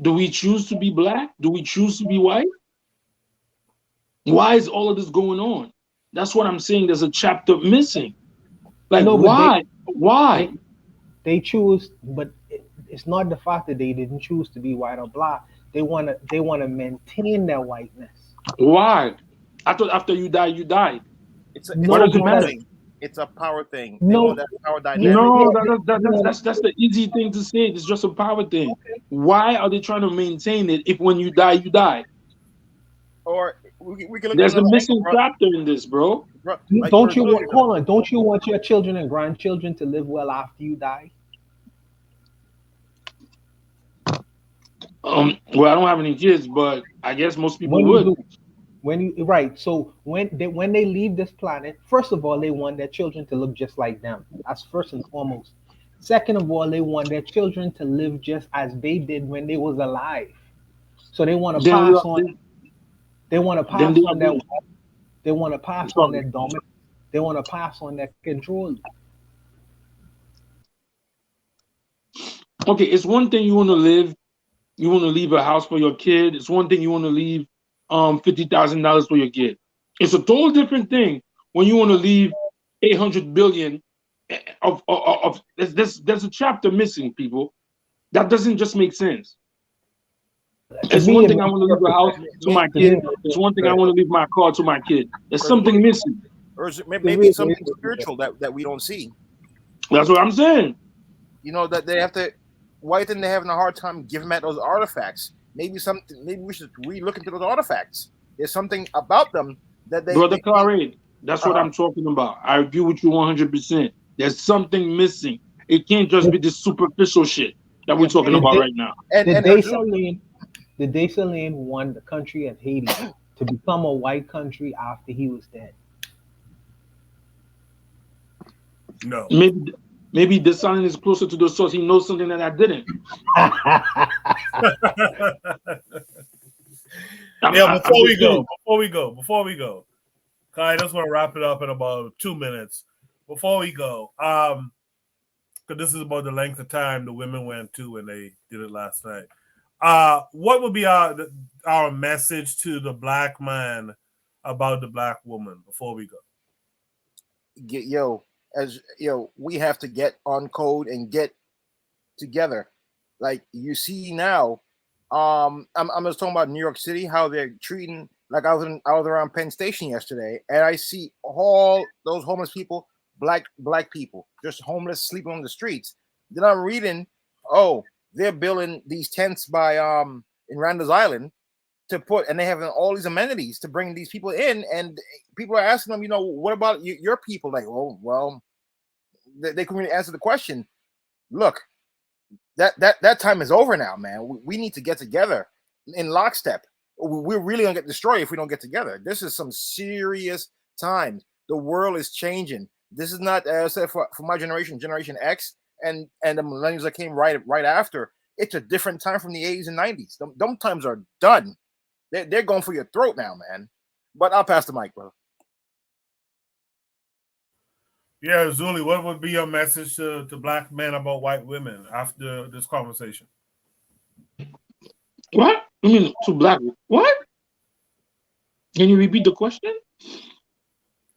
Do we choose to be black? Do we choose to be white? Why is all of this going on? That's what I'm saying. There's a chapter missing. Like, why? Why? They choose, but it's not the fact that they didn't choose to be white or black. They want to maintain their whiteness. Why? I thought after you die, you died. It's a power thing. No, that power dynamic. No, that's the easy thing to say. It's just a power thing. Okay. Why are they trying to maintain it if when you die, you die? Or we can look. There's a missing chapter in this, bro. Like, don't you want? Hold on. Don't you want your children and grandchildren to live well after you die? Well, I don't have any kids, but I guess most people would. So when they leave this planet, first of all, they want their children to look just like them. That's first and foremost. Second of all, they want their children to live just as they did when they was alive. So they want to pass on. They want to pass on that. They want to pass on that dominance. They want to pass on that control. Okay, it's one thing you want to live. You want to leave a house for your kid. It's one thing you want to leave $50,000 for your kid. It's a total different thing when you want to leave 800 billion of there's a chapter missing, people. That doesn't just make sense. It's one thing I want to leave a house to my kid. It's one thing I want to leave my car to my kid. There's something missing. Or maybe something spiritual that we don't see. That's what I'm saying. You know, that they have to. Why think they're having a hard time giving out those artifacts? Maybe we should re-look into those artifacts. There's something about them that they. Brother Claret, that's what I'm talking about. I agree with you 100%. There's something missing. It can't just be this superficial shit that we're talking about right now. Did Dessalines want the country of Haiti to become a white country after he was dead? No. Maybe the silence is closer to the source. He knows something that I didn't. Before we go, I just want to wrap it up in about 2 minutes. Before we go, because this is about the length of time the women went to when they did it last night. What would be our message to the black man about the black woman before we go? We have to get on code and get together. Like you see now, I'm just talking about New York City, how they're treating. Like I was around Penn Station yesterday, and I see all those homeless people, black people, just homeless, sleeping on the streets. Then I'm reading, they're building these tents by in Randall's Island to put, and they have all these amenities to bring these people in, and people are asking them, what about your people? Like, well, they couldn't really answer the question. Look, that time is over now, man. We need to get together in lockstep. We're really gonna get destroyed if we don't get together. This is some serious times. The world is changing. This is not, as I said, for my generation, Generation X, and the millennials that came right after. It's a different time from the 80s and 90s. Them times are done. They're going for your throat now, man. But I'll pass the mic, bro. Yeah, Zuli, what would be your message to black men about white women after this conversation? What? I mean, to black? What? Can you repeat the question?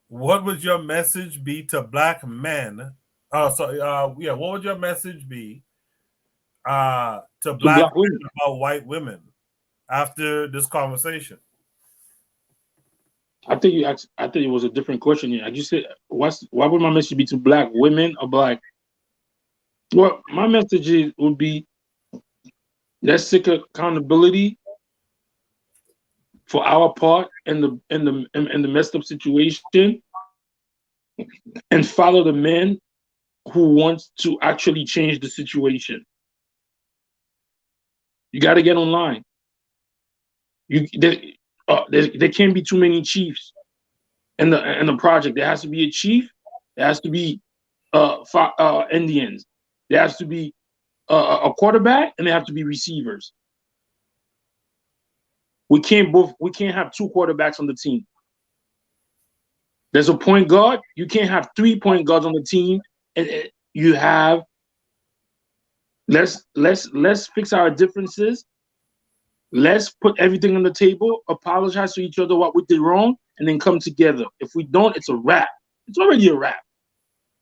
What would your message be to black men? What would your message be to black men about white women after this conversation? I think it was a different question here. I just said, what would my message be to black women or black? Well, my message would be, let's seek accountability for our part in the messed up situation, and follow the men who wants to actually change the situation. You got to get online. There can't be too many chiefs in the project. There has to be a chief. There has to be Indians. There has to be a quarterback, and there have to be receivers. We can't have two quarterbacks on the team. There's a point guard. You can't have 3 point guards on the team. And you have, let's fix our differences. Let's put everything on the table, apologize to each other what we did wrong, and then come together. If we don't, it's a wrap. It's already a wrap.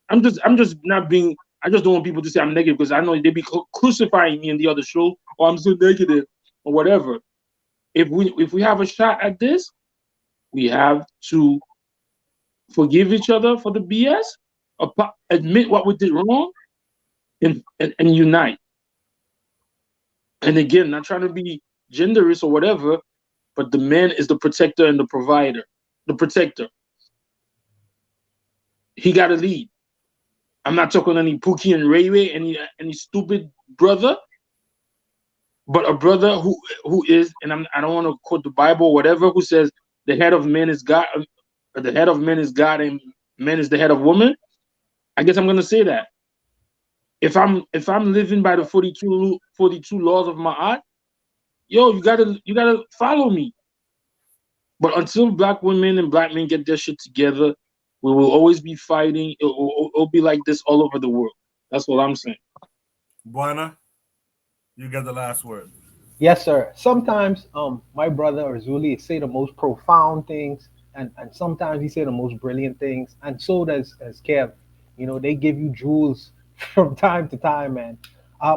I just don't want people to say I'm negative, because I know they be crucifying me in the other show, or I'm so negative, or whatever. If we have a shot at this, we have to forgive each other for the BS, admit what we did wrong, and unite. And again, not trying to be genderist or whatever, but the man is the protector and the provider. The protector. He got to lead. I'm not talking any Pookie and Ray Ray, any stupid brother, but a brother who is, and I don't want to quote the Bible or whatever, who says the head of men is God, the head of men is God, and man is the head of woman. I guess I'm gonna say that. If I'm living by the 42 laws of Ma'at, you gotta follow me. But until black women and black men get their shit together, we will always be fighting. It'll be like this all over the world. That's what I'm saying. Buena, you got the last word. Yes, sir. Sometimes my brother or Zuli say the most profound things, and sometimes he say the most brilliant things, and so does Kev. They give you jewels from time to time, man.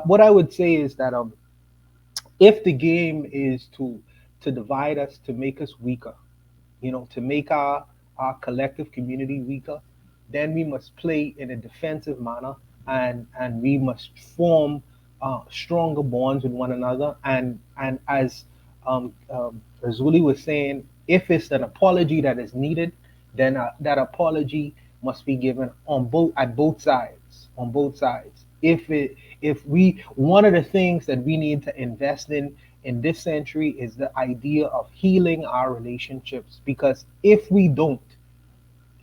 What I would say is that if the game is to divide us, to make us weaker, to make our collective community weaker, then we must play in a defensive manner, and we must form stronger bonds with one another. And as Razuli was saying, if it's an apology that is needed, then that apology must be given at both sides. One of the things that we need to invest in this century is the idea of healing our relationships, because if we don't,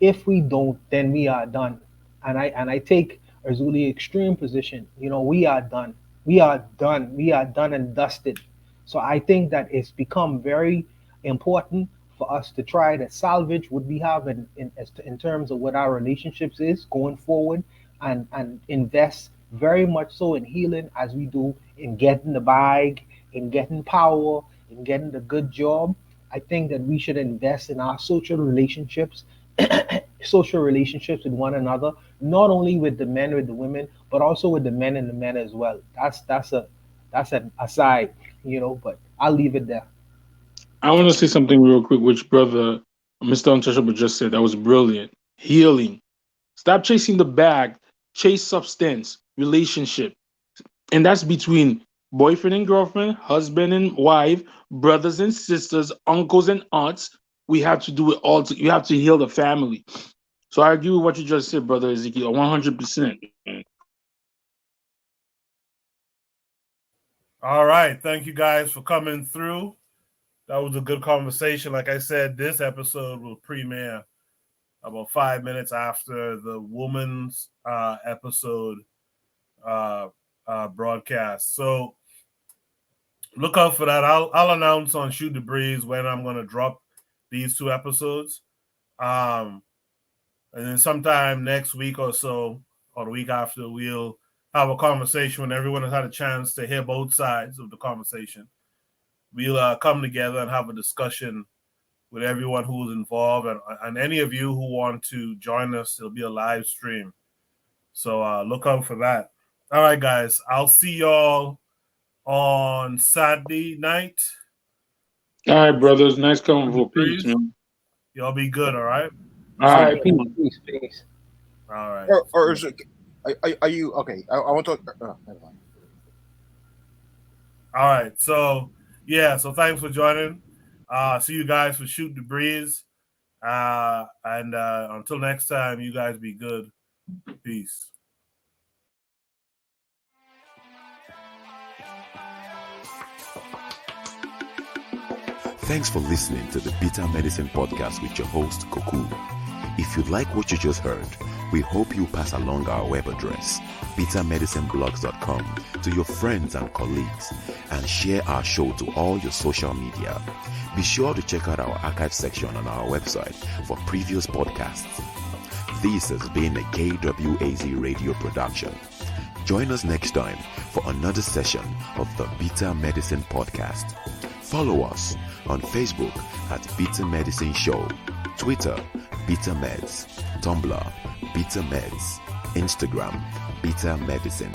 then we are done. and I take Erzuli's extreme position. You know, we are done. We are done. We are done and dusted. So I think that it's become very important for us to try to salvage what we have in terms of what our relationships is going forward, and invest very much so in healing as we do in getting the bag, in getting power, in getting the good job. I think that we should invest in our social relationships, social relationships with one another, not only with the men, with the women, but also with the men and the men as well. That's an aside, you know, but I'll leave it there. I want to say something real quick, which brother Mr. Untouchable just said. That was brilliant. Healing. Stop chasing the bag. Chase substance, relationship. And that's between boyfriend and girlfriend, husband and wife, brothers and sisters, uncles and aunts. We have to do it all. You have to heal the family. So I agree with what you just said, brother Ezekiel, 100%. All right. Thank you guys for coming through. That was a good conversation. Like I said, this episode will premiere about 5 minutes after the woman's episode broadcast. So look out for that. I'll announce on Shoot the Breeze when I'm going to drop these 2 episodes. And then sometime next week or so, or the week after, we'll have a conversation when everyone has had a chance to hear both sides of the conversation. We'll come together and have a discussion with everyone who's involved, and any of you who want to join us. It'll be a live stream. So look out for that. All right, guys. I'll see y'all on Saturday night. All right, brothers. Nice convo. Peace, man. Y'all be good, all right? All right. Peace. All right. Or is it, are you okay? I want to. Never mind. All right. So yeah. So thanks for joining. See you guys for Shoot the Breeze. And until next time, you guys be good. Peace. Thanks for listening to the Bitter Medicine Podcast with your host, Koku. If you like what you just heard, we hope you pass along our web address, bittermedicineblogs.com, to your friends and colleagues, and share our show to all your social media. Be sure to check out our archive section on our website for previous podcasts. This has been a KWAZ radio production. Join us next time for another session of the Bitter Medicine Podcast. Follow us on Facebook at Bitter Medicine Show, Twitter, Bitter Meds, Tumblr, Bitter Meds, Instagram, Bitter Medicine.